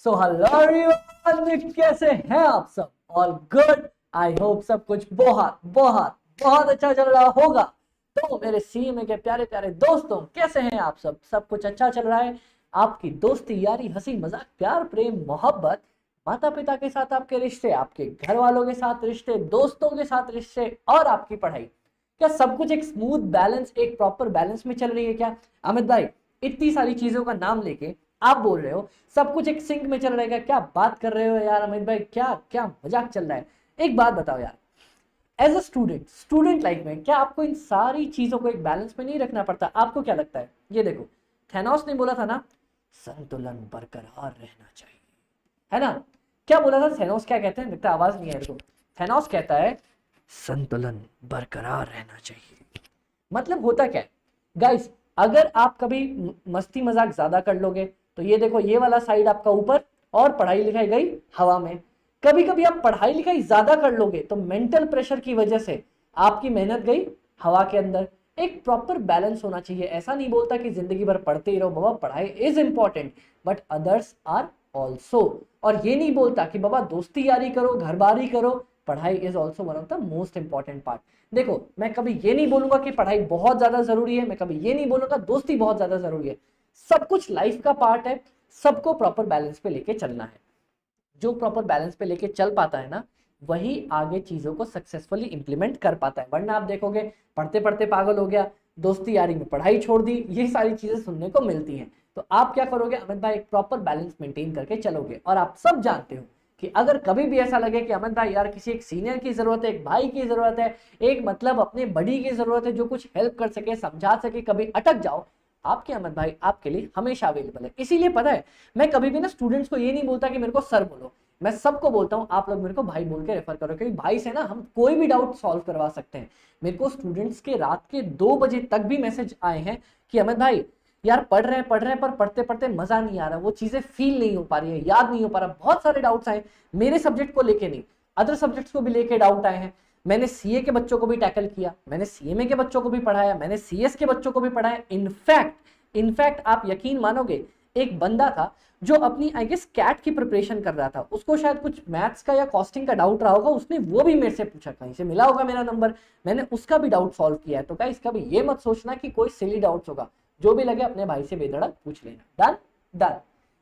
So hello everyone, कैसे हैं आप सब? All good. आई होप सब कुछ बहुत बहुत बहुत अच्छा चल रहा होगा। तो मेरे सीएमए के प्यारे प्यारे दोस्तों, कैसे हैं आप सब? सब कुछ अच्छा चल रहा है? आपकी दोस्ती, यारी, हंसी मजाक, प्यार, प्रेम, मोहब्बत, माता पिता के साथ आपके रिश्ते, आपके घर वालों के साथ रिश्ते, दोस्तों के साथ रिश्ते और आपकी पढ़ाई, क्या सब कुछ एक स्मूथ बैलेंस, एक प्रॉपर बैलेंस में चल रही है क्या? अमित भाई, इतनी सारी चीजों का नाम लेके आप बोल रहे हो सब कुछ एक सिंक में चल रहा है? क्या बात कर रहे हो यार अमित भाई, क्या क्या मजाक चल रहा है? एक बात बताओ यार, एज अ स्टूडेंट लाइफ में क्या आपको इन सारी चीजों को एक बैलेंस में नहीं रखना पड़ता? आपको क्या लगता है? ये देखो, थैनोस ने बोला था ना, संतुलन बरकरार रहना चाहिए, है ना? क्या बोला था थैनोस? क्या कहते हैं? लगता आवाज नहीं है मेरे को। थैनोस कहता है संतुलन बरकरार रहना चाहिए। मतलब होता क्या है गाइस, अगर आप कभी मस्ती मजाक ज्यादा कर लोगे तो ये देखो, ये वाला साइड आपका ऊपर और पढ़ाई लिखाई गई हवा में। कभी कभी आप पढ़ाई लिखाई ज्यादा कर लोगे तो मेंटल प्रेशर की वजह से आपकी मेहनत गई हवा के अंदर। एक प्रॉपर बैलेंस होना चाहिए। ऐसा नहीं बोलता कि जिंदगी भर पढ़ते ही रहो बाबा, पढ़ाई is important but others are also. और ये नहीं बोलता कि बाबा दोस्ती यारी करो, घर बारी करो, पढ़ाई is also one of the most important part. देखो, मैं कभी ये नहीं बोलूंगा कि पढ़ाई बहुत ज्यादा जरूरी है, मैं कभी ये नहीं बोलूंगा दोस्ती बहुत ज्यादा जरूरी है। सब कुछ लाइफ का पार्ट है, सबको प्रॉपर बैलेंस पे लेके चलना है। जो प्रॉपर बैलेंस पे लेके चल पाता है ना, वही आगे चीजों को सक्सेसफुली इंप्लीमेंट कर पाता है। वरना आप देखोगे पढ़ते पढ़ते पागल हो गया, दोस्ती यारी में पढ़ाई छोड़ दी, ये सारी चीजें सुनने को मिलती हैं। तो आप क्या करोगे अमित भाई? एक प्रॉपर बैलेंस मेंटेन करके चलोगे। और आप सब जानते हो कि अगर कभी भी ऐसा लगे कि अमित भाई यार किसी एक सीनियर की जरूरत है, एक भाई की जरूरत है, एक मतलब अपने बड़ी की जरूरत है जो कुछ हेल्प कर सके, समझा सके, कभी अटक जाओ, आपके अमित भाई आपके लिए हमेशा अवेलेबल है। इसीलिए पता है, मैं कभी भी ना स्टूडेंट्स को ये नहीं बोलता कि मेरे को सर बोलो, मैं सबको बोलता हूँ आप लोग मेरे को भाई बोल के रेफर करो, क्योंकि भाई से ना हम कोई भी डाउट सॉल्व करवा सकते हैं। मेरे को स्टूडेंट्स के रात के 2 बजे तक भी मैसेज आए हैं कि अमित भाई यार पढ़ रहे हैं पर पढ़ते पढ़ते मजा नहीं आ रहा, वो चीजें फील नहीं हो पा रही है, याद नहीं हो पा रहा। बहुत सारे डाउट्स आए, मेरे सब्जेक्ट को लेके नहीं, अदर सब्जेक्ट्स को भी लेके डाउट आए हैं। मैंने सीए के बच्चों को भी टैकल किया, मैंने सीएमए के बच्चों को भी पढ़ाया, मैंने सीएस के बच्चों को भी पढ़ाया। इनफैक्ट आप यकीन मानोगे, एक बंदा था जो अपनी आई गेस कैट की प्रिपरेशन कर रहा था, उसको शायद कुछ मैथ्स का या कॉस्टिंग का डाउट रहा होगा, उसने वो भी मेरे से पूछा, कहीं से मिला होगा मेरा नंबर, मैंने उसका भी डाउट सॉल्व किया है। तो गाइस कभी ये मत सोचना कि कोई सिली डाउट्स होगा, जो भी लगे अपने भाई से बेधड़क पूछ लेना। Done done.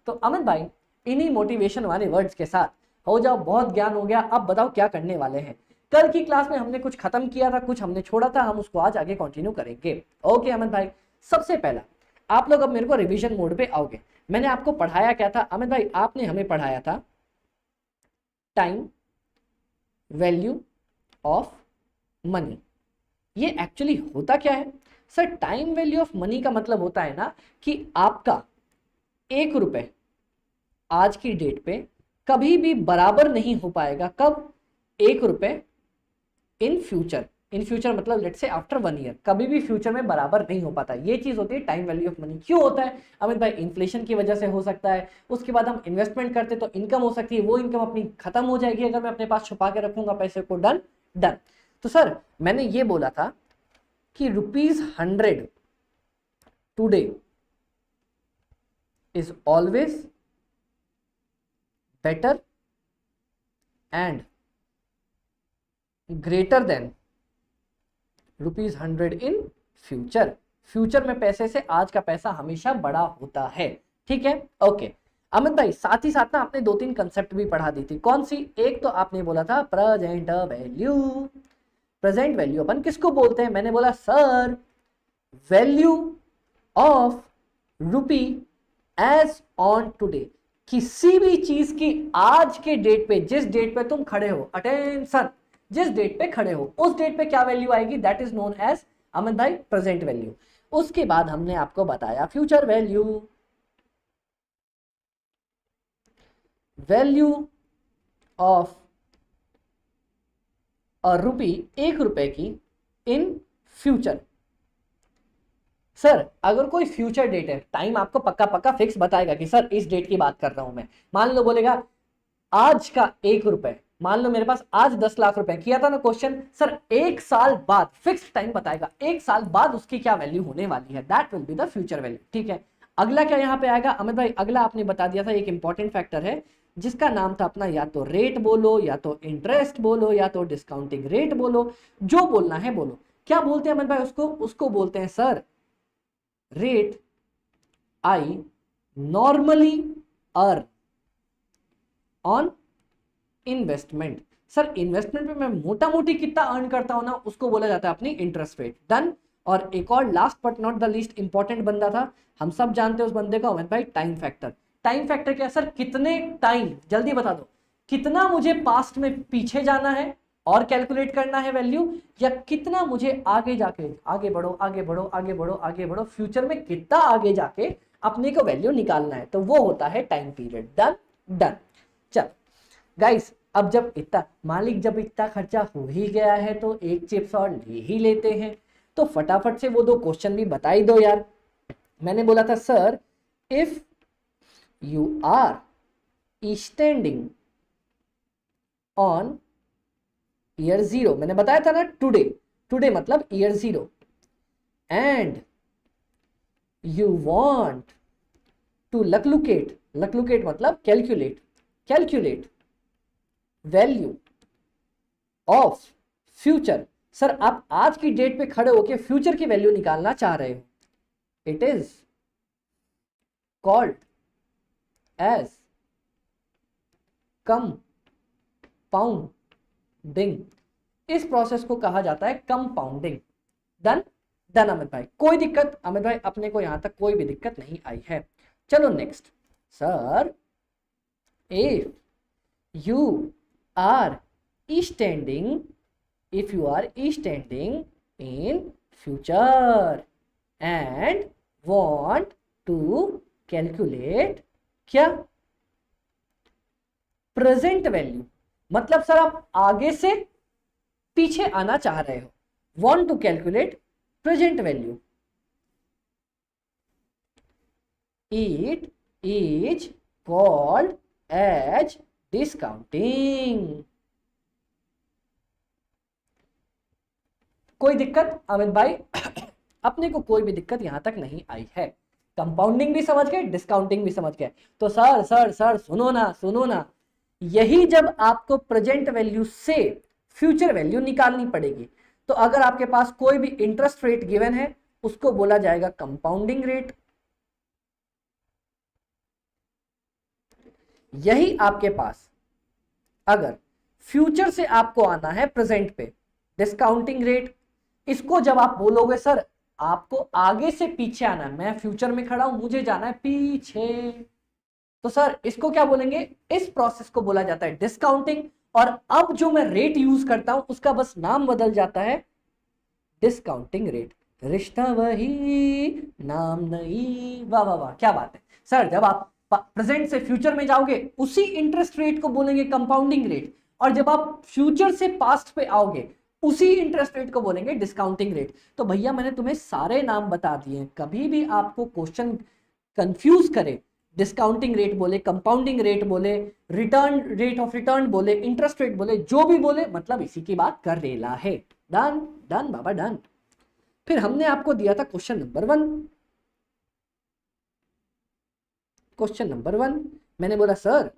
तो अमित भाई, इन्हीं मोटिवेशन वाले वर्ड्स के साथ हो जाओ, बहुत ज्ञान हो गया, अब बताओ क्या करने वाले हैं। कल की क्लास में हमने कुछ खत्म किया था, कुछ हमने छोड़ा था, हम उसको आज आगे कंटिन्यू करेंगे। ओके अमित भाई, सबसे पहला आप लोग अब मेरे को रिवीजन मोड पे आओगे। मैंने आपको पढ़ाया क्या था अमित भाई? आपने हमें पढ़ाया था टाइम वैल्यू ऑफ मनी। ये एक्चुअली होता क्या है sir? Time value of money का मतलब होता है ना कि आपका 1 रुपए आज की डेट पे कभी भी बराबर नहीं हो पाएगा। कब? 1 रुपए इन फ्यूचर। इन फ्यूचर मतलब लेट्स से आफ्टर 1 ईयर, कभी भी फ्यूचर में बराबर नहीं हो पाता। ये चीज होती है टाइम वैल्यू ऑफ मनी। क्यों होता है अमित भाई? इन्फ्लेशन की वजह से हो सकता है, उसके बाद हम इन्वेस्टमेंट करते तो इनकम हो सकती है, वो इनकम अपनी खत्म हो जाएगी अगर मैं अपने पास छुपा के रखूंगा पैसे को। Done done. तो सर मैंने ये बोला था कि ₹100 today is always better and greater than ₹100 in future. Future में पैसे से आज का पैसा हमेशा बड़ा होता है। ठीक है, ओके। अमित भाई साथ ही साथ ना आपने 2-3 कंसेप्ट भी पढ़ा दी थी। कौन सी? एक तो आपने बोला था प्रेजेंट वैल्यू। प्रेजेंट वैल्यू अपन किसको बोलते हैं? मैंने बोला sir value of rupee as on today. किसी भी चीज की आज के डेट पे, जिस डेट पे तुम खड़े हो, अटेंशन, जिस डेट पे खड़े हो उस डेट पे क्या वैल्यू आएगी, that is known as Amit भाई प्रेजेंट वैल्यू। उसके बाद हमने आपको बताया future value. Value of rupee, 1 रुपए की इन फ्यूचर। सर अगर कोई फ्यूचर डेट है, टाइम आपको पक्का पक्का फिक्स बताएगा कि सर इस डेट की बात कर रहा हूं मैं। मान लो बोलेगा आज का 1 रुपए, मान लो मेरे पास आज 10 लाख रुपए किया था ना क्वेश्चन, सर 1 साल बाद फिक्स टाइम बताएगा, 1 साल बाद उसकी क्या वैल्यू होने वाली है, that will be the future value. ठीक है, अगला क्या यहाँ पे आएगा अमित भाई? अगला आपने बता दिया था, एक इंपॉर्टेंट फैक्टर है जिसका नाम था अपना, या तो रेट बोलो, या तो इंटरेस्ट बोलो, या तो डिस्काउंटिंग रेट बोलो, जो बोलना है बोलो। क्या बोलते हैं अमित भाई उसको? उसको बोलते हैं sir rate I normally earn on investment. Sir investment पे मैं मोटा मोटी कितना अर्न करता हूं ना, उसको बोला जाता है अपनी इंटरेस्ट रेट। डन। और एक और last but not the least important बंदा था, हम सब जानते हैं उस बंदे का, अमित भाई टाइम फैक्टर। टाइम फैक्टर क्या सर? कितने टाइम, जल्दी बता दो, कितना मुझे पास्ट में पीछे जाना है और कैलकुलेट करना है वैल्यू, या कितना मुझे आगे जाके, आगे बढ़ो आगे बढ़ो आगे बढ़ो आगे बढ़ो, फ्यूचर में कितना आगे जाके अपने को वैल्यू निकालना है, तो वो होता है टाइम पीरियड। Done done. चल गाइस, अब जब इतना मालिक, जब इतना खर्चा हो ही गया है तो एक चिप्स और ले ही लेते हैं, तो फटाफट से वो दो क्वेश्चन भी बता ही दो यार। मैंने बोला था sir if you are standing on year 0, मैंने बताया था ना टुडे, टुडे मतलब year 0, and you want to लकलुकेट, लकलुकेट मतलब calculate, calculate value of future. Sir आप आज की डेट पे खड़े होके फ्यूचर की वैल्यू निकालना चाह रहे हो, it is called as compounding. इस प्रोसेस को कहा जाता है कंपाउंडिंग। डन डन अमित भाई, कोई दिक्कत अमित भाई? अपने को यहां तक कोई भी दिक्कत नहीं आई है। चलो next. Sir if you are standing, if you are standing in future and want to calculate क्या? Present value. मतलब सर आप आगे से पीछे आना चाह रहे हो, want to calculate present value, it is called as discounting. कोई दिक्कत अमित भाई? अपने को कोई भी दिक्कत यहां तक नहीं आई है। कंपाउंडिंग भी समझ गए, डिस्काउंटिंग भी समझ गए। तो सर सर सर सुनो ना, सुनो ना, यही जब आपको प्रेजेंट वैल्यू से फ्यूचर वैल्यू निकालनी पड़ेगी, तो अगर आपके पास कोई भी इंटरेस्ट रेट गिवन है उसको बोला जाएगा कंपाउंडिंग रेट। यही आपके पास अगर फ्यूचर से आपको आना है प्रेजेंट पे, डिस्काउंटिंग रेट। इसको जब आप बोलोगे सर आपको आगे से पीछे आना है, मैं फ्यूचर में खड़ा हूं, मुझे जाना है पीछे, तो सर इसको क्या बोलेंगे? इस प्रोसेस को बोला जाता है डिस्काउंटिंग। और अब जो मैं रेट यूज करता हूं उसका बस नाम बदल जाता है डिस्काउंटिंग रेट। रिश्ता वही नाम नहीं। वाह वाह वाह, क्या बात है सर। जब आप प्रेजेंट से फ्यूचर में जाओगे उसी इंटरेस्ट रेट को बोलेंगे कंपाउंडिंग रेट, और जब आप फ्यूचर से पास्ट पे आओगे उसी इंटरेस्ट रेट को बोलेंगे डिस्काउंटिंग रेट। तो भैया मैंने तुम्हें सारे नाम बता दिए, कभी भी आपको क्वेश्चन कंफ्यूज करे, डिस्काउंटिंग रेट बोले, कंपाउंडिंग रेट बोले, रिटर्न रेट ऑफ रिटर्न बोले, इंटरेस्ट रेट बोले, जो भी बोले मतलब इसी की बात कर रेला है। डन डन बाबा डन। फिर हमने आपको दिया था क्वेश्चन नंबर 1। क्वेश्चन नंबर 1 मैंने बोला sir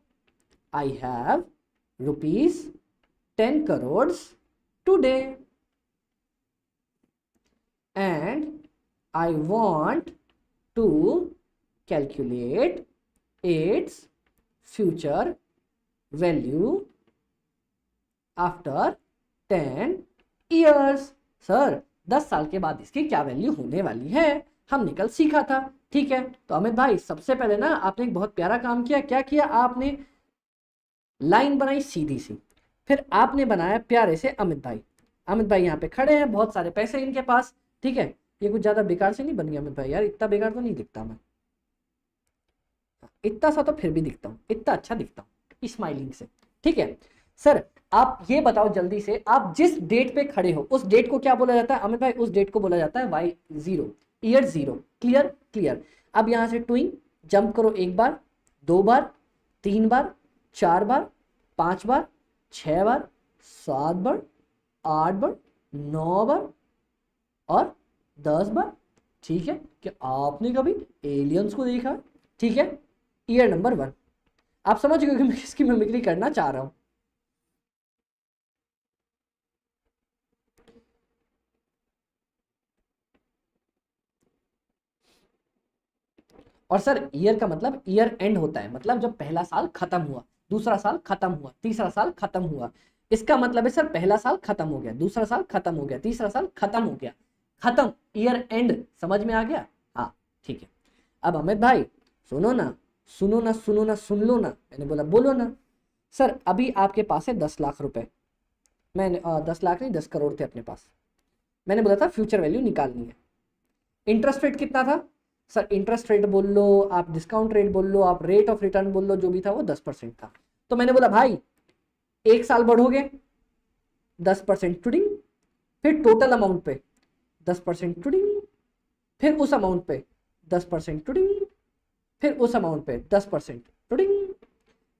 I have ₹10 crores today and I want to calculate its future value after 10 years। Sir 10 साल के बाद इसकी क्या वैल्यू होने वाली है, हमने कल सीखा था। ठीक है, तो अमित भाई सबसे पहले ना आपने एक बहुत प्यारा काम किया। क्या किया आपने? लाइन बनाई सीधी सी, फिर आपने बनाया प्यारे से अमित भाई। अमित भाई यहाँ पे खड़े हैं, बहुत सारे पैसे इनके पास। ठीक है, ये कुछ ज्यादा बेकार से नहीं बन गया अमित भाई? यार इतना बेकार तो नहीं दिखता मैं, इतना सा तो फिर भी दिखता हूँ, इतना अच्छा दिखता हूँ स्माइलिंग से। ठीक है सर, आप ये बताओ जल्दी से, आप जिस डेट पे खड़े हो उस डेट को क्या बोला जाता है अमित भाई? उस डेट को बोला जाता है Y0, ईयर 0। Clear clear. अब यहां से ट्विंग जंप करो, 1 बार, 2 बार, 3 बार, 4 बार, 5 बार, 6 बार, 7 बार, 8 बार, 9 बार और 10 बार। ठीक है, कि आपने कभी एलियंस को देखा है? ठीक है, ईयर नंबर 1। आप समझ गए कि मैं किसकी मिमिक्री करना चाह रहा हूं। और सर ईयर का मतलब ईयर एंड होता है, मतलब जब पहला साल खत्म हुआ, दूसरा साल खत्म हुआ, तीसरा साल खत्म हुआ, इसका मतलब है सर पहला साल खत्म हो गया, दूसरा साल खत्म हो गया, तीसरा साल खत्म हो गया, खत्म, ईयर एंड। समझ में आ गया? हाँ ठीक है। अब अमित भाई सुनो ना, सुनो ना, सुनो ना, सुन लो ना, मैंने बोला बोलो ना। सर अभी आपके पास है 10 लाख रुपए, मैंने 10 लाख नहीं 10 करोड़ थे अपने पास। मैंने बोला था फ्यूचर वैल्यू निकालनी है। इंटरेस्ट रेट कितना था? सर इंटरेस्ट रेट बोल लो, आप डिस्काउंट रेट बोल लो, आप रेट ऑफ रिटर्न बोल लो, जो भी था वो 10% था। तो मैंने बोला भाई 1 साल बढ़ोगे 10% टुडिंग, फिर टोटल अमाउंट पे 10% टुडिंग, फिर उस अमाउंट पे 10% टुडिंग, फिर उस अमाउंट पे 10% टुडिंग।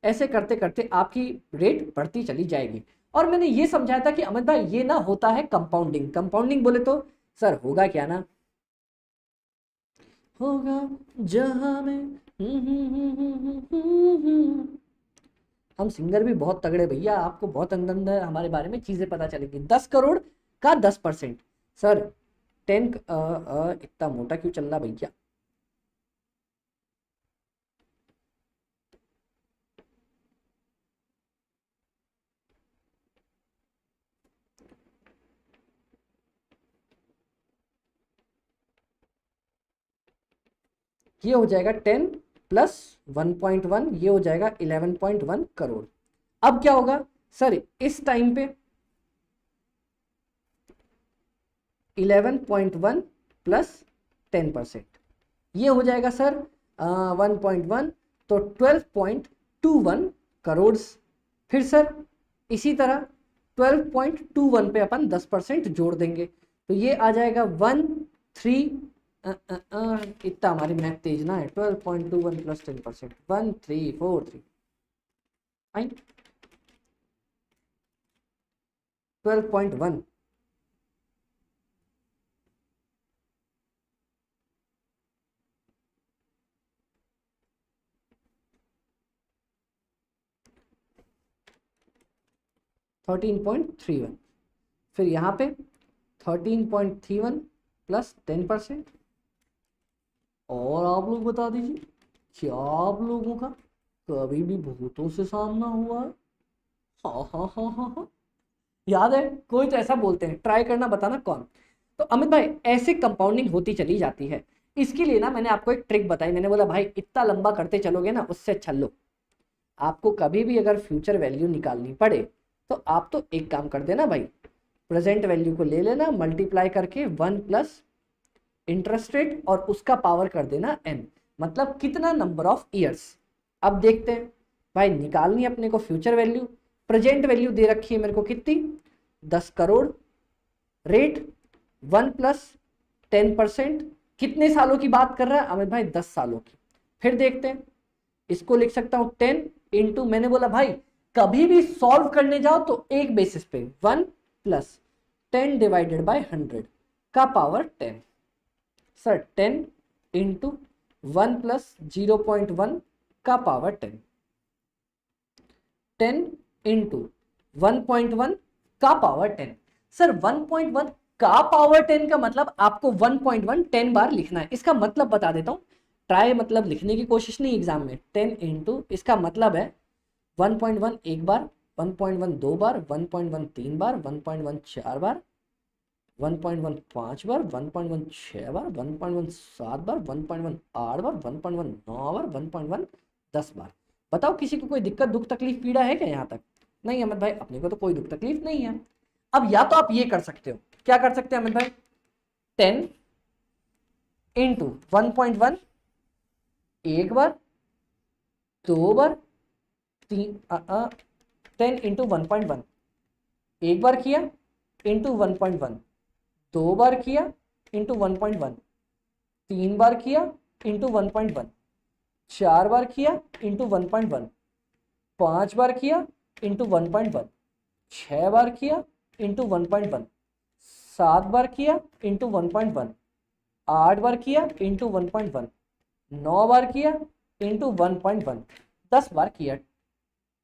ऐसे करते करते आपकी रेट बढ़ती चली जाएगी। और मैंने ये समझाया था कि अमित भाई ये ना होता है कंपाउंडिंग। कंपाउंडिंग बोले तो सर होगा क्या ना, होगा जहां में हम सिंगर भी बहुत तगड़े भैया, आपको बहुत अंदर अंदर हमारे बारे में चीजें पता चलेंगी। 10 करोड़ का 10%, सर 10 इतना मोटा क्यों चल रहा भैया? ये हो जाएगा 10 प्लस 1.1, ये हो जाएगा 11.1 करोड़। अब क्या होगा सर इस टाइम पे 11.1 प्लस 10%, ये हो जाएगा सर 1.1, तो 12.21 करोड़। फिर सर इसी तरह 12.21 पे अपन 10% जोड़ देंगे, तो ये आ जाएगा 13, इतना हमारी मैथ तेज ना है। 12.21 plus 10%, 1343, 12.1। Thirteen point three one, फिर यहाँ पे 13.31 प्लस 10%। और आप लोग बता दीजिए, क्या आप लोगों का कभी भी भूतों से सामना हुआ है? हाँ हाँ हाँ हाँ हाँ, याद है? कोई तो ऐसा बोलते हैं, ट्राई करना, बताना कौन। तो अमित भाई ऐसे कंपाउंडिंग होती चली जाती है। इसके लिए ना मैंने आपको एक ट्रिक बताई, मैंने बोला भाई इतना लंबा करते चलोगे ना उससे अच्छा लो, आपको कभी भी अगर फ्यूचर वैल्यू निकालनी पड़े तो आप तो एक काम कर देना भाई, प्रेजेंट वैल्यू को ले लेना, मल्टीप्लाई करके 1 प्लस इंटरेस्ट रेट और उसका पावर कर देना n, मतलब कितना नंबर ऑफ ईयर्स। अब देखते हैं भाई, निकालनी है अपने को फ्यूचर वैल्यू। प्रेजेंट वैल्यू दे रखी है मेरे को कितनी, 10 करोड़, रेट 1 प्लस 10%, कितने सालों की बात कर रहा है अमित भाई? 10 सालों की। फिर देखते हैं, इसको लिख सकता हूं 10 इंटू, मैंने बोला भाई कभी भी सॉल्व करने जाओ तो एक बेसिस पे 1 प्लस 10 डिवाइडेड बाय 100 का पावर 10। सर 10 इंटू 1 प्लस 0.1 का पावर 10, 10 इंटू 1.1 का पावर 10। सर 1.1 का पावर 10 का मतलब आपको 1.1 10 बार लिखना है। इसका मतलब बता देता हूं, ट्राई मतलब लिखने की कोशिश नहीं एग्जाम में। 10 इंटू, इसका मतलब है 1.1 एक बार, 1.1 दो बार, 1.1 तीन बार, 1.1 चार बार, 1.1 5 बार, 1.1 6 बार, 1.1 7 बार, 1.1 8 बार, 1.1 9 बार, 1.1 10 बार। बताओ किसी को कोई दिक्कत दुख तकलीफ पीड़ा है क्या यहाँ तक? नहीं अमित भाई अपने को तो कोई दुख तकलीफ नहीं है। अब या तो आप ये कर सकते हो, क्या कर सकते हैं अमित भाई, 10 इंटू 1.1 एक बार, दो बार, तीन, 10 इंटू 1.1 एक बार किया इंटू 1.1, दो बार किया इंटू 1.1, तीन बार किया इंटू 1.1, चार बार किया इंटू 1.1, पांच बार किया इंटू 1.1, छह बार किया इंटू 1.1, सात बार किया इंटू 1.1, 8 बार किया इंटू 1.1, 9 बार किया इंटू 1.1, 10 बार किया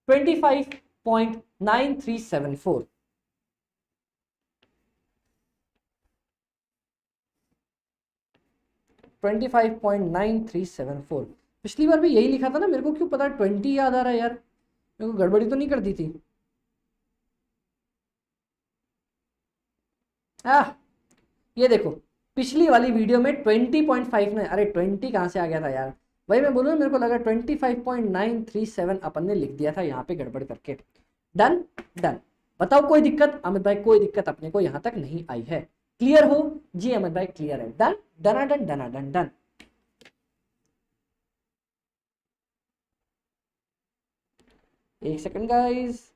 25.9374। पिछली बार भी यही लिखा था ना, मेरे को क्यों पता 20 याद आ रहा है यार, मेरे को गड़बड़ी तो नहीं कर दी थी। ये देखो पिछली वाली वीडियो में 20.5 में, अरे 20 कहाँ से आ गया था यार, वही मैं बोलूँ, मेरे को लगा 25.937 अपन ने लिख दिया था यहाँ पे गड़बड़ करके। Done done. बताओ कोई दिक्कत अमित भाई? कोई दिक्कत अपने को यहाँ तक नहीं आई है। क्लियर हो जी अमित भाई? क्लियर है। डन डना डन डना डन डन। एक सेकंड गाइस।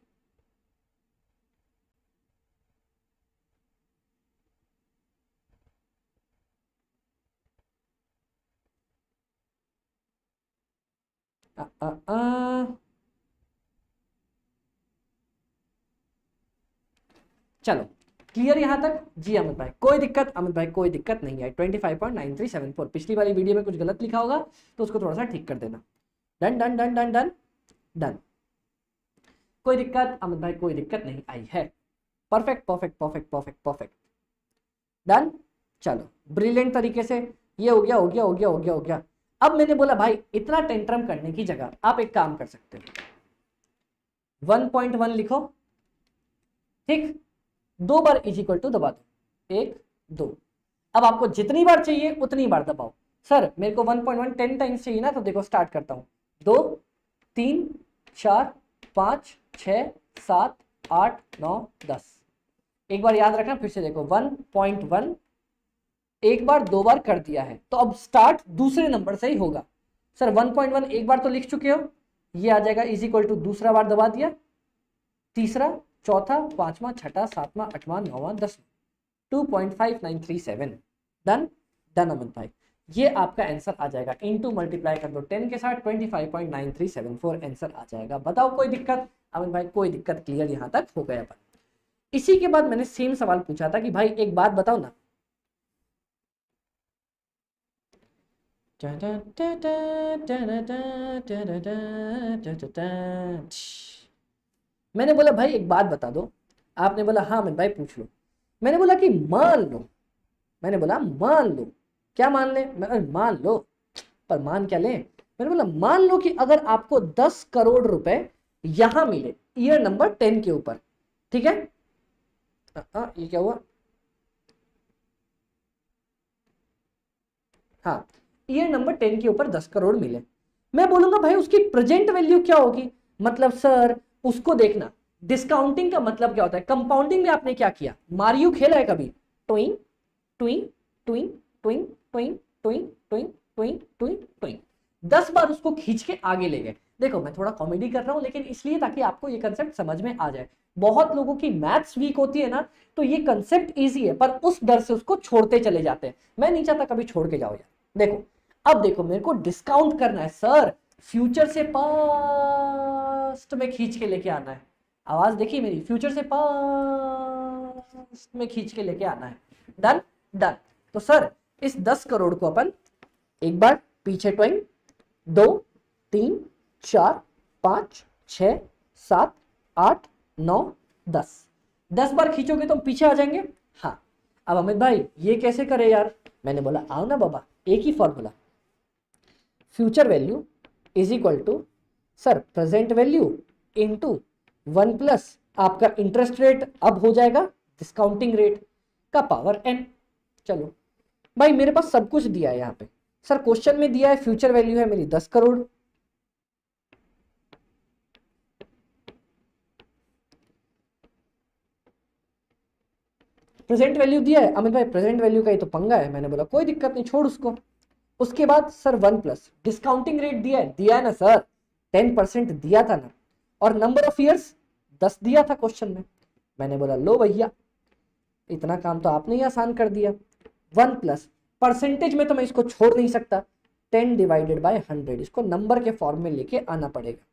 चलो क्लियर यहाँ तक जी अमित भाई? कोई दिक्कत अमित भाई? कोई दिक्कत नहीं है। 25.9374। पिछली वाली वीडियो में कुछ गलत लिखा होगा तो उसको थोड़ा सा ठीक कर देना। Done done done done done done. कोई दिक्कत अमित भाई? कोई दिक्कत नहीं आई है। Perfect perfect perfect perfect perfect. Done. चलो ब्रिलियंट तरीके से ये हो गया हो गया हो गया हो गया हो गया। अब मैंने बोला भाई इतना टेंट्रम करने की जगह आप एक काम कर सकते हो, 1.1 लिखो, ठीक, 2 बार इज इक्वल टू दबा दो, 1 2। अब आपको जितनी बार चाहिए उतनी बार दबाओ। सर मेरे को 1.1 10 टाइम्स चाहिए ना, तो देखो स्टार्ट करता हूं, 2 3 4 5 6 7 8 9 10। एक बार याद रखना, फिर से देखो 1.1 एक बार 2 बार कर दिया है, तो अब स्टार्ट दूसरे नंबर से ही होगा। सर 1.1 एक बार तो लिख चुके हो, ये आ जाएगा इज इक्वल टू दूसरा बार दबा दिया, तीसरा चौथा पांचवा छठा सातवां आठवां नौवां 10, 2.5937। डन डन अमित भाई। ये आपका आंसर आ जाएगा, इनटू मल्टीप्लाई कर दो 10 के साथ 25.9374 आंसर आ जाएगा। बताओ कोई दिक्कत अमित भाई? कोई दिक्कत? क्लियर यहाँ तक हो गया अपन। इसी के बाद मैंने सेम सवाल पूछा था कि भाई एक बात बताओ ना, मैंने बोला भाई एक बात बता दो। आपने बोला हाँ अमित भाई पूछ लो। मैंने बोला कि मान लो, मैंने बोला मान लो, क्या मान ले? मैं मान लो, पर मान क्या ले? मैंने बोला मान लो कि अगर आपको 10 करोड़ रुपए यहां मिले ईयर नंबर 10 के ऊपर, ठीक है? ये क्या हुआ? हाँ, ईयर नंबर 10 के ऊपर 10 करोड़ मिले। मैं बोलूंगा भाई उसकी प्रेजेंट वैल्यू क्या होगी? मतलब सर उसको देखना, डिस्काउंटिंग का मतलब क्या होता है? कंपाउंडिंग में आपने क्या किया? मारियो खेला है कभी? ट्विंग ट्विंग ट्विंग ट्विंग ट्विंग ट्विंग ट्विंग ट्विंग ट्विंग ट्विंग, 10 बार उसको खींच के आगे ले गए। देखो मैं थोड़ा कॉमेडी कर रहा हूं, लेकिन इसलिए ताकि आपको ये कंसेप्ट समझ में आ जाए। बहुत लोगों की मैथ्स वीक होती है ना, तो ये कंसेप्ट इजी है, पर उस डर से उसको छोड़ते चले जाते हैं। मैं नहीं चाहता कभी छोड़ के जाओ यार। देखो अब देखो मेरे को डिस्काउंट करना है सर, फ्यूचर से पास्ट में खींच के लेके आना है। आवाज देखी मेरी? फ्यूचर से पास्ट में खींच के लेके आना है। Done done. तो सर इस 10 करोड़ को अपन एक बार पीछे ट्वेंग, 2 3 4 5 6 7 8 9 10, 10 बार खींचोगे तो हम पीछे आ जाएंगे। हाँ, अब अमित भाई ये कैसे करे यार? मैंने बोला आओ ना बाबा, एक ही formula, future value is equal to sir present value into 1 plus आपका इंटरेस्ट रेट, अब हो जाएगा डिस्काउंटिंग रेट का पावर n। चलो भाई मेरे पास सब कुछ दिया है यहाँ पे। सर क्वेश्चन में दिया है फ्यूचर वैल्यू है मेरी 10 करोड़, प्रेजेंट वैल्यू दिया है। अमित भाई प्रेजेंट वैल्यू का ही तो पंगा है। मैंने बोला कोई दिक्कत नहीं, छोड़ उसको। उसके बाद सर 1 प्लस डिस्काउंटिंग रेट दिया है ना सर, 10% दिया था ना, और नंबर ऑफ ईयर्स 10 दिया था क्वेश्चन में। मैंने बोला लो भैया, इतना काम तो आपने ही आसान कर दिया। 1 प्लस परसेंटेज में तो मैं इसको छोड़ नहीं सकता, 10 डिवाइडेड बाय 100, इसको नंबर के फॉर्म में लेके आना पड़ेगा।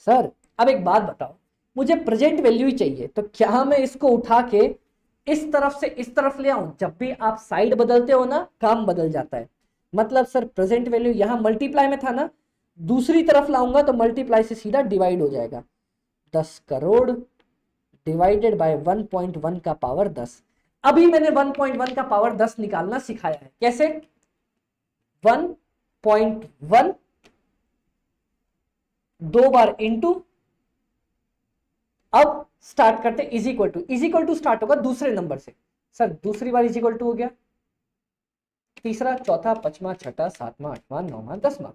सर अब एक बात बताओ, मुझे प्रेजेंट वैल्यू ही चाहिए, तो क्या मैं इसको उठा के इस तरफ से इस तरफ ले आऊं? जब भी आप साइड बदलते हो ना, काम बदल जाता है। मतलब सर प्रेजेंट वैल्यू यहां मल्टीप्लाई में था ना, दूसरी तरफ लाऊंगा तो मल्टीप्लाई से सीधा डिवाइड हो जाएगा। 10 करोड़ डिवाइडेड बाय 1.1 का पावर 10। अभी मैंने 1.1 का पावर 10 निकालना सिखाया है। कैसे? 1.1 दो बार इंटू, अब स्टार्ट करते इज इक्वल टू स्टार्ट होगा दूसरे नंबर से। सर दूसरी बार इज इक्वल टू हो गया, तीसरा, चौथा, पांचवा, छठा, सातवां, आठवां, नौवां, 10वां।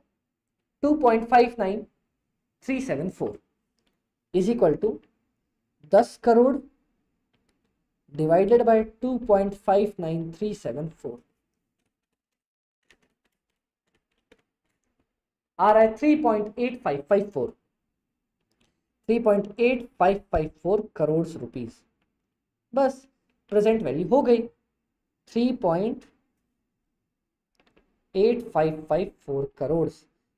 2.59374 is equal to 10 crore divided by 2.59374 आ रहा है 3.8554 3.8554 करोड़ रुपीस। बस प्रेजेंट वैल्यू हो गई 3.8554 करोड़।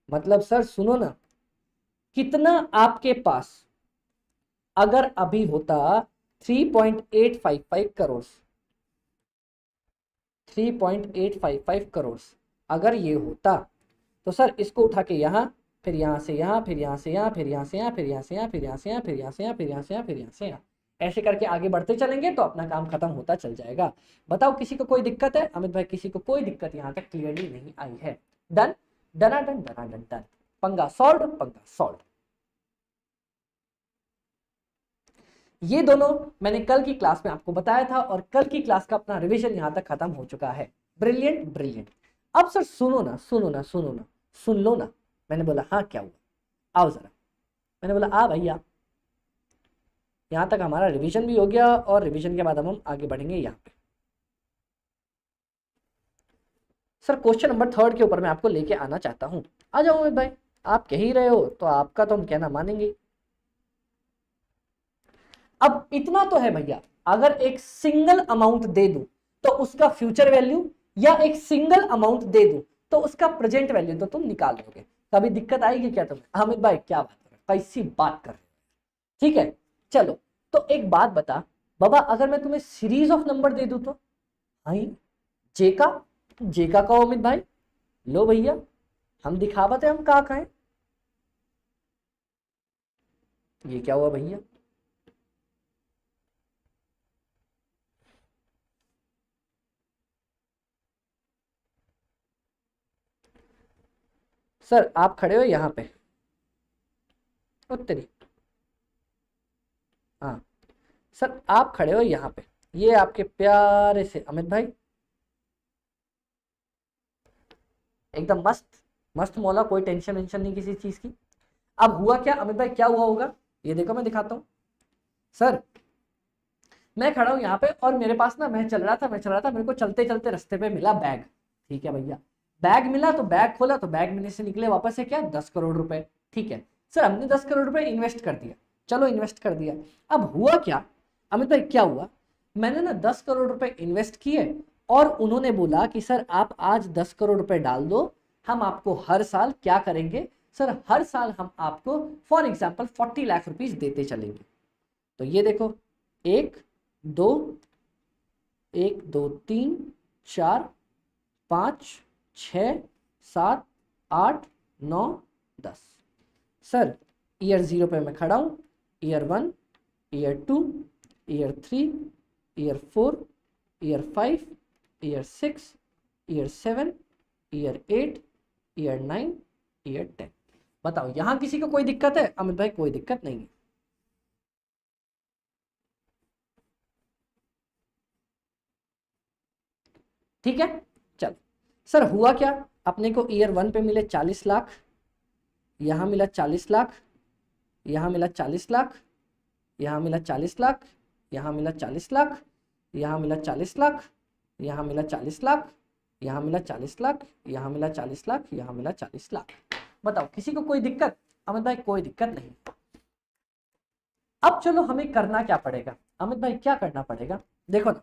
मतलब सर सुनो ना, कितना आपके पास अगर अभी होता 3.855 करोड़, 3.855 करोड़ अगर ये होता, तो सर इसको उठा के यहां, फिर यहां से यहां, फिर यहां से यहां, फिर यहां से यहां, फिर यहां से यहां, फिर यहां से यहां, फिर यहां से यहां, फिर यहां से यहां, फिर यहां से यहां, ऐसे करके आगे बढ़ते चलेंगे तो अपना काम खत्म होता चल जाएगा। बताओ किसी को कोई दिक्कत है? अमित भाई किसी को कोई दिक्कत यहां तक क्लियरली नहीं आई है? डन, डना डन, डना डन, डन। पंगा सॉल्व, पंगा सॉल्व। ये दोनों मैंने कल की क्लास में आपको बताया था और कल की क्लास का अपना रिवीजन यहां तक खत्म हो चुका है। Brilliant, brilliant. अब सर सुनो ना, सुनो ना, सुनो ना, सुन लो ना। मैंने बोला हाँ क्या हुआ, आओ जरा। मैंने बोला आ भैया। यहां तक हमारा रिवीजन भी हो गया और रिवीजन के बाद हम आगे बढ़ेंगे यहाँ पे। सर क्वेश्चन नंबर 3 के ऊपर मैं आपको लेके आना चाहता हूं। आ जाओ अमित भाई, आप कह ही रहे हो तो आपका तो हम कहना मानेंगे। अब इतना तो है भैया, अगर एक सिंगल अमाउंट दे दूं तो उसका फ्यूचर वैल्यू, या एक सिंगल अमाउंट दे दूं तो उसका प्रेजेंट वैल्यू तो तुम निकाल लोगे। कभी दिक्कत आएगी क्या तुम्हें? अमित भाई क्या बात कर रहे हो, कैसी बात कर रहे हो? ठीक है चलो, तो एक बात बता बाबा, अगर मैं तुम्हें सीरीज ऑफ नंबर दे दूं तो? हाँ, जे का कहो अमित भाई। लो भैया, हम दिखावत है, हम कहा खाएं। ये क्या हुआ भैया? सर आप खड़े हो यहाँ पे, उत्तरी। हाँ सर आप खड़े हो यहाँ पे, ये आपके प्यारे से अमित भाई, एकदम मस्त मस्त मौला, कोई टेंशन वेंशन नहीं किसी चीज की। अब हुआ क्या अमित भाई, क्या हुआ होगा ये देखो, मैं दिखाता हूँ। सर मैं खड़ा हूँ यहाँ पे और मेरे पास ना, मैं चल रहा था मेरे को चलते चलते रास्ते पे मिला बैग। ठीक है भैया, बैग मिला तो बैग खोला तो बैग में से निकले वापस से क्या, 10 करोड़ रुपए। ठीक है सर, हमने 10 करोड़ रुपए इन्वेस्ट कर दिया। चलो इन्वेस्ट कर दिया। अब हुआ क्या अमित भाई, क्या हुआ? मैंने ना 10 करोड़ रुपए इन्वेस्ट किए और उन्होंने बोला कि सर आप आज 10 करोड़ रुपए डाल दो, हम आपको हर साल क्या करेंगे सर, हर साल हम आपको फॉर एग्जाम्पल 40 लाख रुपीज देते चलेंगे। तो ये देखो, एक दो, एक दो तीन चार 5 6 7 8 9 10। सर ईयर 0 पे मैं खड़ा हूँ, year 1, year 2, year 3, year 4, year 5, year 6, year 7, year 8, year 9, year 10। बताओ यहाँ किसी को कोई दिक्कत है? अमित भाई कोई दिक्कत नहीं है। ठीक है चल। सर हुआ क्या, अपने को ईयर 1 पे मिले 40 लाख, यहां मिला 40 लाख, यहां मिला 40 लाख, यहां मिला 40 लाख, यहां मिला 40 लाख, यहां मिला 40 लाख, यहां मिला 40 लाख, यहां मिला 40 लाख, यहां मिला 40 लाख, यहां मिला 40 लाख। बताओ किसी को कोई दिक्कत? अमित भाई कोई दिक्कत नहीं। अब चलो हमें करना क्या पड़ेगा अमित भाई, क्या करना पड़ेगा? देखो ना,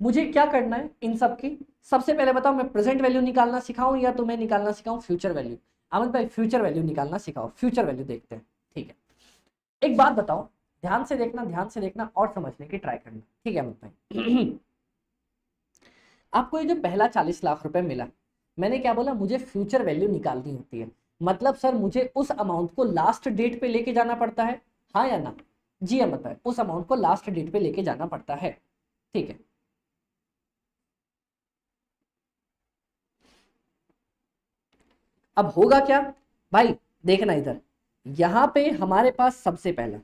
मुझे क्या करना है इन सब की। सबसे पहले बताओ, मैं प्रेजेंट वैल्यू निकालना सिखाऊं या तुम्हें निकालना सिखाऊं फ्यूचर वैल्यू? अमित भाई फ्यूचर वैल्यू निकालना सिखाओ, फ्यूचर वैल्यू देखते हैं। ठीक है, एक बात बताओ, ध्यान से देखना, ध्यान से देखना और समझने की ट्राई करना। ठीक है अमित भाई आपको ये जो पहला 40 लाख रुपए मिला, मैंने क्या बोला, मुझे फ्यूचर वैल्यू निकालनी होती है। मतलब सर मुझे उस अमाउंट को लास्ट डेट पे लेके जाना पड़ता है, हाँ या ना? जी अमित भाई, उस अमाउंट को लास्ट डेट पे लेके जाना पड़ता है। ठीक है, अब होगा क्या भाई, देखना इधर, यहां पे हमारे पास सबसे पहला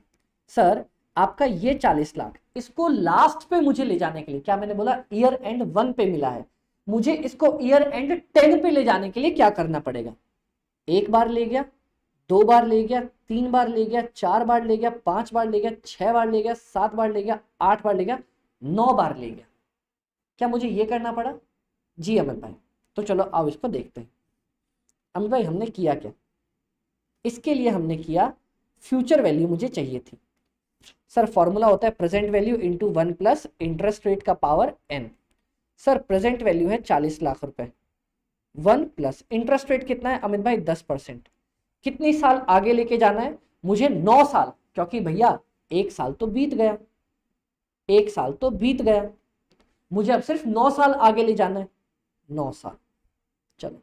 सर आपका ये 40 लाख, इसको लास्ट पे मुझे ले जाने के लिए, क्या मैंने बोला, ईयर एंड 1 पे मिला है, मुझे इसको ईयर एंड 10 पे ले जाने के लिए क्या करना पड़ेगा? एक बार ले गया, 2 बार ले गया, 3 बार ले गया, 4 बार ले गया, 5 बार ले गया, 6 बार ले गया, 7 बार ले गया, 8 बार ले गया, 9 बार ले गया। क्या मुझे ये करना पड़ा? जी अमित भाई, तो चलो आओ इसको देखते हैं। अमित भाई हमने किया क्या, इसके लिए हमने किया, फ्यूचर वैल्यू मुझे चाहिए थी। सर फॉर्मूला होता है present value into 1 plus interest rate का power n। Sir present value है 40 लाख रुपए, 1 प्लस इंटरेस्ट रेट कितना है अमित भाई, 10%। कितनी साल आगे लेके जाना है मुझे? 9 साल, क्योंकि भैया 1 साल तो बीत गया, 1 साल तो बीत गया, मुझे अब सिर्फ 9 साल आगे ले जाना है, 9 साल। चलो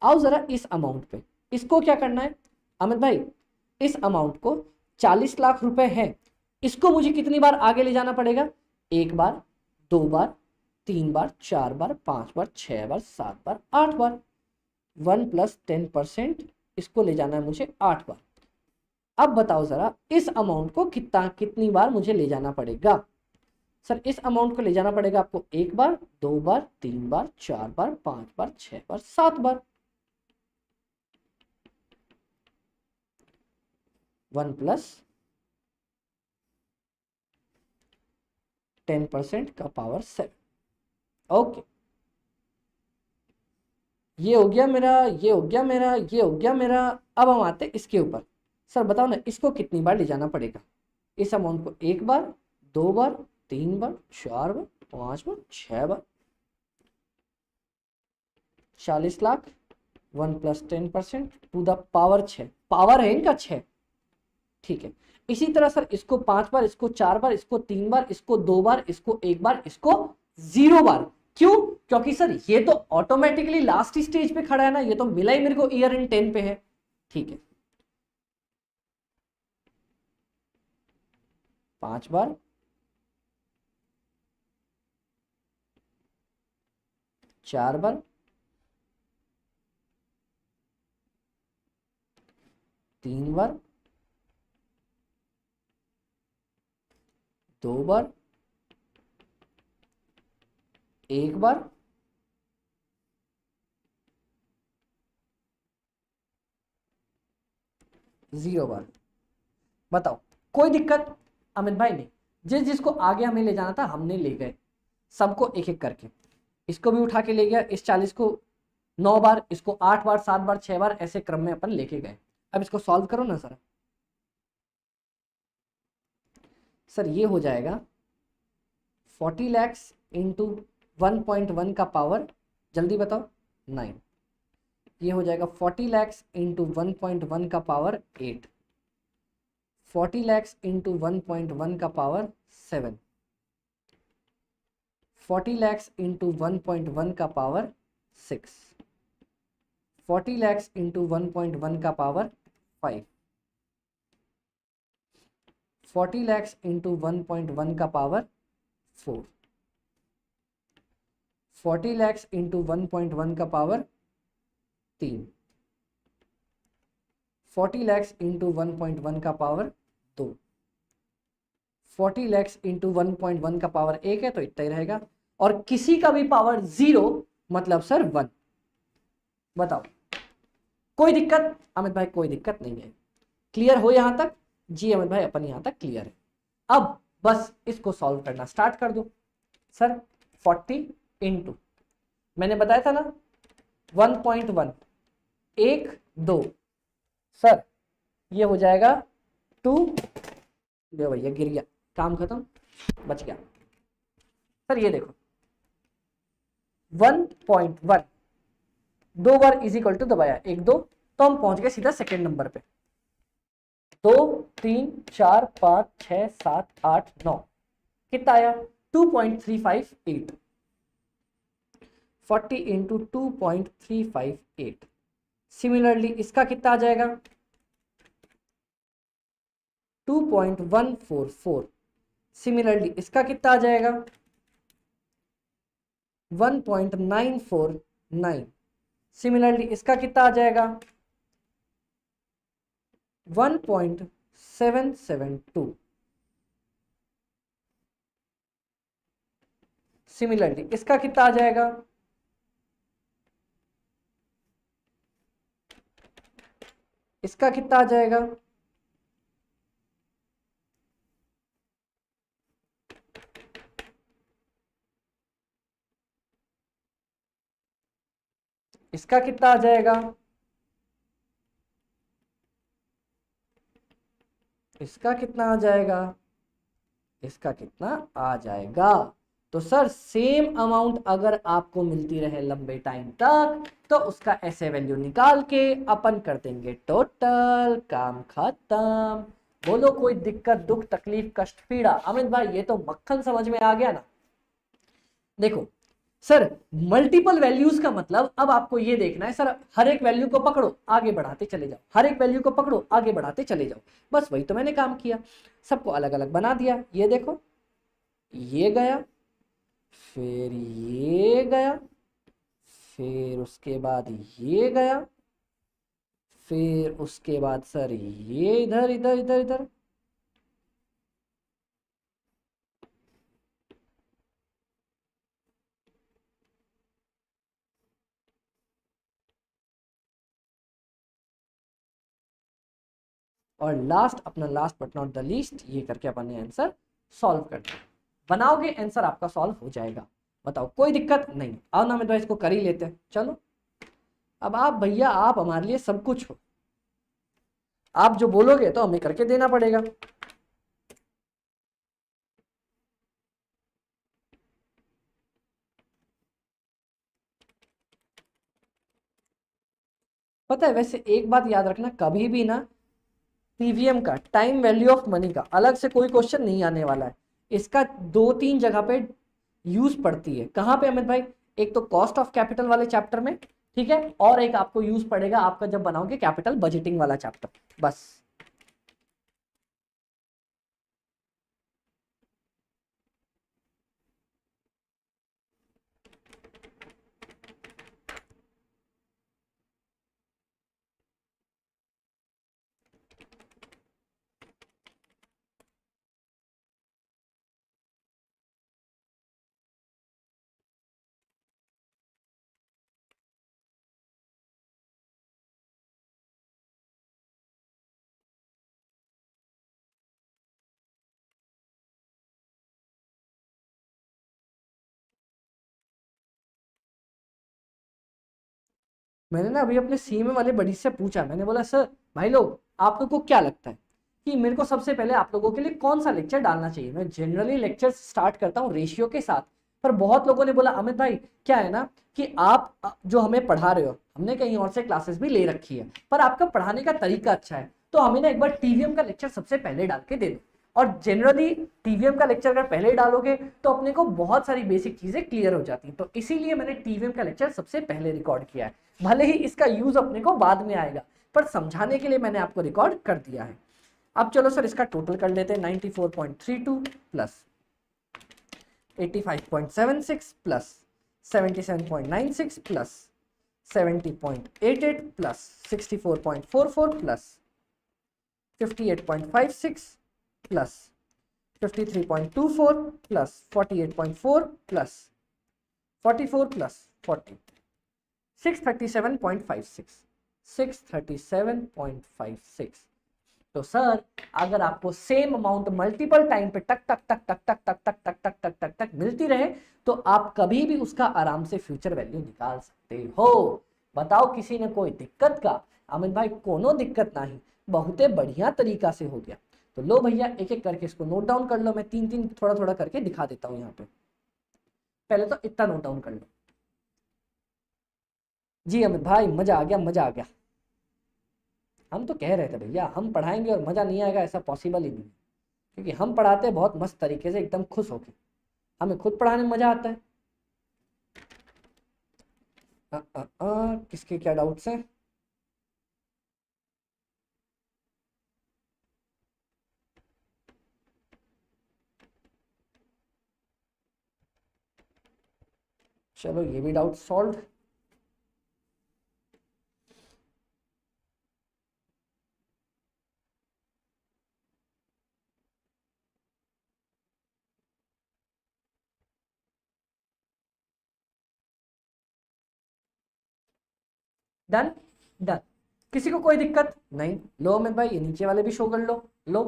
आओ जरा इस अमाउंट पे, इसको क्या करना है अमित भाई, इस अमाउंट को 40 लाख रुपए है, इसको मुझे कितनी बार आगे ले जाना पड़ेगा? 1 बार, 2 बार, 3 बार, 4 बार, 5 बार, 6 बार, 7 बार, 8 बार। 1 प्लस 10%, इसको ले जाना है मुझे 8 बार। अब बताओ जरा इस अमाउंट को कितनी बार मुझे ले जाना पड़ेगा? सर इस अमाउंट को ले जाना पड़ेगा आपको 1 बार, 2 बार, 3 बार, 4 बार, 5 बार, 6 बार, 7 बार। 1 प्लस 10% का पावर 7। ओके, ये हो गया मेरा, ये हो गया मेरा, ये हो गया मेरा। अब हम आते हैं इसके ऊपर। सर बताओ ना इसको कितनी बार ले जाना पड़ेगा? इस अमाउंट को 1 बार, 2 बार, 3 बार, 4 बार, 5 बार, 6 बार। 40 lakh 1 plus 10% to the power 6, power है इनका 6। ठीक है, इसी तरह सर इसको 5 बार, इसको 4 बार, इसको 3 बार, इसको 2 बार, इसको 1 बार, इसको 0 बार। क्यों? क्योंकि सर ये तो ऑटोमेटिकली लास्ट स्टेज पे खड़ा है ना, ये तो मिला ही मेरे को ईयर इन 10 पे है। ठीक है, 5 बार, 4 बार, 3 बार, 2 बार, 1 बार, 0 बार। बताओ कोई दिक्कत अमित भाई? नहीं, जिसको आगे हमें ले जाना था हमने ले गए, सबको एक एक करके। इसको भी उठा के ले गया, इस 40 को 9 बार, इसको 8 बार, 7 बार, 6 बार, ऐसे क्रम में अपन लेके गए। अब इसको सॉल्व करो ना सर। सर ये हो जाएगा 40 लैक्स इंटू 1.1 का पावर, जल्दी बताओ, 9। ये हो जाएगा 40 लैक्स इंटू 1.1 का पावर 8, 40 लैक्स इंटू 1.1 का पावर 7, 40 लैक्स इंटू 1.1 का पावर 6, 40 लैक्स इंटू 1.1 का पावर 5, 40 लैक्स इंटू 1.1 का पावर 4, 40 लैक्स इंटू 1.1 का पावर 3, 40 लैक्स इंटू 1.1 का पावर 2, 40 लैक्स इंटू 1.1 का पावर 1 है तो इतना ही रहेगा, और किसी का भी पावर 0 मतलब सर 1। बताओ कोई दिक्कत अमित भाई? कोई दिक्कत नहीं है, क्लियर हो यहां तक? जी अमित भाई अपन यहां तक क्लियर है। अब बस इसको सॉल्व करना स्टार्ट कर दो। सर 40 इंटू, मैंने बताया था ना 1.1, 1 2, सर ये हो जाएगा 2, ले भैया गिर गया, काम खत्म, बच गया। सर ये देखो 1.1 2 बार इज इक्वल टू दबाया, 1 2 तो हम पहुंच गए सीधा सेकेंड नंबर पे। 2 3 4 5 6 7 8 9 कितना आया 2.358। 40 इंटू 2.358। सिमिलरली इसका कितना आ जाएगा 2.144। सिमिलरली इसका कितना आ जाएगा 1.949। सिमिलरली इसका कितना आ जाएगा 1.772। सिमिलरली इसका कितना आ जाएगा इसका कितना आ जाएगा इसका कितना आ जाएगा इसका कितना आ जाएगा इसका कितना आ जाएगा। तो सर सेम अमाउंट अगर आपको मिलती रहे लंबे टाइम तक तो उसका ऐसे वैल्यू निकाल के अपन कर देंगे टोटल, काम खत्म। बोलो कोई दिक्कत दुख तकलीफ कष्ट पीड़ा। अमित भाई ये तो मक्खन समझ में आ गया ना। देखो सर मल्टीपल वैल्यूज का मतलब अब आपको ये देखना है सर हर एक वैल्यू को पकड़ो आगे बढ़ाते चले जाओ, हर एक वैल्यू को पकड़ो आगे बढ़ाते चले जाओ। बस वही तो मैंने काम किया, सबको अलग अलग बना दिया। ये देखो ये गया, फिर ये गया, फिर उसके बाद ये गया, फिर उसके बाद सर ये इधर इधर इधर इधर। और लास्ट अपना last but not the least ये करके अपन ने आंसर सॉल्व कर दिया। बनाओगे आंसर आपका सॉल्व हो जाएगा। बताओ कोई दिक्कत नहीं। आओ ना मैं तो इसको कर ही लेते हैं। चलो अब आप भैया आप हमारे लिए सब कुछ हो, आप जो बोलोगे तो हमें करके देना पड़ेगा। पता है वैसे एक बात याद रखना, कभी भी ना टीवीएम का टाइम वैल्यू ऑफ मनी का अलग से कोई क्वेश्चन नहीं आने वाला है। इसका 2-3 जगह पे यूज पड़ती है। कहाँ पे अमित भाई? एक तो कॉस्ट ऑफ कैपिटल वाले चैप्टर में, ठीक है, और एक आपको यूज पड़ेगा आपका जब बनाओगे कैपिटल बजटिंग वाला चैप्टर। बस मैंने ना अभी अपने सीएमए वाले बड़ी से पूछा, मैंने बोला सर भाई लोग आप लोग को क्या लगता है कि मेरे को सबसे पहले आप लोगों के लिए कौन सा लेक्चर डालना चाहिए। मैं जनरली लेक्चर स्टार्ट करता हूँ रेशियो के साथ, पर बहुत लोगों ने बोला अमित भाई क्या है ना कि आप जो हमें पढ़ा रहे हो, हमने कहीं और से क्लासेस भी ले रखी है, पर आपका पढ़ाने का तरीका अच्छा है, तो हमें ना एक बार टीवीएम का लेक्चर सबसे पहले डाल के दे दो। और जनरली टीवीएम का लेक्चर अगर पहले डालोगे तो अपने को बहुत सारी बेसिक चीजें क्लियर हो जाती हैं। तो इसीलिए मैंने टीवीएम का लेक्चर सबसे पहले रिकॉर्ड किया है। भले ही इसका यूज अपने को बाद में आएगा, पर समझाने के लिए मैंने आपको रिकॉर्ड कर दिया है। अब चलो सर इसका टोटल कर लेते हैं। 94.32 plus 85.76 plus 77.96 plus 70.88 plus 64.44 plus 58.56 plus 53.24 plus 48.4 plus 44 plus 40 637.56 637.56। तो सर अगर आपको सेम अमाउंट मल्टीपल टाइम पे टक टक टक टक टक टक टक टक टक टक टक टक मिलती रहे तो आप कभी भी उसका आराम से फ्यूचर वैल्यू निकाल सकते हो। बताओ किसी ने कोई दिक्कत का? अमित भाई कोनो दिक्कत नहीं, बहुते बढ़िया तरीका से हो गया। तो लो भैया एक एक करके इसको नोट डाउन कर लो। मैं 3-3 थोड़ा थोड़ा करके दिखा देता हूँ यहाँ पे। पहले तो इतना नोट डाउन कर लो। जी अमित भाई मजा आ गया, मजा आ गया। हम तो कह रहे थे भैया हम पढ़ाएंगे और मज़ा नहीं आएगा, ऐसा पॉसिबल ही नहीं है, क्योंकि हम पढ़ाते हैं बहुत मस्त तरीके से, एकदम खुश होके। हमें खुद पढ़ाने में मज़ा आता है। किसके क्या डाउट्स हैं? चलो ये भी डाउट सॉल्व। Done done. किसी को कोई दिक्कत नहीं? लो अमित भाई ये नीचे वाले भी शो कर लो। लो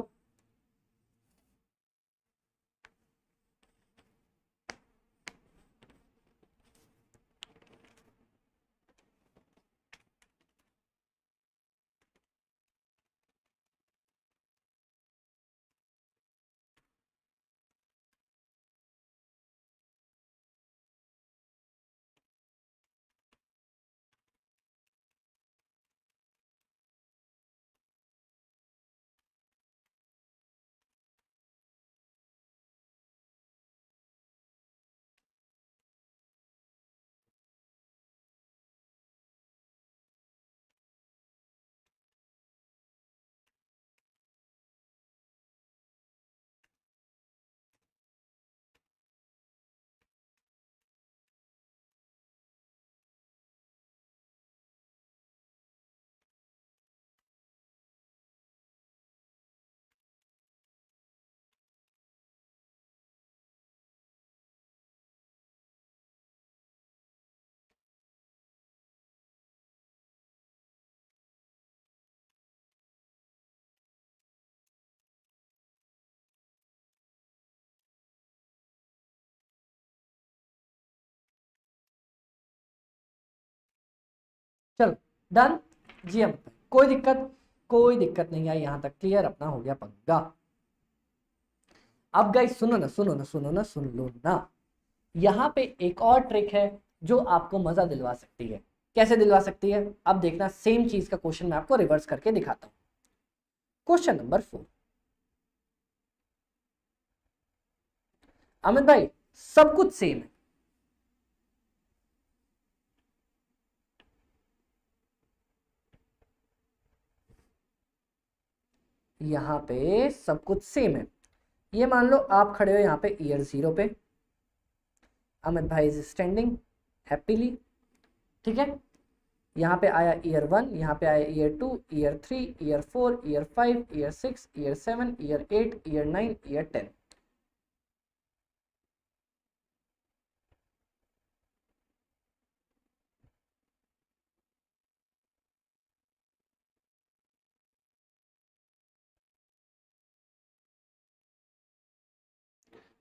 चलो डन। जी अमित भाई कोई दिक्कत, कोई दिक्कत नहीं आई यहाँ तक, क्लियर, अपना हो गया पंगा। अब गाइस सुनो ना सुनो ना सुनो ना, सुन लो ना, यहाँ पे एक और ट्रिक है जो आपको मजा दिलवा सकती है। कैसे दिलवा सकती है? अब देखना, सेम चीज का क्वेश्चन मैं आपको रिवर्स करके दिखाता हूं। Question number 4। अमित भाई सब कुछ सेम है, यहाँ पे सब कुछ सेम है। ये मान लो आप खड़े हो यहाँ पे ईयर 0 पे, अमित भाई इज स्टैंडिंग हैप्पीली, ठीक है। यहाँ पे आया ईयर 1, यहाँ पे आया year 2, year 3, year 4, year 5, year 6, year 7, year 8, year 9, year 10।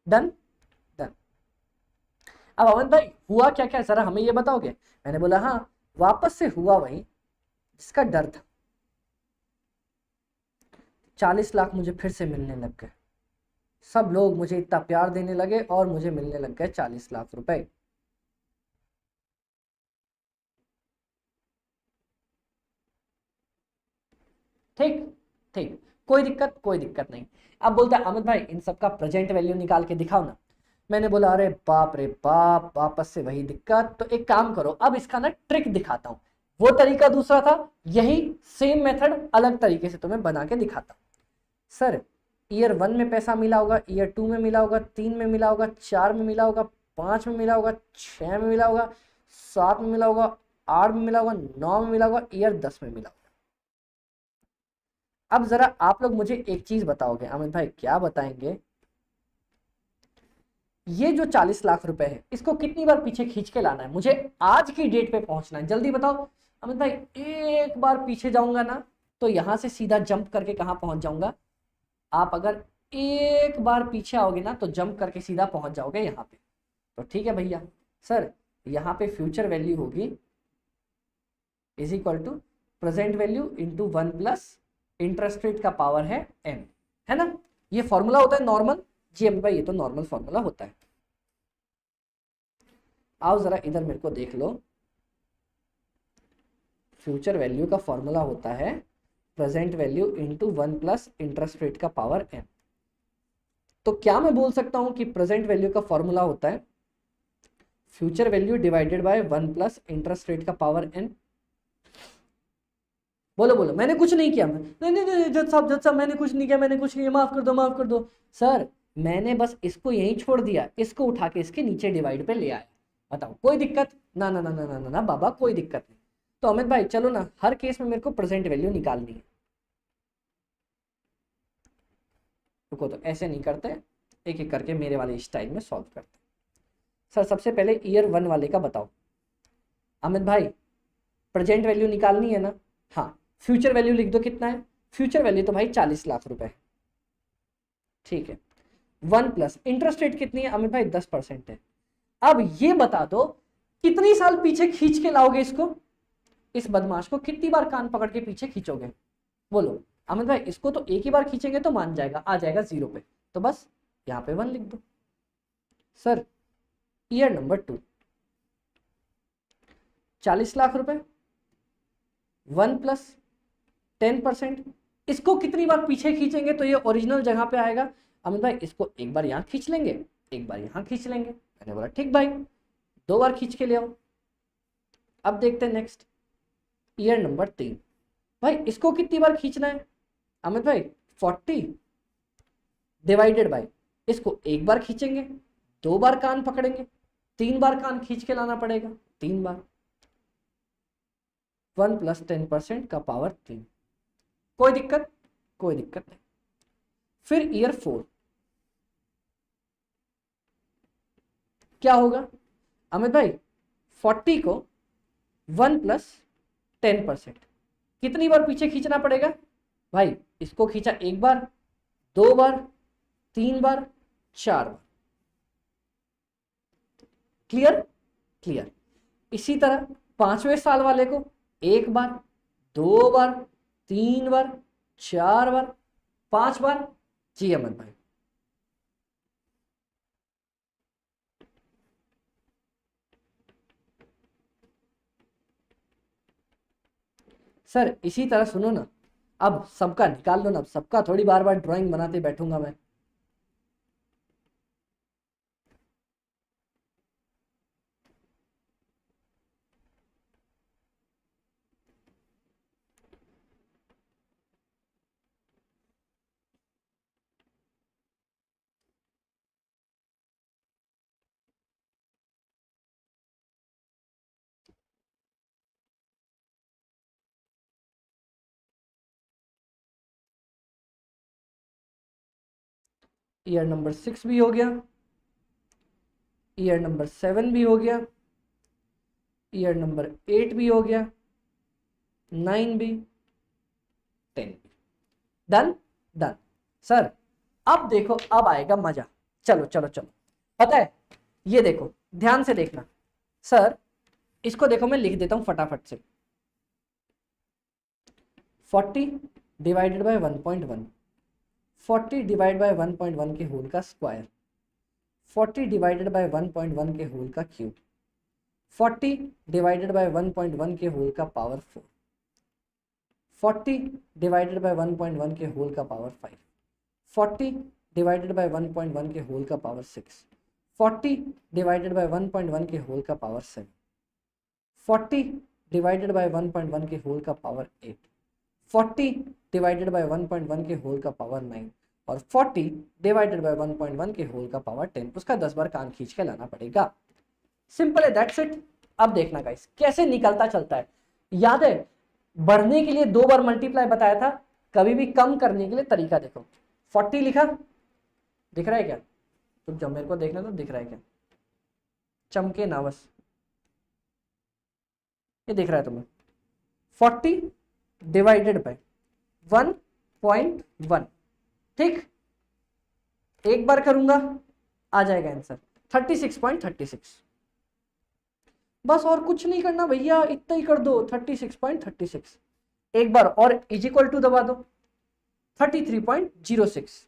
Done done. अब अमन भाई हुआ क्या क्या जरा हमें ये बताओगे? मैंने बोला हाँ, वापस से हुआ वही जिसका डर था। 40 लाख मुझे फिर से मिलने लग गए, सब लोग मुझे इतना प्यार देने लगे और मुझे मिलने लग गए 40 लाख रुपए। ठीक ठीक, कोई दिक्कत, कोई दिक्कत नहीं। अब बोलता है अमित भाई इन सब का प्रेजेंट वैल्यू निकाल के दिखाओ ना। मैंने बोला अरे बाप रे बाप, वापस से वही दिक्कत। तो एक काम करो, अब इसका ना ट्रिक दिखाता हूं। वो तरीका दूसरा था, यही सेम मेथड अलग तरीके से तुम्हें बना के दिखाता हूं। सर ईयर 1 में पैसा मिला होगा, ईयर 2 में मिला होगा, 3 में मिला होगा, 4 में मिला होगा, 5 में मिला होगा, 6 में मिला होगा, 7 में मिला होगा, 8 में मिला होगा, 9 में मिला होगा, ईयर 10 में मिला होगा। अब जरा आप लोग मुझे एक चीज बताओगे, अमित भाई क्या बताएंगे? ये जो 40 लाख रुपए है इसको कितनी बार पीछे खींच के लाना है? मुझे आज की डेट पे पहुंचना है, जल्दी बताओ। अमित भाई एक बार पीछे जाऊंगा ना तो यहां से सीधा जंप करके कहां पहुंच जाऊंगा? आप अगर एक बार पीछे आओगे ना तो जंप करके सीधा पहुंच जाओगे यहाँ पे। तो ठीक है भैया, सर यहाँ पे फ्यूचर वैल्यू होगी is equal to present value into 1 plus interest rate का पावर है m, है ना? ये फॉर्मूला होता है नॉर्मल। जी अमित भाई ये तो नॉर्मल फॉर्मूला होता है। आओ जरा इधर मेरे को देख लो, फ्यूचर वैल्यू का फॉर्मूला होता है present value into 1 plus interest rate का पावर n। तो क्या मैं बोल सकता हूं कि प्रेजेंट वैल्यू का फॉर्मूला होता है future value divided by 1 plus interest rate का पावर n। बोलो बोलो, मैंने कुछ नहीं किया। नहीं नहीं नहीं जज साहब मैंने कुछ नहीं किया, मैंने कुछ नहीं किया, माफ कर दो माफ कर दो। सर मैंने बस इसको यहीं छोड़ दिया, इसको उठा के इसके नीचे डिवाइड पे ले आया। बताओ कोई दिक्कत? ना ना ना ना ना ना, ना बाबा कोई दिक्कत नहीं। तो अमित भाई चलो ना, हर केस में मेरे को प्रेजेंट वैल्यू निकालनी है। रुको, तो ऐसे नहीं करते, एक एक करके मेरे वाले स्टाइल में सॉल्व करते। सर सबसे पहले ईयर 1 वाले का बताओ। अमित भाई प्रेजेंट वैल्यू निकालनी है ना? हाँ, फ्यूचर वैल्यू लिख दो। कितना है फ्यूचर वैल्यू? तो भाई 40 लाख रुपए। ठीक है। 1 प्लस इंटरेस्ट रेट कितनी है अमित भाई? 10% है। अब ये बता दो कितनी साल पीछे खींच के लाओगे इसको? इस बदमाश को कितनी बार कान पकड़ के पीछे खींचोगे? बोलो अमित भाई। इसको तो एक ही बार खींचेंगे तो मान जाएगा, आ जाएगा 0 पे, तो बस यहाँ पे 1 लिख दो। सर ईयर नंबर 2 40 लाख रुपए, 1 प्लस 10%, इसको कितनी बार पीछे खींचेंगे तो ये ओरिजिनल जगह पे आएगा? अमित भाई इसको एक बार यहाँ खींच लेंगे, एक बार यहाँ खींच लेंगे। मैंने बोला ठीक भाई, 2 बार खींच के ले आओ। अब देखते हैं नेक्स्ट ईयर नंबर 3। भाई इसको कितनी बार खींचना है अमित भाई? 40 डिवाइडेड बाय, इसको एक बार खींचेंगे, 2 बार कान पकड़ेंगे, 3 बार कान खींच के लाना पड़ेगा, 3 बार। 1 प्लस 10% का पावर 3। कोई दिक्कत? कोई दिक्कत नहीं। फिर ईयर 4 क्या होगा अमित भाई? 40 को 1 प्लस 10% कितनी बार पीछे खींचना पड़ेगा भाई? इसको खींचा एक बार, 2 बार, 3 बार, 4 बार। क्लियर? क्लियर। इसी तरह 5वें साल वाले को 1 बार, 2 बार, 3 बार, 4 बार, 5 बार। जी अमन भाई। सर इसी तरह सुनो ना, अब सबका निकाल लो ना, अब सबका थोड़ी बार बार ड्राइंग बनाते बैठूंगा मैं। ईयर नंबर 6 भी हो गया, ईयर नंबर 7 भी हो गया, ईयर नंबर 8 भी हो गया, 9 भी, 10 भी। Done done. सर अब देखो, अब आएगा मजा। चलो चलो चलो, पता है ये देखो, ध्यान से देखना। सर इसको देखो, मैं लिख देता हूं फटाफट से। 40 डिवाइडेड बाय 1.1, 40 डिवाइड बाय 1.1 के होल का स्क्वायर, 40 डिवाइडेड बाय 1.1 के होल का क्यूब, 40 डिवाइडेड बाय 1.1 के होल का पावर 4, 40 डिवाइडेड बाय 1.1 के होल का पावर 5, 40 डिवाइडेड बाय 1.1 के होल का पावर 6, 40 डिवाइडेड बाय 1.1 के होल का पावर 7, 40 डिवाइडेड बाय 1.1 के होल का पावर 8, 40 डिवाइडेड बाय 1.1 के होल का पावर 9 और 40 डिवाइडेड बाय 1.1 के होल का पावर 10। उसका 10 बार कान खींच के लाना पड़ेगा। सिंपल है, दैट्स इट। अब देखना गाइस कैसे निकलता चलता है। याद है बढ़ने के लिए 2 बार मल्टीप्लाई बताया था, कभी भी कम करने के लिए तरीका देखो। 40 लिखा, दिख रहा है क्या? तो जब मेरे को देखना तो दिख रहा है क्या? चमके ना बस, ये दिख रहा है तुम्हें? 40 डिवाइडेड बाय 1.1, ठीक? एक बार करूंगा आ जाएगा आंसर 36.36। बस और कुछ नहीं करना भैया, इतना ही कर दो, 36.36। एक बार और इज इक्वल टू दबा दो, 33.06।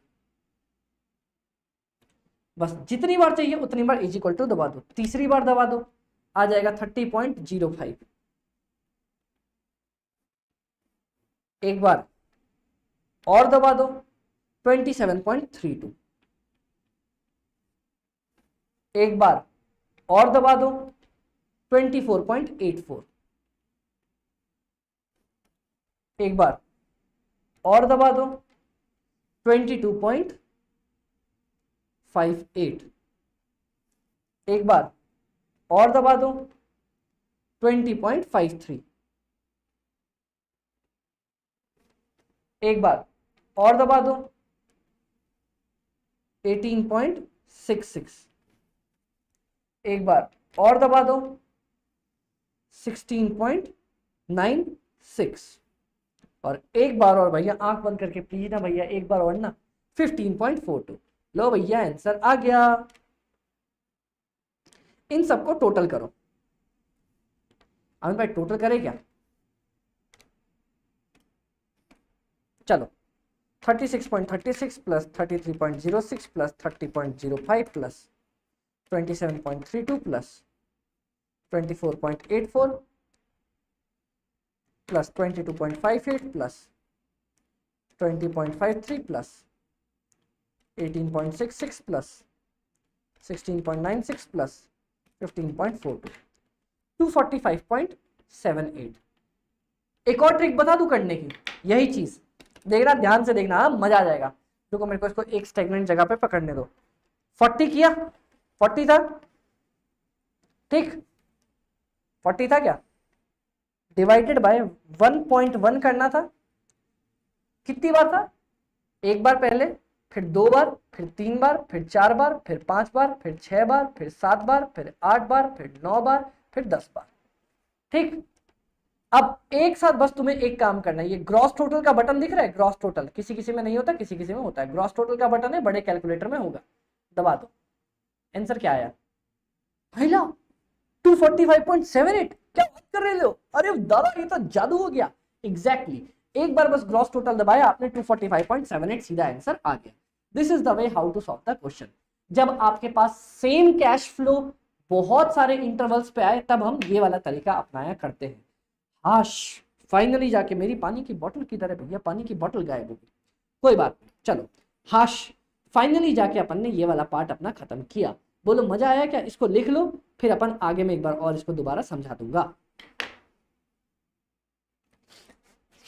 बस जितनी बार चाहिए उतनी बार इज इक्वल टू दबा दो, तीसरी बार दबा दो, आ जाएगा 30.05। एक बार और दबा दो 27.32, एक बार और दबा दो 24.84, एक बार और दबा दो 22.58, एक बार और दबा दो 20.53, एक बार और दबा दो 18.66, एक बार और दबा दो 16.96, और एक बार और भैया आंख बंद करके प्लीज ना भैया, एक बार और ना 15.42। लो भैया आंसर आ गया। इन सबको टोटल करो। अमित भाई टोटल करे क्या? चलो 36.36 plus 33.06 plus 30.05 plus 27.32 plus 24.84 plus 22.58 plus 20.53 plus 18.66 plus 16.96 plus 15.42, 245.78। एक और ट्रिक बता दूं करने की, यही चीज देखना, ध्यान से देखना, मजा आ जाएगा। देखो मेरे को इसको एक स्टेगनेंट जगह पे पकड़ने दो। 40 किया, 40 था, ठीक 40 था क्या, डिवाइडेड बाय 1.1 करना था। कितनी बार था? एक बार पहले, फिर 2 बार, फिर 3 बार, फिर 4 बार, फिर 5 बार, फिर 6 बार, फिर 7 बार, फिर 8 बार, फिर 9 बार, फिर 10 बार, ठीक। अब एक साथ बस तुम्हें एक काम करना है, ये ग्रॉस टोटल का बटन दिख रहा है, ग्रॉस टोटल किसी किसी में नहीं होता, किसी किसी में होता है। ग्रॉस टोटल का बटन है, बड़े कैलकुलेटर में होगा, दबा दो। आंसर क्या आया पहला? 245.78। क्या बात कर रहे हो? अरे दादा ये तो जादू हो गया। एग्जैक्टली एक बार बस ग्रॉस टोटल दबाया आपने, 245.78 सीधा आंसर आ गया। This is the way how to solve the question. जब आपके पास सेम कैश फ्लो बहुत सारे इंटरवल्स पे आए तब हम ये वाला तरीका अपनाया करते हैं। हाश फाइनली जाके मेरी पानी की बोतल किधर है भैया, पानी की बोतल गायब हो गई, कोई बात नहीं, चलो हाश फाइनली जाके अपन ने ये वाला पार्ट अपना खत्म किया। बोलो मजा आया क्या? इसको लिख लो, फिर अपन आगे में एक बार और इसको दोबारा समझा दूंगा।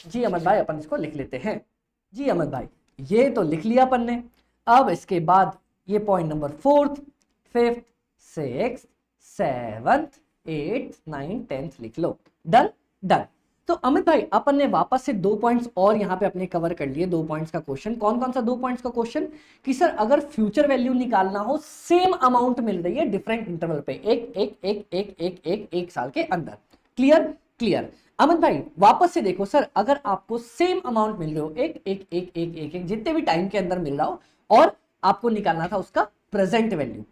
जी अमन भाई अपन इसको लिख लेते हैं। जी अमन भाई ये तो लिख लिया अपन ने। अब इसके बाद ये point number 4th 5th 6th 7th 8th 9th 10th लिख लो। Done done. तो अमित भाई अपन ने वापस से 2 पॉइंट्स और यहाँ पे अपने कवर कर लिए। 2 पॉइंट्स का क्वेश्चन, कौन कौन सा 2 पॉइंट्स का क्वेश्चन? कि सर अगर फ्यूचर वैल्यू निकालना हो, सेम अमाउंट मिल रही है डिफरेंट इंटरवल पे, एक साल के अंदर। Clear clear. अमित भाई वापस से देखो सर, अगर आपको सेम अमाउंट मिल रहे हो एक जितने भी टाइम के अंदर मिल रहा हो, और आपको निकालना था उसका प्रेजेंट वैल्यू।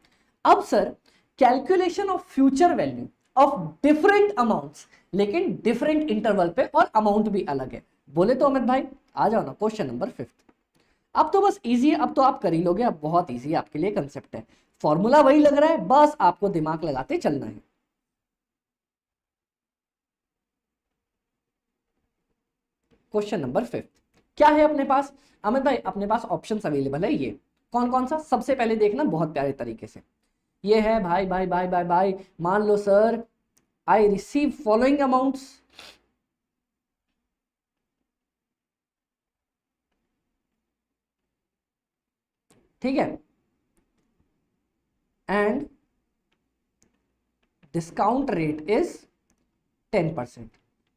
अब sir calculation of future value of different amounts, लेकिन डिफरेंट इंटरवल पे और अमाउंट भी अलग है। बोले तो अमित भाई आ जाओ ना क्वेश्चन नंबर 5th। अब तो बस इजी है, अब तो आप कर ही लोगे, अब बहुत इजी है आपके लिए कंसेप्ट है, फॉर्मूला वही लग रहा है, बस आपको दिमाग लगाते चलना है। क्वेश्चन नंबर 5th क्या है अपने पास? अमित भाई अपने पास ऑप्शंस अवेलेबल है, ये कौन कौन सा? सबसे पहले देखना बहुत प्यारे तरीके से, ये है भाई भाई भाई भाई भाई, मान लो sir I receive following amounts, ठीक है, and discount rate is 10%।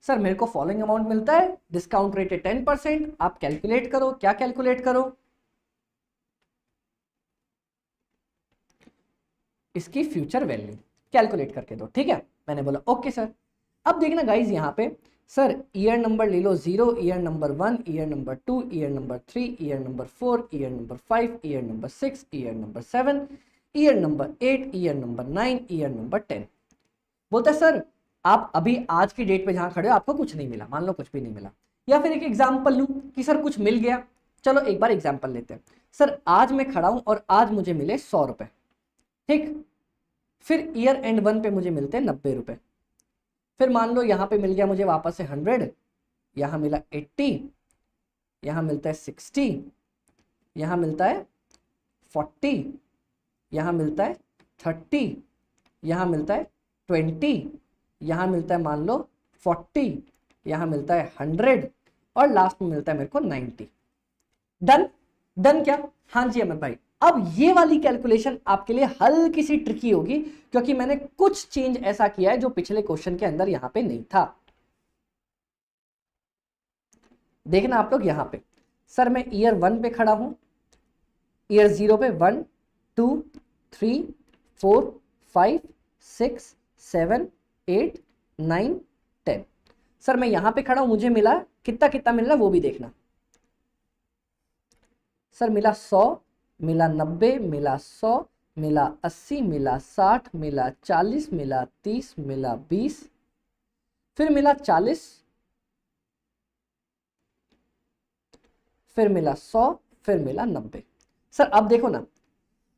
Sir मेरे को फॉलोइंग अमाउंट मिलता है, डिस्काउंट रेट है 10%, आप कैलकुलेट करो। क्या कैलकुलेट करो? इसकी फ्यूचर वैल्यू कैलकुलेट करके दो, ठीक है। मैंने बोला ओके सर। अब देखना गाइज यहाँ पे, सर ईयर नंबर ले लो 0, year number 1, year number 2, year number 3, year number 4, year number 5, year number 6, year number 7, year number 8, year number 9, year number 10। बोलता है सर आप अभी आज की डेट पे जहां खड़े हो आपको कुछ नहीं मिला, मान लो कुछ भी नहीं मिला। या फिर एक एग्जाम्पल लूं कि सर कुछ मिल गया। चलो एक बार एग्जाम्पल लेते हैं। सर आज मैं खड़ा हूं और आज मुझे मिले 100 रुपए, ठीक। फिर ईयर एंड 1 पे मुझे मिलते हैं 90 रुपए। फिर मान लो यहाँ पे मिल गया मुझे वापस से 100, यहाँ मिला 80, यहाँ मिलता है 60, यहाँ मिलता है 40, यहाँ मिलता है 30, यहाँ मिलता है 20, यहाँ मिलता है मान लो 40, यहाँ मिलता है 100 और लास्ट में मिलता है मेरे को 90। डन? डन क्या? हाँ जी अमित भाई। अब ये वाली कैलकुलेशन आपके लिए हल्की सी ट्रिकी होगी क्योंकि मैंने कुछ चेंज ऐसा किया है जो पिछले क्वेश्चन के अंदर यहां पे नहीं था। देखना आप लोग यहां पे, सर मैं ईयर 1 पे खड़ा हूं, ईयर 0 पे 1 2 3 4 5 6 7 8 9 10। सर मैं यहां पे खड़ा हूं, मुझे मिला कितना कितना मिल रहा है वो भी देखना। सर मिला 100, मिला 90, मिला 100, मिला 80, मिला 60, मिला 40, मिला 30, मिला 20, फिर मिला 40, फिर मिला 100, फिर मिला 90। सर अब देखो ना,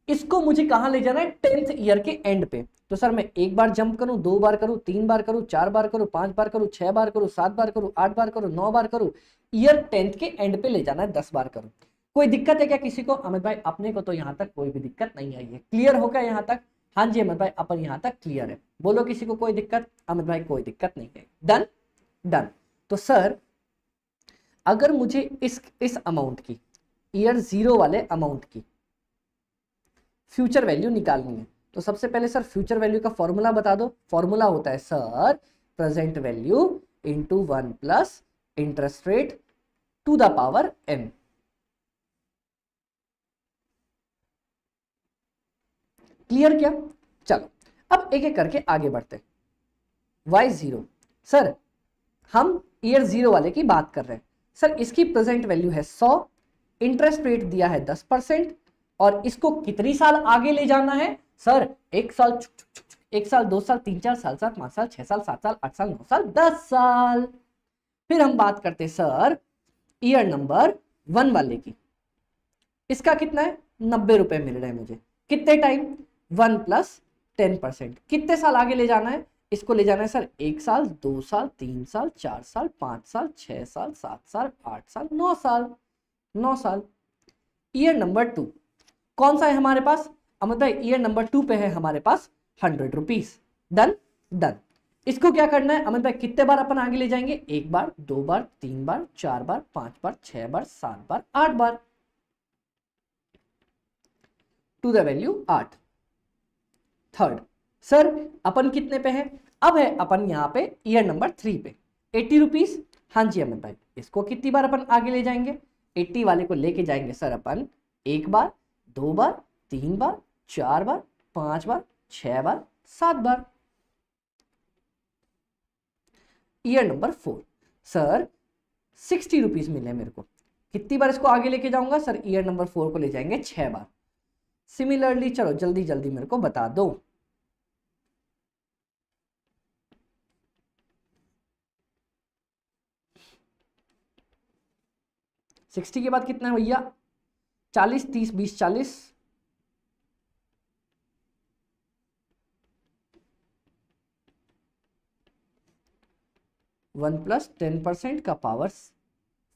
इसको मुझे कहां ले जाना है? 10th ईयर के एंड पे। तो सर मैं एक बार जंप करूं, 2 बार करूं, 3 बार करूं, 4 बार करूं, 5 बार करूं, 6 बार करूं, 7 बार करूं, 8 बार करूं, 9 बार करूं, ईयर 10th के एंड पे ले जाना है, 10 बार करूं। कोई दिक्कत है क्या किसी को? अमित भाई अपने को तो यहां तक कोई भी दिक्कत नहीं आई है। क्लियर हो गया यहां तक? हाँ जी अमित भाई अपन यहां तक क्लियर है। बोलो किसी को कोई दिक्कत? अमित भाई कोई दिक्कत नहीं है। डन? डन। तो सर अगर मुझे इस अमाउंट की, ईयर 0 वाले अमाउंट की फ्यूचर वैल्यू निकालनी है तो सबसे पहले सर फ्यूचर वैल्यू का फॉर्मूला बता दो। फॉर्मूला होता है sir present value into 1 plus interest rate to the power n। Clear क्या? चलो अब एक एक करके आगे बढ़ते। y0 सर हम ईयर 0 वाले की बात कर रहे हैं। सर इसकी प्रेजेंट वैल्यू है 100, इंटरेस्ट रेट दिया है 10% और इसको कितनी साल आगे ले जाना है? सर 1 साल, 1 साल, 2 साल, 3 4 साल, 7 5 साल, 6 साल, 7 साल, 8 साल, 9 साल, 10 साल। फिर हम बात करते हैं सर ईयर नंबर 1 वाले की। इसका कितना है? 90 रुपए मिल रहे हैं मुझे। कितने टाइम? 1 प्लस 10%। कितने साल आगे ले जाना है? इसको ले जाना है सर 1 साल, 2 साल, 3 साल, 4 साल, 5 साल, 6 साल, 7 साल, 8 साल, 9 साल, 9 साल। ईयर नंबर 2 कौन सा है हमारे पास? अमित भाई ईयर नंबर 2 पे है हमारे पास 100 रुपीज। डन? डन। इसको क्या करना है अमित भाई? कितने बार अपन आगे ले जाएंगे? 1 बार, 2 बार, 3 बार, 4 बार, 5 बार, 6 बार, 7 बार, 8 बार, to the value 8। Third sir अपन कितने पे है? अब है अपन यहाँ पे ईयर नंबर 3 पे 80 रुपीज। हाँ जी अमित भाई इसको कितनी बार अपन आगे ले जाएंगे? 80 वाले को लेके जाएंगे सर अपन 1 बार, 2 बार, 3 बार, 4 बार, 5 बार, 6 बार, 7 बार। ईयर नंबर 4 सर 60 रुपीज मिले मेरे को। कितनी बार इसको आगे लेके जाऊंगा? सर ईयर नंबर 4 को ले जाएंगे 6 बार। सिमिलरली चलो जल्दी जल्दी मेरे को बता दो। सिक्सटी के बाद कितना है भैया? 40 30 20 40, 1 प्लस 10% का पावर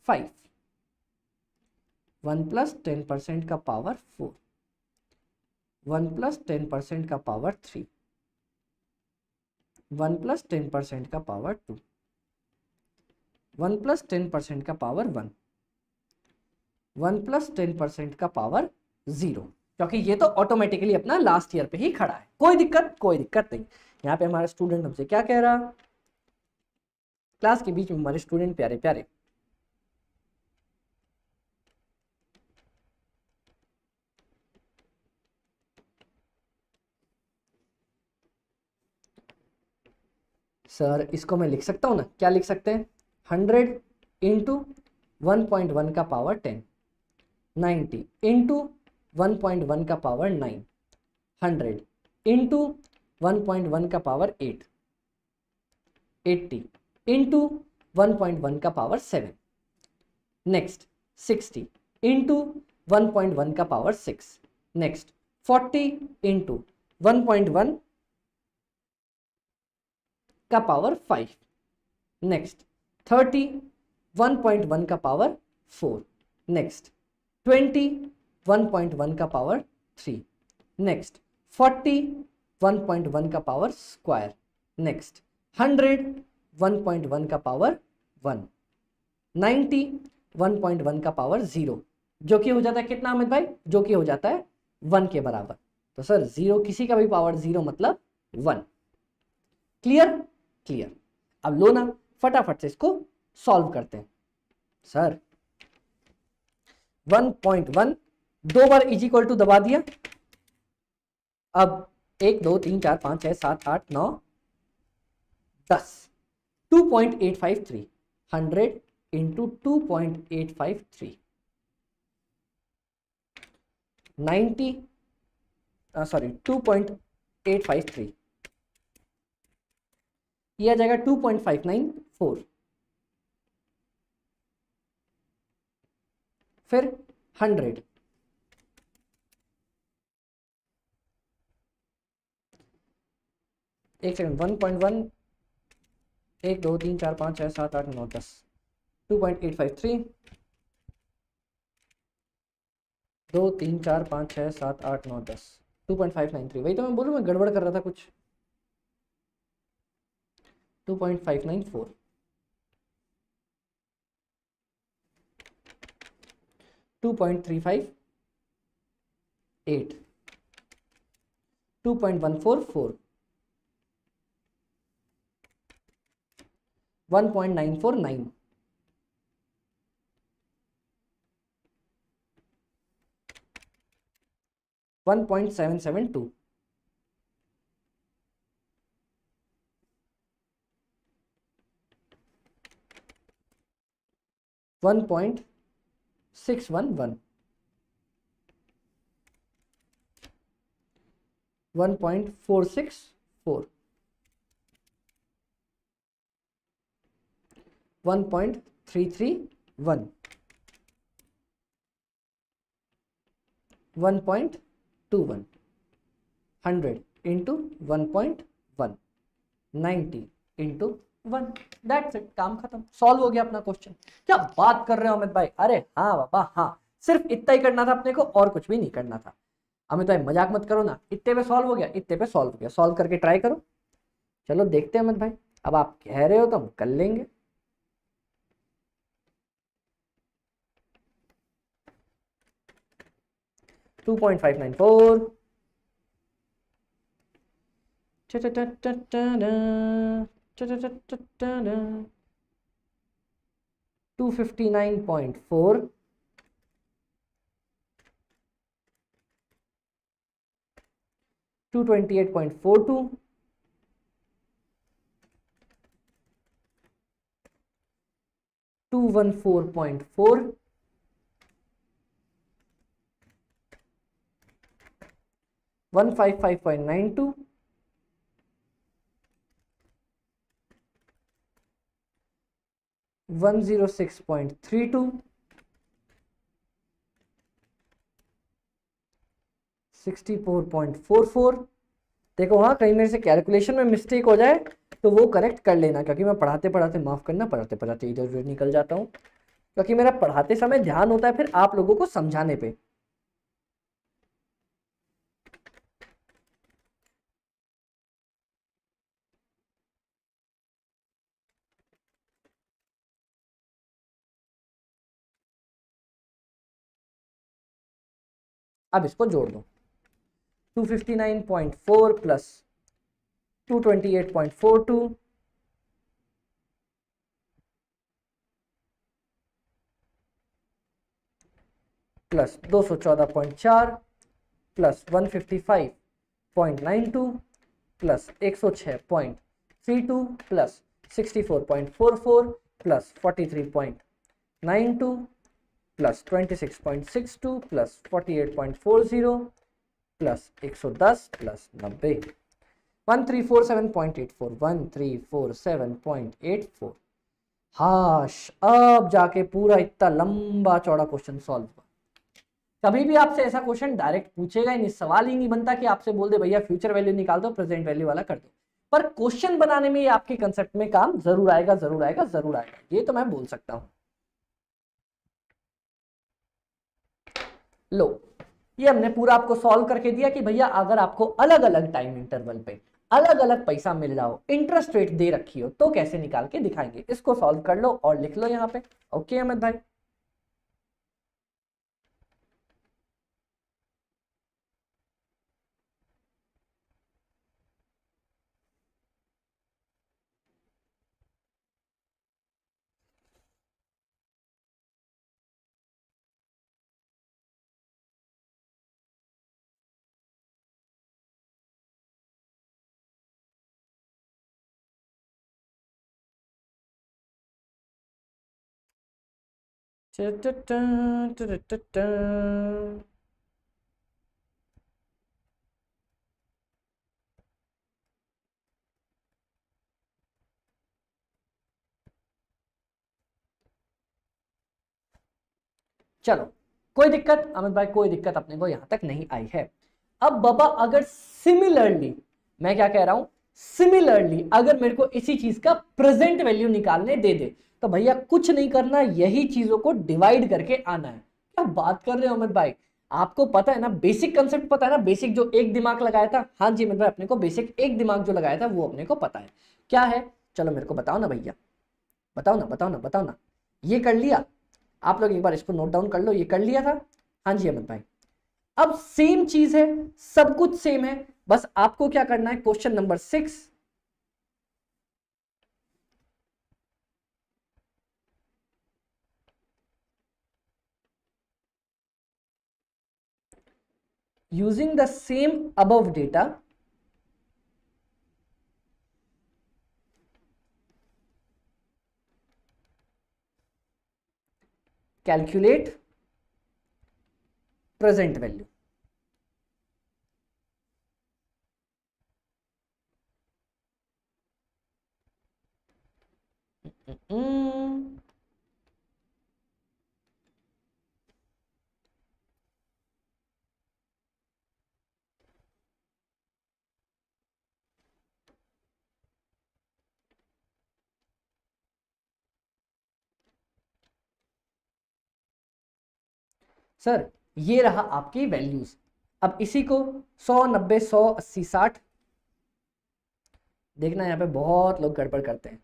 5, 1 प्लस 10% का पावर 4, 1 प्लस 10% का पावर 3, 1 प्लस 10% का पावर 2, 1 प्लस 10% का पावर 1, 1 प्लस 10% का पावर 0। क्योंकि ये तो ऑटोमेटिकली अपना लास्ट ईयर पे ही खड़ा है। कोई दिक्कत? कोई दिक्कत नहीं। यहाँ पे हमारा स्टूडेंट हमसे क्या कह रहा? क्लास के बीच में हमारे स्टूडेंट प्यारे प्यारे सर इसको मैं लिख सकता हूं ना? क्या लिख सकते हैं? 100 इंटू 1.1 का पावर 10, 90 इंटू 1.1 का पावर 9, 100 इंटू 1.1 का पावर 8, 80 इंटू 1.1 का पावर 7, नेक्स्ट 60 इंटू 1.1 का पावर 6, नेक्स्ट 40 इंटू 1.1 का पावर 5, नेक्स्ट 30 1.1 का पावर 4। नेक्स्ट 20 1.1 का पावर 3। नेक्स्ट 40 1.1 का पावर स्क्वायर। नेक्स्ट 100 1.1 का पावर 1। 90 1.1 का पावर 0, जो कि हो जाता है कितना अमित भाई, जो कि हो जाता है 1 के बराबर। तो सर 0 किसी का भी पावर 0 मतलब 1। क्लियर? क्लियर। अब लो ना फटाफट से इसको सॉल्व करते हैं। सर 1.1 दो बार इज इक्वल टू दबा दिया। अब 1 2 3 4 5 6 7 8 9 10 2.853 100 इंटू 2.853 90 सॉरी 2.853 यह आ जाएगा 2.594। फिर 100 एक सेकंड 1.1 1 2 3 4 5 6 7 8 9 10 2.853 2 3 4 5 6 7 8 9 10 2.593। वही तो मैं बोलूँ, मैं गड़बड़ कर रहा था कुछ। 2.594 2.358 2.144 1.949 1.772 1.611 1.464 1.331 1.21 100 इंटू 1.1 90 इंटू 1। दैट्स इट, काम खत्म, सॉल्व हो गया अपना क्वेश्चन। क्या बात कर रहे हो अमित भाई? अरे हाँ बाबा हाँ, सिर्फ इतना ही करना था अपने को और कुछ भी नहीं करना था। अमित भाई मजाक मत करो ना, इतने पे सॉल्व हो गया, इतने पे सॉल्व हो गया। सॉल्व करके ट्राई करो। चलो देखते हैं अमित भाई, अब आप कह रहे हो तो हम कर लेंगे। टू 2.594 259.4 228.42 214.4 155.92 106.32 64.44। देखो हाँ, कहीं मेरे से कैलकुलेशन में मिस्टेक हो जाए तो वो करेक्ट कर लेना, क्योंकि मैं पढ़ाते पढ़ाते, माफ करना, पढ़ाते पढ़ाते इधर उधर निकल जाता हूँ, क्योंकि मेरा पढ़ाते समय ध्यान होता है फिर आप लोगों को समझाने पे। अब इसको जोड़ दो, 259.4 plus 228.42 plus 214.4 plus 155.92 plus 106.32 plus 64.44 plus 43.92 plus 26.62 plus 48.40 plus 110 plus 90 1347.84 1347.84। हाश, अब जाके पूरा इतना लंबा चौड़ा क्वेश्चन सॉल्व हुआ। कभी भी आपसे ऐसा क्वेश्चन डायरेक्ट पूछेगा ही नहीं, सवाल ही नहीं बनता कि आपसे बोल दे भैया फ्यूचर वैल्यू निकाल दो, प्रेजेंट वैल्यू वाला कर दो। पर क्वेश्चन बनाने में ये आपके कंसेप्ट में काम जरूर आएगा, जरूर आएगा, जरूर आएगा, ये तो मैं बोल सकता हूं। लो, ये हमने पूरा आपको सॉल्व करके दिया कि भैया अगर आपको अलग अलग टाइम इंटरवल पे अलग अलग पैसा मिल रहा हो, इंटरेस्ट रेट दे रखी हो, तो कैसे निकाल के दिखाएंगे। इसको सॉल्व कर लो और लिख लो यहाँ पे। ओके अमित भाई, चलो कोई दिक्कत अमित भाई, कोई दिक्कत अपने को यहां तक नहीं आई है। अब बाबा अगर सिमिलरली, मैं क्या कह रहा हूं, सिमिलरली अगर मेरे को इसी चीज का प्रेजेंट वैल्यू निकालने दे दे, तो भैया कुछ नहीं करना, यही चीजों को डिवाइड करके आना है। क्या बात कर रहे हो अमित भाई, आपको पता है ना, बेसिक कंसेप्ट पता है ना, बेसिक जो एक दिमाग लगाया था। हाँ जी अमित भाई, अपने को बेसिक एक दिमाग जो लगाया था वो अपने को पता है क्या है। चलो मेरे को बताओ ना भैया, बताओ ना बताओ ना बताओ ना। ये कर लिया आप लोग, एक बार इसको नोट डाउन कर लो, ये कर लिया था। हाँ जी अमित भाई, अब सेम चीज है, सब कुछ सेम है, बस आपको क्या करना है, question number 6 using the same above data calculate present value. Sir ये रहा आपकी वैल्यूज। अब इसी को 100, 90, 100, 80, 60, देखना यहां पे बहुत लोग गड़बड़ करते हैं।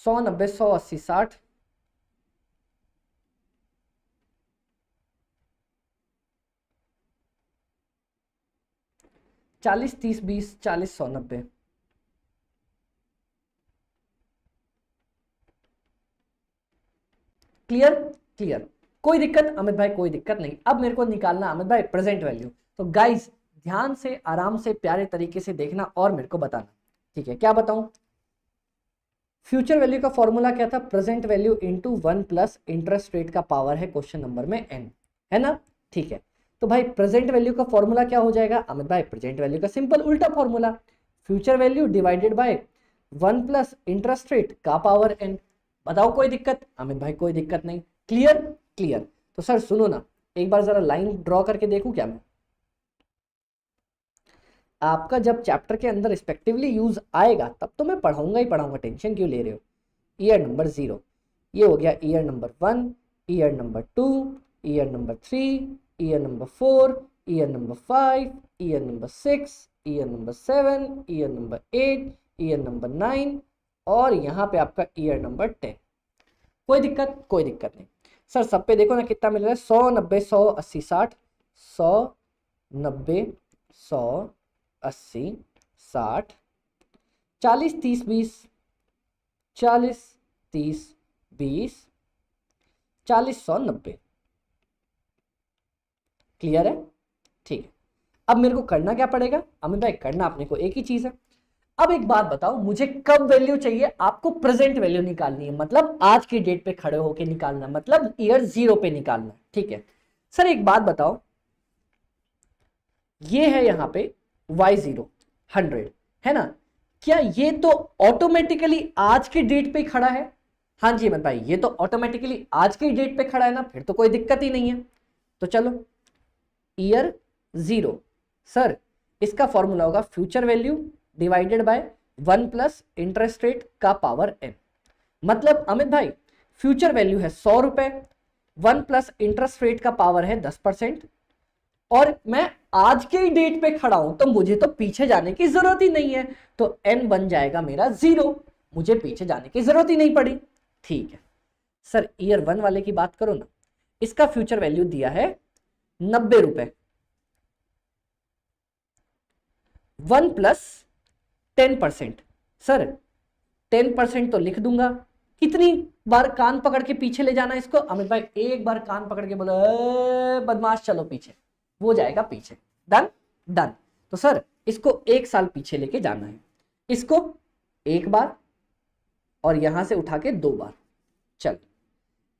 सौ, 90, 100, 80, 60, 40, 30, 20, 40, 100, 90। क्लियर, क्लियर, कोई दिक्कत अमित भाई, कोई दिक्कत नहीं। अब मेरे को निकालना अमित भाई प्रेजेंट वैल्यू। तो गाइस ध्यान से आराम से प्यारे तरीके से देखना और मेरे को बताना, ठीक है। क्या बताऊं, फ्यूचर वैल्यू का फॉर्मूला क्या था, present value into 1 plus interest rate का पावर है क्वेश्चन नंबर में n, है ना, ठीक है। तो भाई प्रेजेंट वैल्यू का फॉर्मूला क्या हो जाएगा अमित भाई, प्रेजेंट वैल्यू का सिंपल उल्टा formula, future value divided by 1 plus interest rate का पावर n। बताओ कोई दिक्कत अमित भाई, कोई दिक्कत नहीं, क्लियर, क्लियर। तो सर सुनो ना, एक बार जरा लाइन ड्रॉ करके देखूं क्या मैं, आपका जब चैप्टर के अंदर रिस्पेक्टिवली यूज आएगा तब तो मैं पढ़ाऊंगा ही पढ़ाऊंगा, टेंशन क्यों ले रहे हो। ईयर नंबर 0, ये हो गया year number 1, year number 2, year number 3, year number 4, year number 5, year number 6, year number 7, year number 8, year number 9, और यहाँ पे आपका ईयर नंबर 10। कोई दिक्कत, कोई दिक्कत नहीं। सर सब पे देखो ना कितना मिल रहा है, 100, 90, 100, 80, 60, 100, 90, 100, 80, 60, 40, 30, 20, 40, 30, 20, 40, 100, 90। क्लियर है, ठीक है। अब मेरे को करना क्या पड़ेगा अमित भाई, करना अपने को एक ही चीज है। अब एक बात बताओ, मुझे कब वैल्यू चाहिए, आपको प्रेजेंट वैल्यू निकालनी है, मतलब आज की डेट पे खड़े होके निकालना, मतलब ईयर 0 पे निकालना, ठीक है। सर एक बात बताओ, ये है यहाँ पे y0 100, है ना, क्या ये तो ऑटोमेटिकली आज के डेट पे खड़ा है, हाँ जी अमित भाई, ये तो ऑटोमेटिकली आज की डेट पे खड़ा है ना, फिर तो कोई दिक्कत ही नहीं है। तो चलो, ईयर 0, सर इसका फॉर्मूला होगा future value divided by 1 plus interest rate का पावर n। मतलब अमित भाई, फ्यूचर वैल्यू है 100 रुपए, 1 प्लस इंटरेस्ट रेट का पावर है 10%, और मैं आज के ही डेट पे खड़ा हूं, तो मुझे तो पीछे जाने की जरूरत ही नहीं है, तो n बन जाएगा मेरा 0, मुझे पीछे जाने की जरूरत ही नहीं पड़ी। ठीक है सर, ईयर 1 वाले की बात करो ना, इसका फ्यूचर वैल्यू दिया है 90 रुपए, 1 प्लस 10%, सर 10% तो लिख दूंगा। कितनी बार कान पकड़ के पीछे ले जाना इसको अमित भाई? एक बार कान पकड़ के बोलो बदमाश चलो पीछे, वो जाएगा पीछे। Done done. तो सर इसको 1 साल पीछे लेके जाना है, इसको 1 बार और यहां से उठा के 2 बार। चल,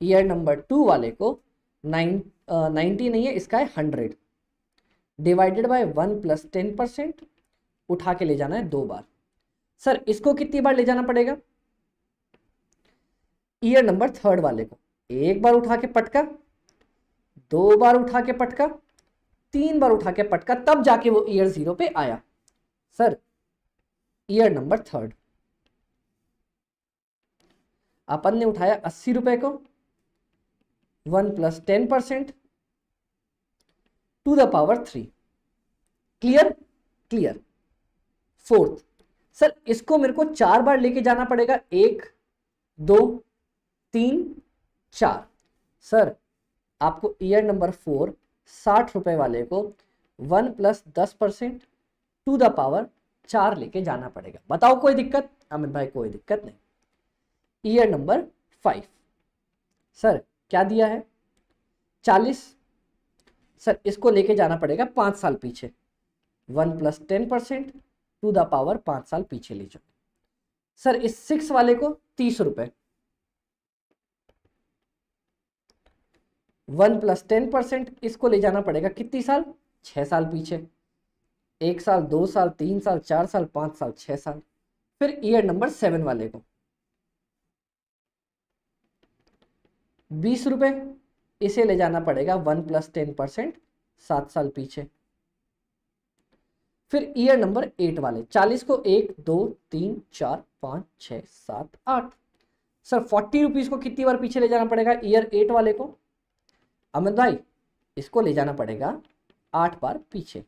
ईयर नंबर 2 वाले को 90 नहीं है, इसका है 100 डिवाइडेड बाय 1 प्लस 10%, उठा के ले जाना है 2 बार। सर इसको कितनी बार ले जाना पड़ेगा? ईयर नंबर 3 वाले को 1 बार उठा के पटका, 2 बार उठा के पटका, 3 बार उठा के पटका, तब जाके वो ईयर 0 पे आया। सर ईयर नंबर 3 अपन ने उठाया 80 रुपए को, 1 plus 10% to the power 3। Clear clear. 4th, sir इसको मेरे को 4 बार लेके जाना पड़ेगा, 1 2 3 4। सर आपको ईयर नंबर 4 60 रुपए वाले को 1 प्लस 10% टू द पावर 4 लेके जाना पड़ेगा। बताओ कोई दिक्कत? अमित भाई कोई दिक्कत नहीं। ईयर नंबर 5, सर क्या दिया है? 40। सर इसको लेके जाना पड़ेगा 5 साल पीछे, 1 प्लस 10% टू द पावर 5 साल पीछे ले जाओ। सर इस 6 वाले को 30 रुपए, 1 प्लस 10%, इसको ले जाना पड़ेगा कितनी साल? 6 साल पीछे, 1 साल 2 साल 3 साल 4 साल 5 साल 6 साल। फिर ईयर नंबर 7 वाले को 20 रुपए, इसे ले जाना पड़ेगा 1 प्लस 10% 7 साल पीछे। फिर ईयर नंबर 8 वाले 40 को 1 2 3 4 5 6 7 8। सर 40 रुपीज को कितनी बार पीछे ले जाना पड़ेगा ईयर 8 वाले को? अमित भाई इसको ले जाना पड़ेगा 8 बार पीछे।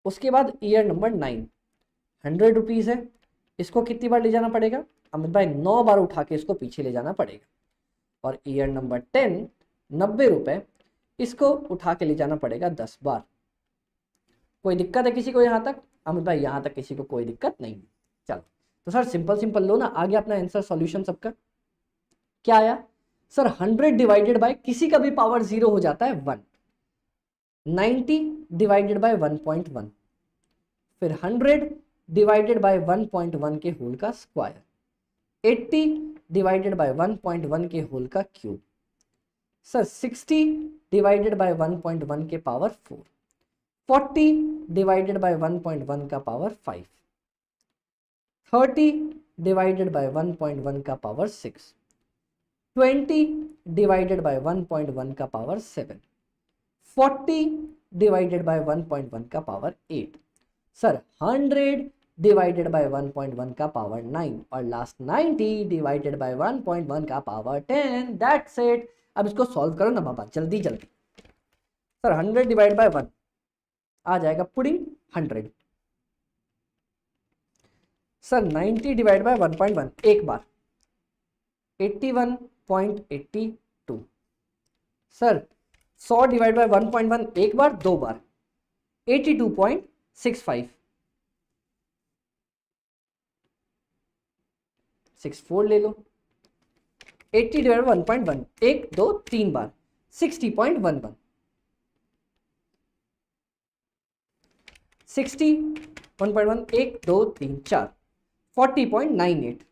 उसके बाद ईयर नंबर 9 100 रुपीज है, इसको कितनी बार ले जाना पड़ेगा? अमित भाई 9 बार उठा के इसको पीछे ले जाना पड़ेगा। और ईयर नंबर 10 90 रुपए, इसको उठा के ले जाना पड़ेगा 10 बार। कोई दिक्कत है किसी को यहाँ तक? अमित भाई यहाँ तक किसी को कोई दिक्कत नहीं है। चलो तो सर सिंपल सिंपल लो ना, आगे अपना आंसर सॉल्यूशन सबका क्या आया? सर 100 डिवाइडेड बाय किसी का भी पावर 0 हो जाता है 1, 90 डिवाइडेड बाय 1.1, फिर 100 डिवाइडेड बाय 1.1 के होल का स्क्वायर, 80 डिवाइडेड बाय 1.1 के होल का क्यूब। सर 60 डिवाइडेड बाय 1.1 के पावर 4, 40 डिवाइडेड बाय 1.1 का पावर 5, 30 डिवाइडेड बाय 1.1 का पावर 6, 20 डिवाइडेड बाय 1.1 का पावर 7, 40 डिवाइडेड बाय 1.1 का पावर 8। सर 100 डिवाइडेड बाय 1.1 का पावर 9 और लास्ट 90 डिवाइडेड बाय 1.1 का पावर 10। That's it. अब इसको सॉल्व करो ना बाबा, जल्दी जल्दी। सर 100 डिवाइड बाय 1 आ जाएगा पुडिंग 100। सर 90 डिवाइड बाय 1.1 एक बार 81.82। सर 100 डिवाइड बाय 1.1 एक बार 2 बार 82.65। 64 ले लो। 80 divide by 1.1 1 2 3 bar 60.11। 60 1.1 1 2 3 4 40.98।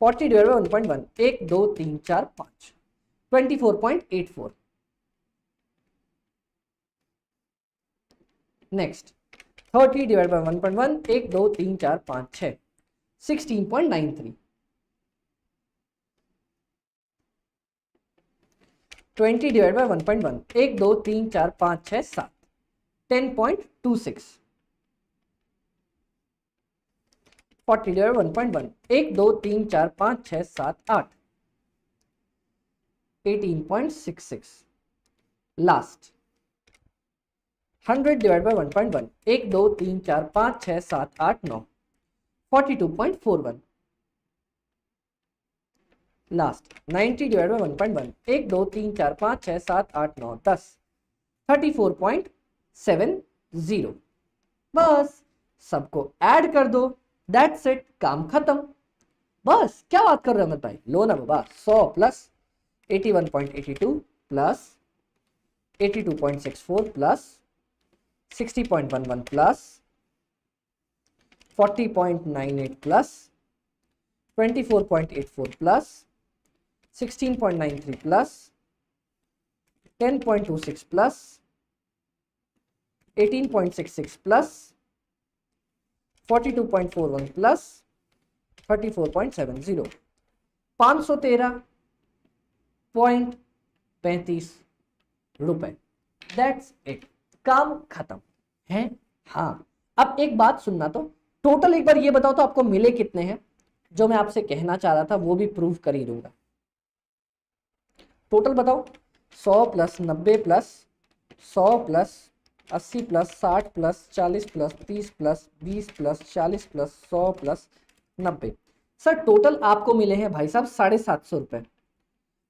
40 divide by 1.1 1 2 3 4 5 24.84। Next 30 divide by 1.1, 1 2 3 4 5 6, 16.93। 20 divide by 1.1, 1 2 3 4 5 6 7, 10.26। 40 divide 1.1, 1 2 3 4 5 6 7 8, 18.66। Last 100 divide by 1.1, 1 2 3 4 5 6 7 8 9, 42.41। Last 90 divide by 1.1, 1 2 3 4 5 6 7 8 9 10, 34.70। बस सबको ऐड कर दो, दैट्स इट, काम खत्म। बस क्या बात कर रहे हो अमित भाई, लो ना बाबा, 100 plus 81.82 plus 82.64 plus 60.11 plus 40.98 plus 24.84 plus 16.93 plus 10.26 plus 18.66 plus 42.41 plus 34.70, 513.35 रुपए। दैट्स इट, काम खत्म है। हाँ, अब एक बात सुनना, तो टोटल एक बार ये बताओ तो आपको मिले कितने हैं। जो मैं आपसे कहना चाह रहा था वो भी प्रूव कर ही दूंगा। टोटल बताओ, 100 plus 90 plus 100 plus 80 plus 60 plus 40 plus 30 plus 20 plus 40 plus 100 plus 90। Sir total आपको मिले हैं भाई साहब 750 रुपए।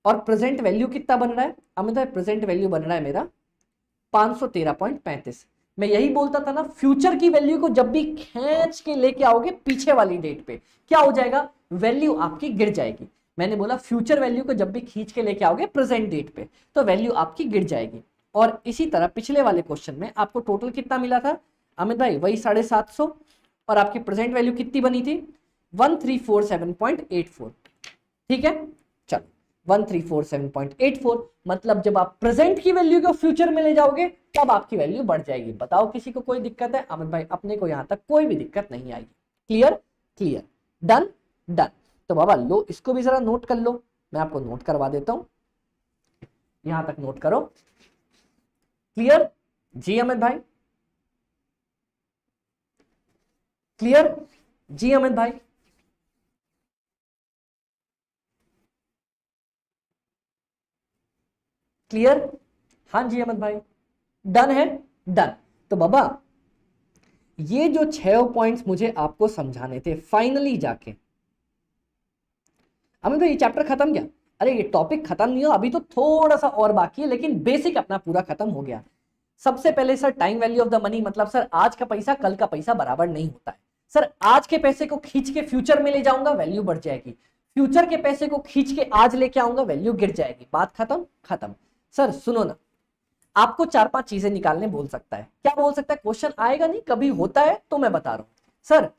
और प्रेजेंट वैल्यू कितना बन रहा है अमित भाई? प्रेजेंट वैल्यू बन रहा है मेरा 513.35। मैं यही बोलता था ना, फ्यूचर की वैल्यू को जब भी खींच के लेके आओगे पीछे वाली डेट पे, क्या हो जाएगा? वैल्यू आपकी गिर जाएगी। मैंने बोला फ्यूचर वैल्यू को जब भी खींच के लेके आओगे प्रेजेंट डेट पे, तो वैल्यू आपकी गिर जाएगी। और इसी तरह पिछले वाले क्वेश्चन में आपको टोटल कितना मिला था अमित भाई? वही 750, और आपकी प्रेजेंट वैल्यू कितनी बनी थी? 1347.84। ठीक है, चलो 1347.84, मतलब जब आप प्रेजेंट की वैल्यू को फ्यूचर में ले जाओगे तब आपकी वैल्यू बढ़ जाएगी। बताओ किसी को कोई दिक्कत है? अमित भाई अपने को यहां तक कोई भी दिक्कत नहीं आएगी। क्लियर? Clear, done done. तो बाबा लो, इसको भी जरा नोट कर लो, मैं आपको नोट करवा देता हूं, यहां तक नोट करो। क्लियर जी अमित भाई? क्लियर जी अमित भाई? क्लियर? हाँ जी अमित भाई, डन है, डन। तो बाबा ये जो 6 पॉइंट्स मुझे आपको समझाने थे फाइनली जाके, अमित भाई ये चैप्टर खत्म क्या? अरे ये टॉपिक खत्म नहीं हो, अभी तो थोड़ा सा और बाकी है, लेकिन बेसिक अपना पूरा खत्म हो गया। सबसे पहले sir time value of the money, मतलब सर आज का पैसा कल का पैसा बराबर नहीं होता है। सर आज के पैसे को खींच के फ्यूचर में ले जाऊंगा, वैल्यू बढ़ जाएगी। फ्यूचर के पैसे को खींच के आज लेके आऊंगा, वैल्यू गिर जाएगी। बात खत्म? खत्म। सर सुनो ना, आपको 4-5 चीजें निकालने बोल सकता है। क्या बोल सकता है? क्वेश्चन आएगा नहीं, कभी होता है तो मैं बता रहा हूं। सर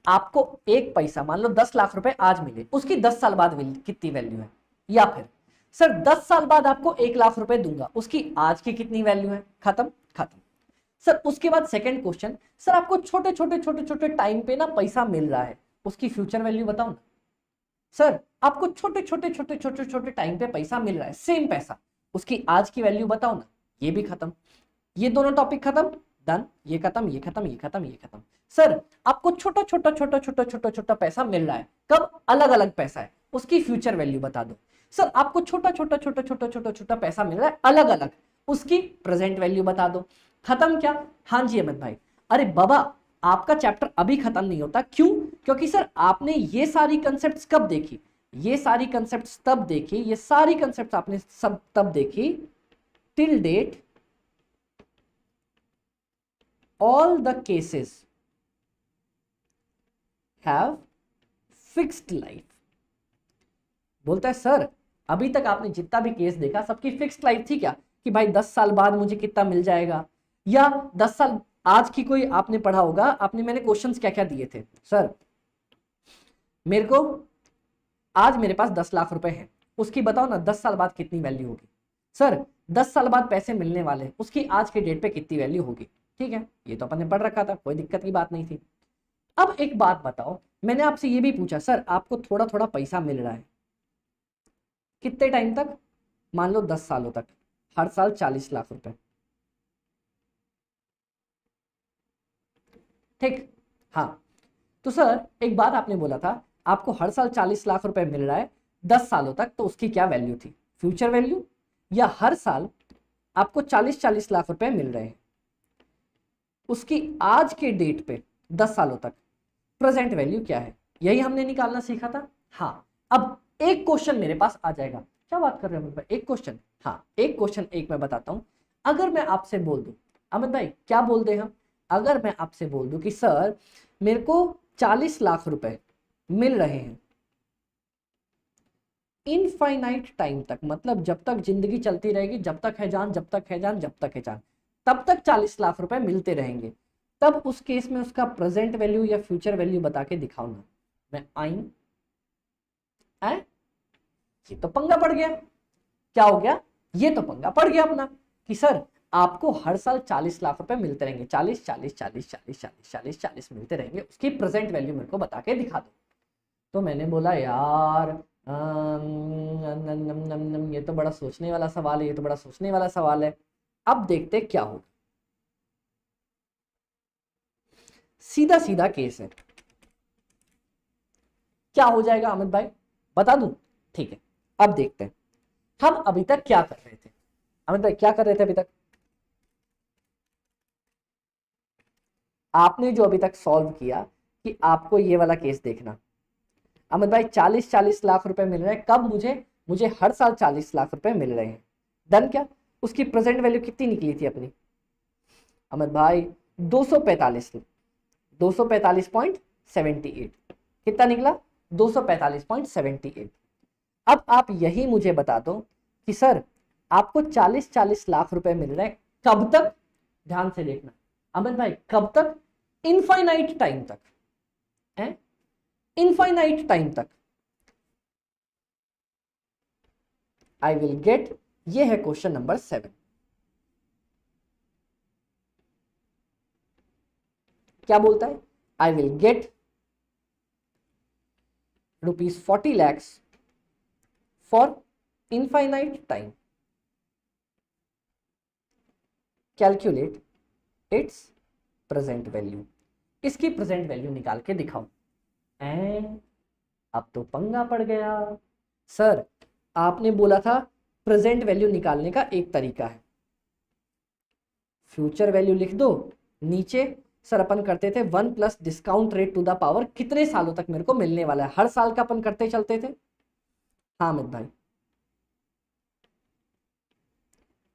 आपको एक पैसा, मान लो 10 लाख रुपए आज मिले, उसकी 10 साल बाद कितनी वैल्यू है? या फिर सर 10 साल बाद आपको 1 लाख रुपए दूंगा, उसकी आज की कितनी वैल्यू है? खत्म खत्म। सर उसके बाद सेकंड क्वेश्चन, सर आपको छोटे छोटे छोटे छोटे टाइम पे ना पैसा मिल रहा है, उसकी फ्यूचर वैल्यू बताओ ना। सर आपको छोटे छोटे छोटे छोटे छोटे टाइम पे पैसा मिल रहा है, सेम पैसा, उसकी आज की वैल्यू बताओ ना। ये भी खत्म। ये दोनों टॉपिक खत्म, डन। ये खत्म, ये खत्म, ये खत्म, ये खत्म। सर आपको छोटा छोटा छोटा छोटा छोटा छोटा पैसा मिल रहा है, कब? अलग अलग पैसा है, उसकी फ्यूचर वैल्यू बता दो। सर आपको छोटा छोटा छोटा छोटा छोटा छोटा पैसा मिल रहा है अलग अलग, उसकी प्रेजेंट वैल्यू बता दो। खत्म क्या? हाँ जी अमित भाई। अरे बाबा आपका चैप्टर अभी खत्म नहीं होता, क्यों? क्योंकि सर आपने ये सारी कंसेप्ट कब देखी? ये सारी कंसेप्ट तब देखी, ये सारी कंसेप्ट आपने सब तब देखी till date all the cases have fixed life। बोलता है सर अभी तक आपने जितना भी केस देखा सबकी फिक्स्ड लाइफ थी क्या? कि भाई 10 साल बाद मुझे कितना मिल जाएगा, या 10 साल आज की कोई आपने पढ़ा होगा, आपने, मैंने क्वेश्चंस क्या क्या दिए थे सर, मेरे को आज मेरे पास 10 लाख रुपए हैं, उसकी बताओ ना 10 साल बाद कितनी वैल्यू होगी। सर 10 साल बाद पैसे मिलने वाले, उसकी आज के डेट पे कितनी वैल्यू होगी। ठीक है, ये तो अपन ने पढ़ रखा था, कोई दिक्कत की बात नहीं थी। अब एक बात बताओ, मैंने आपसे ये भी पूछा सर आपको थोड़ा थोड़ा पैसा मिल रहा है, कितने टाइम तक? मान लो 10 सालों तक, हर साल 40 लाख रुपए, ठीक। हाँ, तो सर एक बात आपने बोला था आपको हर साल 40 लाख रुपए मिल रहा है 10 सालों तक, तो उसकी क्या वैल्यू थी? फ्यूचर वैल्यू, या हर साल आपको 40-40 लाख रुपए मिल रहे हैं, उसकी आज के डेट पे 10 सालों तक प्रेजेंट वैल्यू क्या है? यही हमने निकालना सीखा था। हाँ, अब एक क्वेश्चन मेरे पास आ जाएगा। क्या बात कर रहे हो अमित भाई, एक क्वेश्चन? हाँ, एक क्वेश्चन एक मैं बताता हूं। अगर मैं आपसे बोल दूं, अमित भाई क्या बोल दे हम, अगर मैं आपसे बोल दूं कि सर मेरे को 40 लाख रुपए मिल रहे हैं इनफाइनाइट टाइम तक, मतलब जब तक जिंदगी चलती रहेगी, जब तक है जान, जब तक है जान, जब तक है जान, तब तक 40 लाख रुपए मिलते रहेंगे, तब उस केस में उसका प्रेजेंट वैल्यू या फ्यूचर वैल्यू बता के दिखाओ ना। मैं आई है, ये तो पंगा पड़ गया। क्या हो गया? ये तो पंगा पड़ गया अपना कि सर आपको हर साल 40 लाख रुपए मिलते रहेंगे, 40 40 40 40 40 40 40 मिलते रहेंगे, उसकी प्रेजेंट वैल्यू मेरे को बता के दिखा दो। तो मैंने बोला यार ये तो बड़ा सोचने वाला सवाल है, ये तो बड़ा सोचने वाला सवाल है। अब देखते क्या होगा। सीधा सीधा केस है, क्या हो जाएगा अमित भाई बता दूं? ठीक है, अब देखते हैं हम अभी तक क्या कर रहे थे। अमित भाई क्या कर रहे थे अभी तक? आपने जो अभी तक सॉल्व किया कि आपको ये वाला केस देखना, अमित भाई 40-40 लाख रुपए मिल रहे हैं, कब? मुझे मुझे हर साल 40 लाख रुपए मिल रहे हैं। डन क्या? उसकी प्रेजेंट वैल्यू कितनी निकली थी अपनी अमित भाई? 245, 245.78। कितना निकला? 245.78। अब आप यही मुझे बता दो कि सर आपको 40-40 लाख रुपए मिल रहे हैं कब तक? ध्यान से देखना अमित भाई, कब तक? इनफाइनाइट टाइम तक है, इनफाइनाइट टाइम तक। आई विल गेट, ये है क्वेश्चन नंबर 7। क्या बोलता है? I will get ₹40 lakhs for infinite time, calculate its present value. इसकी प्रेजेंट वैल्यू निकाल के दिखाओ। अब तो पंगा पड़ गया। सर आपने बोला था प्रेजेंट वैल्यू निकालने का एक तरीका है, फ्यूचर वैल्यू लिख दो नीचे। सर अपन करते थे 1 plus discount rate to the power कितने सालों तक मेरे को मिलने वाला है, हर साल का अपन करते चलते थे। हाँ अमित भाई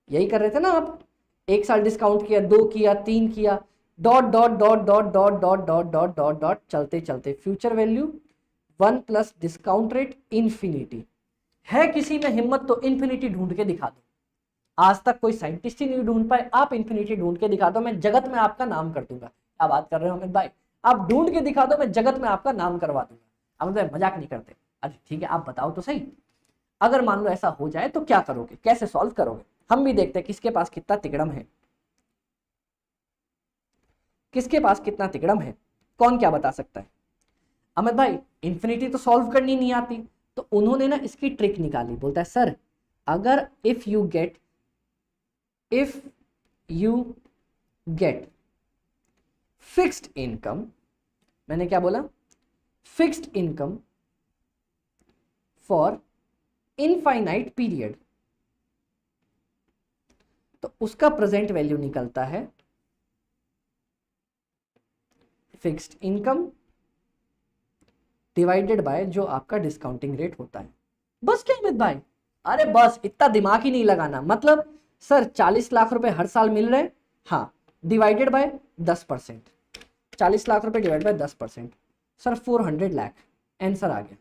यही कर रहे थे ना आप, एक साल डिस्काउंट किया, 2 किया, 3 किया, dot dot dot dot dot dot dot dot dot dot चलते चलते future value 1 plus discount rate infinity. है किसी में हिम्मत तो इन्फिनिटी ढूंढ के दिखा दो। आज तक कोई साइंटिस्ट ही नहीं ढूंढ पाए, आप इन्फिनिटी ढूंढ के दिखा दो, मैं जगत में आपका नाम कर दूंगा। क्या बात कर रहे हो अमित भाई, आप ढूंढ के दिखा दो, मैं जगत में आपका नाम करवा दूंगा। अमित भाई मजाक नहीं करते। अच्छा ठीक है, आप बताओ तो सही, अगर मान लो ऐसा हो जाए तो क्या करोगे, कैसे सॉल्व करोगे? हम भी देखते हैं किसके पास कितना तिकड़म है, किसके पास कितना तिकड़म है, कौन क्या बता सकता है। अमित भाई इंफिनिटी तो सॉल्व करनी नहीं आती, तो उन्होंने ना इसकी ट्रिक निकाली। बोलता है सर अगर if you get fixed income, मैंने क्या बोला? Fixed income for infinite period, तो उसका प्रेजेंट वैल्यू निकलता है फिक्स्ड इनकम डिवाइडेड बाय जो आपका डिस्काउंटिंग रेट होता है। बस क्या अमित भाई, अरे बस इतना दिमाग ही नहीं लगाना। मतलब सर 40 लाख रुपए हर साल मिल रहे हैं, हाँ, डिवाइडेड बाय 10%, 40 लाख रुपए divide by 10%, sir 400 lakh, answer आ गया।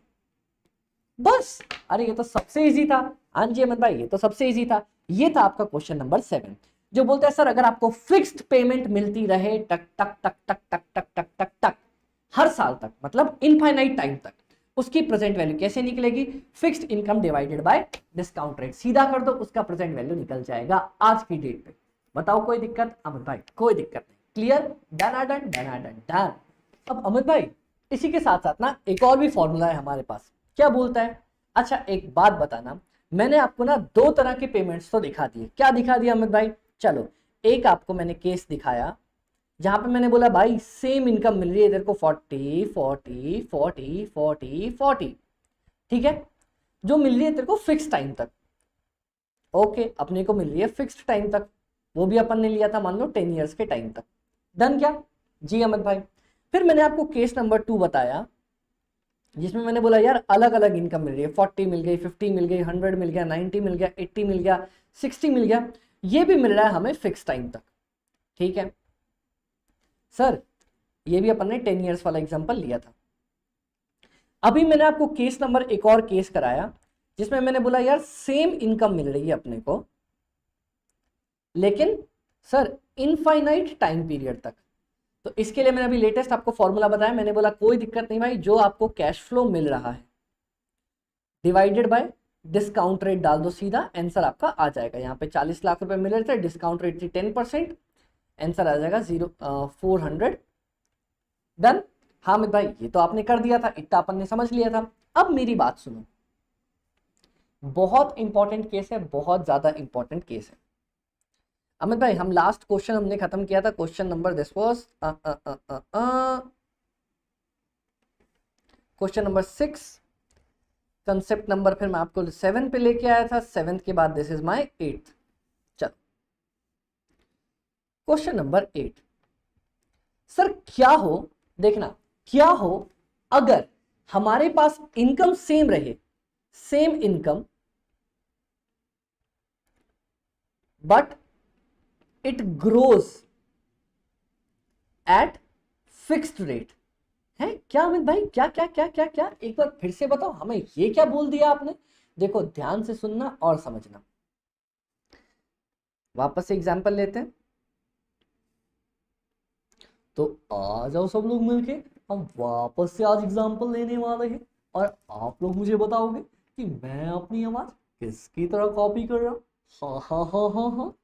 बस, अरे ये तो सबसे इजी था। हाँ जी अमित भाई ये तो सबसे इजी था। ये था आपका क्वेश्चन नंबर 7, जो बोलता है सर अगर आपको फिक्स्ड पेमेंट मिलती रहे टक टक टक टक टक टक टक टक टक हर साल तक, मतलब इनफाइनाइट टाइम तक, उसकी प्रेजेंट वैल्यू कैसे निकलेगी? Fixed income divided by discount rate, सीधा कर दो, उसका प्रेजेंट वैल्यू निकल जाएगा आज की डेट पे। बताओ कोई दिक्कत अमित भाई? कोई दिक्कत नहीं, क्लियर, डन आ डन, डन आ डन, डन। अब अमित भाई इसी के साथ साथ ना एक और भी फॉर्मूला है हमारे पास, क्या बोलता है? अच्छा एक बात बताना, मैंने आपको ना दो तरह के पेमेंट्स तो दिखा दिए। क्या दिखा दिया अमित भाई? चलो एक आपको मैंने केस दिखाया जहां पे मैंने बोला भाई सेम इनकम मिल रही है इधर को 40 40 40 40 40, ठीक है, जो मिल रही है तेरे को फिक्स टाइम तक। ओके, अपने को मिल रही है फिक्स्ड टाइम तक, वो भी अपन ने लिया था मान लो 10 ईयर्स के टाइम तक। डन क्या? जी अमित भाई। फिर मैंने आपको केस नंबर 2 बताया जिसमें मैंने बोला यार अलग अलग इनकम मिल रही है, 40 मिल गई, 50 मिल गई, 100 मिल गया, 90 मिल गया, 80 मिल गया, 60 मिल गया, ये भी मिल रहा है हमें फिक्स टाइम तक। ठीक है सर, ये भी अपन ने 10 ईयर्स वाला एग्जांपल लिया था। अभी मैंने आपको केस नंबर एक और केस कराया जिसमें मैंने बोला यार सेम इनकम मिल रही है अपने को, लेकिन सर इनफाइनाइट टाइम पीरियड तक। तो इसके लिए मैंने अभी लेटेस्ट आपको फॉर्मूला बताया, मैंने बोला कोई दिक्कत नहीं भाई, जो आपको कैश फ्लो मिल रहा है डिवाइडेड बाय डिस्काउंट रेट डाल दो, सीधा आंसर आपका आ जाएगा। यहाँ पे 40 लाख रुपए मिल रहे थे, डिस्काउंट रेट थी 10%, आंसर आ जाएगा 400। डन? हाँ अमित भाई ये तो आपने कर दिया था, इतना अपन ने समझ लिया था। अब मेरी बात सुनो, बहुत इंपॉर्टेंट केस है, बहुत ज्यादा इंपॉर्टेंट केस है। अमित भाई हम लास्ट क्वेश्चन हमने खत्म किया था, question number this was question number 6, concept number फिर मैं आपको 7 पे लेके आया था, 7 के बाद दिस इज माय 8th। चलो क्वेश्चन नंबर 8, सर क्या हो, देखना क्या हो अगर हमारे पास इनकम सेम रहे, same income but it grows at fixed rate. है क्या अमित भाई? क्या क्या क्या क्या क्या, एक बार फिर से बताओ हमें, ये क्या बोल दिया आपने? देखो ध्यान से सुनना और समझना, वापस से एग्जांपल लेते हैं। तो आ जाओ सब लोग मिलके, हम वापस से आज एग्जांपल लेने वाले हैं और आप लोग मुझे बताओगे कि मैं अपनी आवाज किसकी तरह कॉपी कर रहा हूं। हाँ हाँ हाँ हाँ हाँ।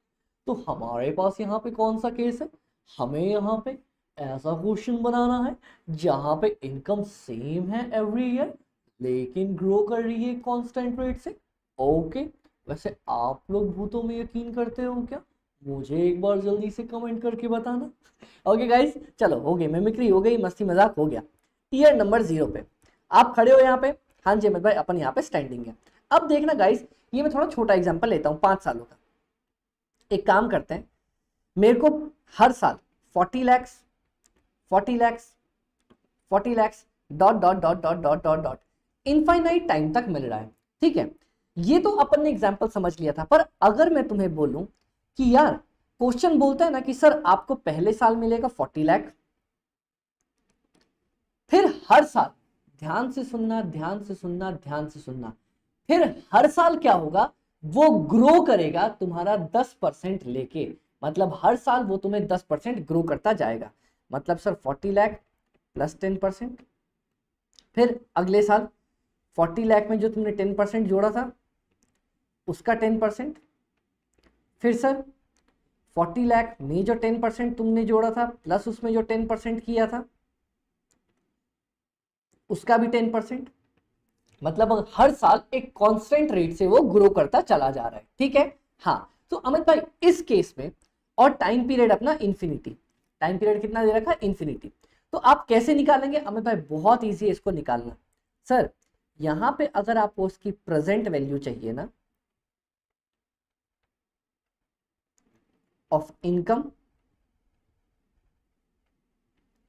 तो हमारे पास यहाँ पे कौन सा केस है? हमें यहाँ पे ऐसा क्वेश्चन बनाना है जहां पे इनकम सेम है एवरी ईयर लेकिन ग्रो कर रही है कांस्टेंट रेट से। ओके, वैसे आप लोग भूतों में यकीन करते हो क्या? मुझे एक बार जल्दी से कमेंट करके बताना। ओके गाइस, चलो हो गई, मिमिक्री हो गई, मस्ती मजाक हो गया। ईयर नंबर 0 पे आप खड़े हो यहाँ पे। हाँ जी अमित भाई अपन यहाँ पे स्टैंडिंग है। अब देखना गाइस, ये मैं थोड़ा छोटा एग्जांपल लेता हूँ 5 सालों का। एक काम करते हैं, मेरे को हर साल 40 lakhs 40 lakhs 40 lakhs dot dot dot dot dot dot dot infinite time तक मिल रहा है। ठीक है, ये तो अपन ने एग्जांपल समझ लिया था, पर अगर मैं तुम्हें बोलूं कि यार क्वेश्चन बोलता है ना कि सर आपको पहले साल मिलेगा 40 लाख, फिर हर साल, ध्यान से सुनना ध्यान से सुनना ध्यान से सुनना, फिर हर साल क्या होगा, वो ग्रो करेगा तुम्हारा 10% लेके, मतलब हर साल वो तुम्हें 10% ग्रो करता जाएगा। मतलब सर 40 लाख प्लस 10%, फिर अगले साल 40 लाख में जो तुमने 10% जोड़ा था उसका 10%, फिर सर 40 लाख में जो 10% तुमने जोड़ा था प्लस उसमें जो 10% किया था उसका भी 10%। मतलब हर साल एक कांस्टेंट रेट से वो ग्रो करता चला जा रहा है। ठीक है, हाँ तो अमित भाई इस केस में, और टाइम पीरियड अपना इंफिनिटी, टाइम पीरियड कितना दे रखा है? इंफिनिटी। तो आप कैसे निकालेंगे अमित भाई? बहुत इजी है इसको निकालना। सर यहां पे अगर आपको उसकी प्रेजेंट वैल्यू चाहिए ना of income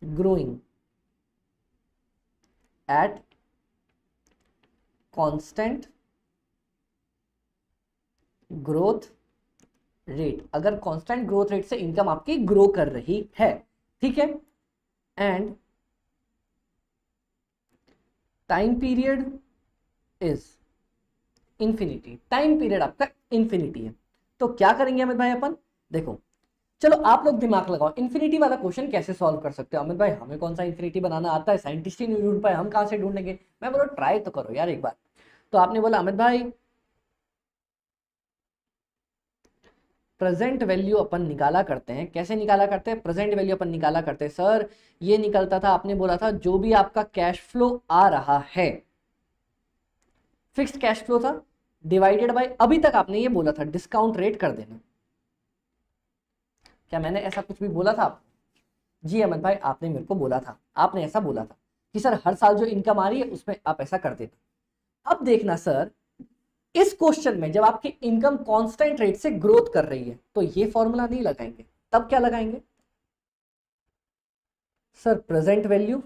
growing at constant growth rate, अगर कांस्टेंट ग्रोथ रेट से इनकम आपकी ग्रो कर रही है, ठीक है, and time period is infinity, time period आपका इंफिनिटी है, तो क्या करेंगे अमित भाई अपन? देखो चलो आप लोग दिमाग लगाओ, इंफिनिटी वाला क्वेश्चन कैसे सॉल्व कर सकते हो? अमित भाई हमें कौन सा इंफिनिटी बनाना आता है, साइंटिस्ट ही नहीं ढूंढ पाए, हम कहां से ढूंढेंगे? मैं बोला ट्राई तो करो यार एक बार। तो आपने बोला अमित भाई प्रेजेंट वैल्यू अपन निकाला करते हैं, कैसे निकाला करते हैं? प्रेजेंट वैल्यू अपन निकाला करते हैं सर, ये निकलता था, आपने बोला था जो भी आपका कैश फ्लो आ रहा है, फिक्स्ड कैश फ्लो था, डिवाइडेड बाय, अभी तक आपने ये बोला था डिस्काउंट रेट कर देना। क्या मैंने ऐसा कुछ भी बोला था? जी अहमद भाई, आपने मेरे को बोला था, आपने ऐसा बोला था कि सर हर साल जो इनकम आ रही है उसमें आप ऐसा कर देना। अब देखना सर, इस क्वेश्चन में जब आपकी इनकम कांस्टेंट रेट से ग्रोथ कर रही है तो ये फॉर्मूला नहीं लगाएंगे, तब क्या लगाएंगे sir? Present value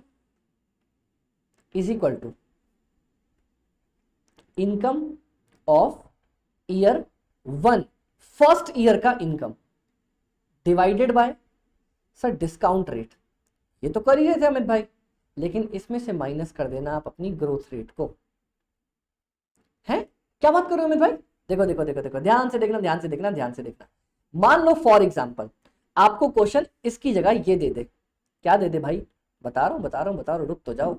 is equal to income of year 1, first year का income, divided by sir discount rate. ये तो कर ही रहे थे अमित भाई, लेकिन इसमें से माइनस कर देना आप अपनी ग्रोथ रेट को। है क्या बात कर रहे हो अमित भाई? देखो देखो देखो देखो, ध्यान से देखना, ध्यान से देखना, ध्यान से देखना। मान लो फॉर एग्जांपल आपको क्वेश्चन इसकी जगह ये दे दे, क्या दे दे भाई? बता रहा हूं बता रहा हूं बता रहा हूं, रुक तो जाओ।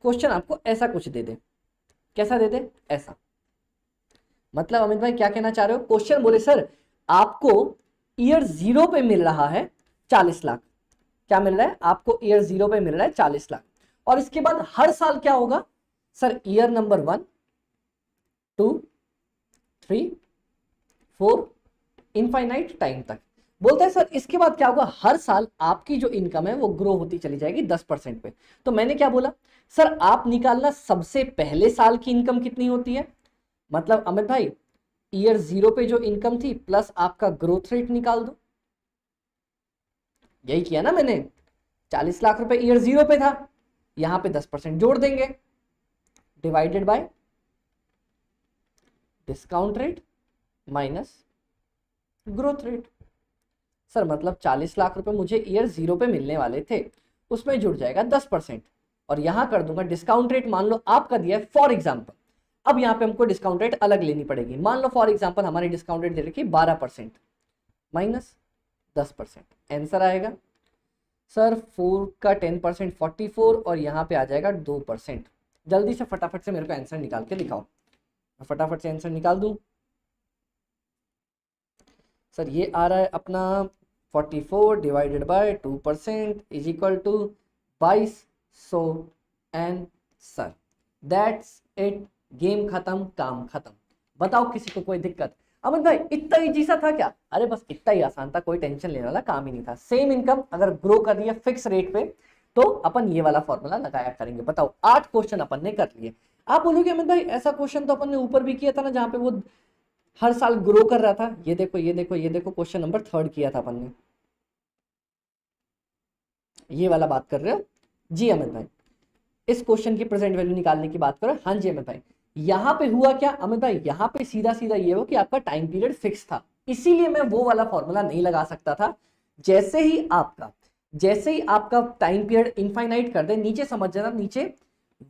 क्वेश्चन आपको ऐसा कुछ दे दे, कैसा दे दे? ऐसा। मतलब अमित भाई क्या कहना चाह रहे हो? क्वेश्चन बोले सर आपको ईयर 0 पे मिल रहा है 40 लाख। क्या मिल रहा है आपको? ईयर 0 पे मिल रहा है 40 लाख, और इसके बाद हर साल क्या होगा sir? Year number 1, 2, 3, 4, infinite time तक। बोलते हैं सर इसके बाद क्या होगा? हर साल आपकी जो इनकम है वो ग्रो होती चली जाएगी 10% पे। तो मैंने क्या बोला सर, आप निकालना सबसे पहले साल की इनकम कितनी होती है। मतलब अमित भाई ईयर 0 पे जो इनकम थी प्लस आपका ग्रोथ रेट निकाल दो। यही किया ना मैंने, 40 लाख रुपए ईयर 0 पे था, यहां पे 10% जोड़ देंगे, divided by discount rate minus growth rate. Sir मतलब 40 लाख रुपए मुझे ईयर 0 पे मिलने वाले थे, उसमें जुड़ जाएगा 10%, और यहां कर दूंगा डिस्काउंट रेट। मान लो आपका दिया है फॉर एग्जाम्पल, अब यहां पे हमको डिस्काउंट रेट अलग लेनी पड़ेगी। मान लो फॉर एग्जाम्पल हमारी डिस्काउंट रेट दे रखी 12% माइनस 10%, आंसर आएगा सर 4 का 10% 44, और यहाँ पे आ जाएगा 2%। जल्दी से फटाफट से मेरे को आंसर निकाल के दिखाओ, मैं फटाफट से आंसर निकाल दूं। सर ये आ रहा है अपना 44 divided by 2% is equal to 2200 answer. That's it, game खत्म, काम खत्म। बताओ किसी को कोई दिक्कत? अमित भाई इतना इजी सा था क्या? अरे बस इतना ही आसान था, कोई टेंशन लेने वाला काम ही नहीं था। सेम इनकम अगर ग्रो कर रही है फिक्स रेट पे तो अपन ये वाला फॉर्मूला लगाया करेंगे। बताओ 8 क्वेश्चन अपन ने कर लिए। आप बोलोगे अमित भाई ऐसा क्वेश्चन तो अपन ने ऊपर भी किया था ना, जहां पे वो हर साल ग्रो कर रहा था। ये देखो ये देखो ये देखो, क्वेश्चन नंबर 3 किया था अपन ने। ये वाला बात कर रहे हो? जी अमित भाई, इस क्वेश्चन की प्रेजेंट वैल्यू निकालने की बात करो। हाँ जी अमित भाई, यहां पे हुआ क्या अमित भाई? यहां पे सीधा सीधा ये हो कि आपका टाइम पीरियड फिक्स था, इसीलिए मैं वो वाला फॉर्मूला नहीं लगा सकता था। जैसे ही आपका टाइम पीरियड इनफाइनाइट कर दे, नीचे समझ जाना, नीचे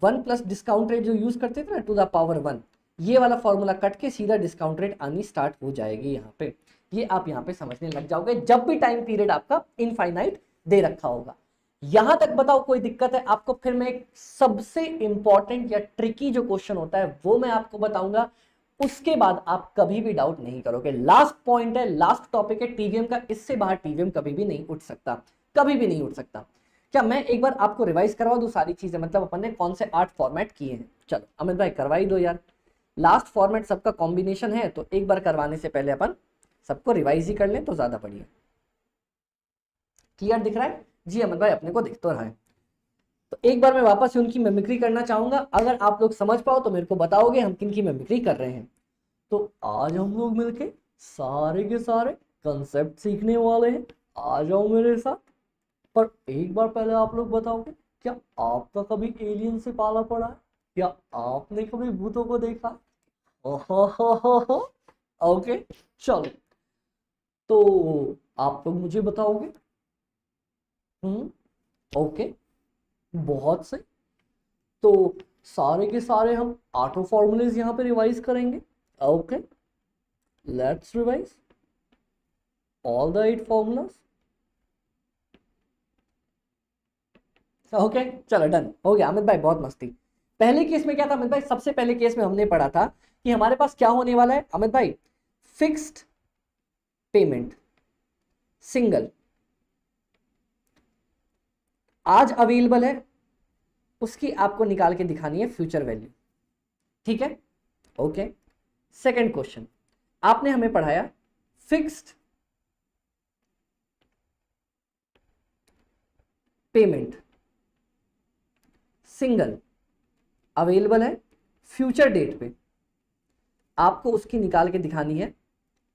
1 प्लस डिस्काउंट रेट जो यूज करते थे ना, टू द पावर 1, ये वाला फॉर्मूला कट के सीधा डिस्काउंट रेट आनी स्टार्ट हो जाएगी यहाँ पे। ये आप यहाँ पे समझने लग जाओगे जब भी टाइम पीरियड आपका इनफाइनाइट दे रखा होगा। यहां तक बताओ कोई दिक्कत है आपको? फिर मैं एक सबसे इंपॉर्टेंट या ट्रिकी जो क्वेश्चन होता है वो मैं आपको बताऊंगा, उसके बाद आप कभी भी डाउट नहीं करोगे। लास्ट पॉइंट है, लास्ट टॉपिक है टीवीएम का, इससे बाहर टीवीएम कभी भी नहीं उठ सकता, कभी भी नहीं उठ सकता। क्या मैं एक बार आपको रिवाइज करवा दूं सारी चीजें? मतलब अपन ने कौन से 8 फॉर्मेट किए हैं? चलो अमित भाई करवाई दो यार, लास्ट फॉर्मेट सबका कॉम्बिनेशन है, तो एक बार करवाने से पहले अपन सबको रिवाइज ही कर लें तो ज्यादा बढ़िया। क्लियर दिख रहा है? जी अमित भाई अपने को दिख तो रहा है। तो एक बार मैं वापस से उनकी मिमिक्री करना चाहूंगा, अगर आप लोग समझ पाओ तो मेरे को बताओगे हम किन की मिमिक्री कर रहे हैं। तो आज हम लोग मिलके सारे के सारे कंसेप्ट सीखने वाले हैं, आ जाओ मेरे साथ। पर एक बार पहले आप लोग बताओगे, क्या आपका कभी एलियन से पाला पड़ा है? क्या आपने कभी भूतों को देखा? हो ओके चलो, तो आप लोग मुझे बताओगे। ओके बहुत सही। तो सारे के सारे हम 8 फॉर्मूलेज यहां पे रिवाइज करेंगे। Okay let's revise all the 8 formulas. Okay चलो डन हो गया अमित भाई, बहुत मस्ती। पहले केस में क्या था अमित भाई, सबसे पहले केस में हमने पढ़ा था कि हमारे पास क्या होने वाला है अमित भाई, फिक्स्ड पेमेंट सिंगल आज अवेलेबल है, उसकी आपको निकाल के दिखानी है फ्यूचर वैल्यू। ठीक है, ओके। सेकंड क्वेश्चन, आपने हमें पढ़ाया फिक्स्ड पेमेंट सिंगल अवेलेबल है फ्यूचर डेट पे, आपको उसकी निकाल के दिखानी है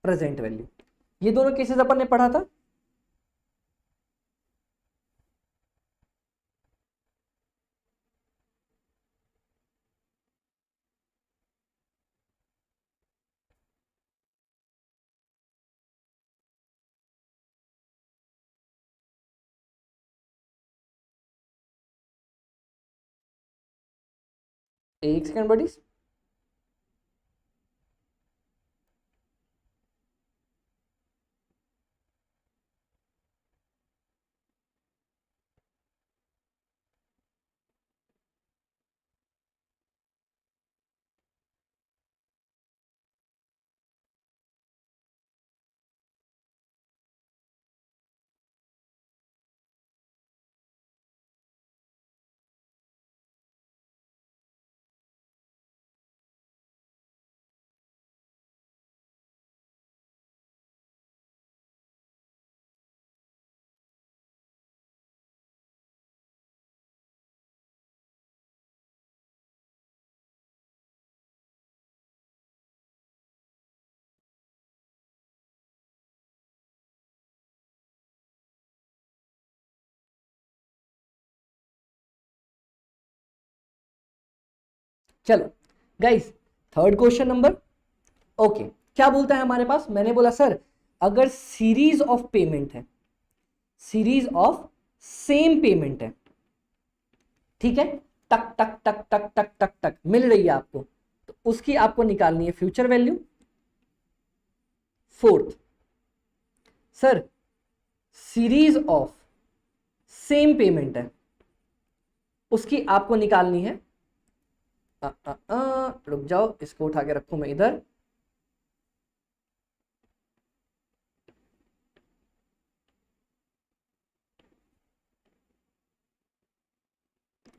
प्रेजेंट वैल्यू। ये दोनों केसेस अपन ने पढ़ा था। एक सेकंड बडीज, चलो guys, third question number, okay. क्या बोलता है हमारे पास, मैंने बोला सर अगर सीरीज ऑफ पेमेंट है, सीरीज ऑफ सेम पेमेंट है, ठीक है, टक टक टक टक टक टक टक मिल रही है आपको, तो उसकी आपको निकालनी है future value. Fourth, sir series of same payment है, उसकी आपको निकालनी है, रुक जाओ, इसको उठा के रखूं मैं इधर,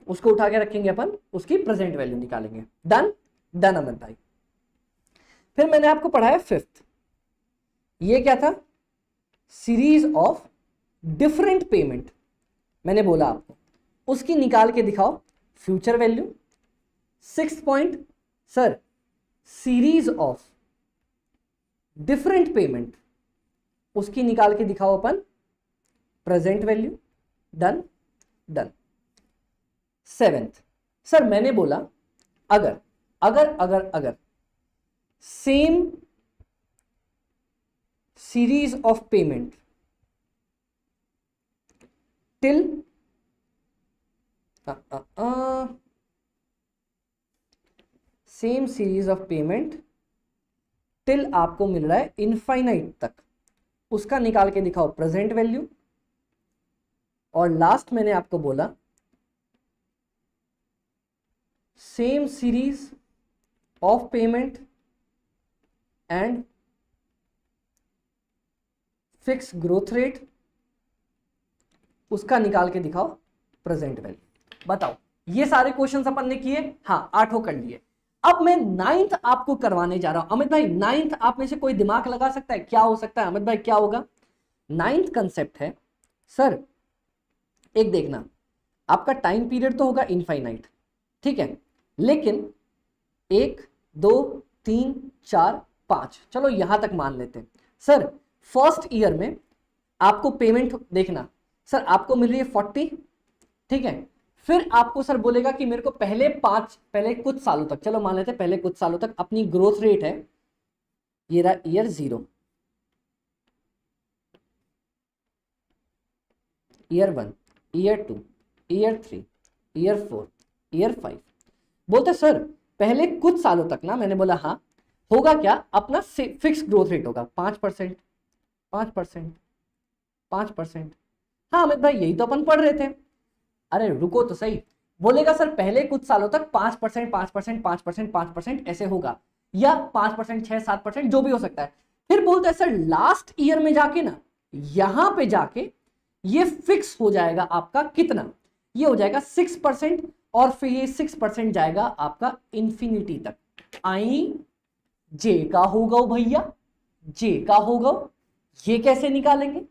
उसको उठा के रखेंगे अपन, उसकी प्रेजेंट वैल्यू निकालेंगे। डन, डन अमित भाई। फिर मैंने आपको पढ़ाया फिफ्थ, ये क्या था, सीरीज ऑफ डिफरेंट पेमेंट, मैंने बोला आपको उसकी निकाल के दिखाओ future value. Six point, sir series of different payment, उसकी निकाल के दिखाओ अपन present value. Done, done. Seventh, sir मैंने बोला अगर अगर अगर अगर same series of payment till same series of payment till आपको मिल रहा है इनफाइनाइट तक, उसका निकाल के दिखाओ प्रेजेंट वैल्यू। और लास्ट मैंने आपको बोला same series of payment and fix growth rate, उसका निकाल के दिखाओ प्रेजेंट वैल्यू। बताओ, ये सारे क्वेश्चंस अपन ने किए, हाँ 8 कर लिए। अब मैं नाइन्थ आपको करवाने जा रहा हूं। अमित भाई नाइन्थ आप में से कोई दिमाग लगा सकता है, क्या हो सकता है अमित भाई, क्या होगा? नाइन्थ कंसेप्ट है सर, एक देखना, आपका टाइम पीरियड तो होगा इनफाइनाइट, ठीक है, लेकिन 1 2 3 4 5, चलो यहां तक मान लेते हैं। सर फर्स्ट ईयर में आपको पेमेंट देखना, सर आपको मिल रही है 40, ठीक है, फिर आपको सर बोलेगा कि मेरे को पहले कुछ सालों तक, चलो मान लेते हैं पहले कुछ सालों तक अपनी ग्रोथ रेट है, ये रहा year 0, year 1, year 2, year 3, year 4, year 5। बोलते सर पहले कुछ सालों तक ना, मैंने बोला हाँ, होगा क्या, अपना फिक्स ग्रोथ रेट होगा 5%, 5%, 5%। हाँ अमित भाई यही तो अपन पढ़ रहे थे। अरे रुको तो सही, बोलेगा सर पहले कुछ सालों तक 5%, 5%, 5%, 5% ऐसे होगा, या 5%, 6-7% जो भी हो सकता है। फिर बोलता है सर लास्ट ईयर में जाके ना, यहां पे जाके ये फिक्स हो जाएगा आपका कितना, ये हो जाएगा 6%, और फिर ये 6% जाएगा आपका इंफिनिटी तक। आई जे का होगा भैया, जे का होगा, ये कैसे निकालेंगे?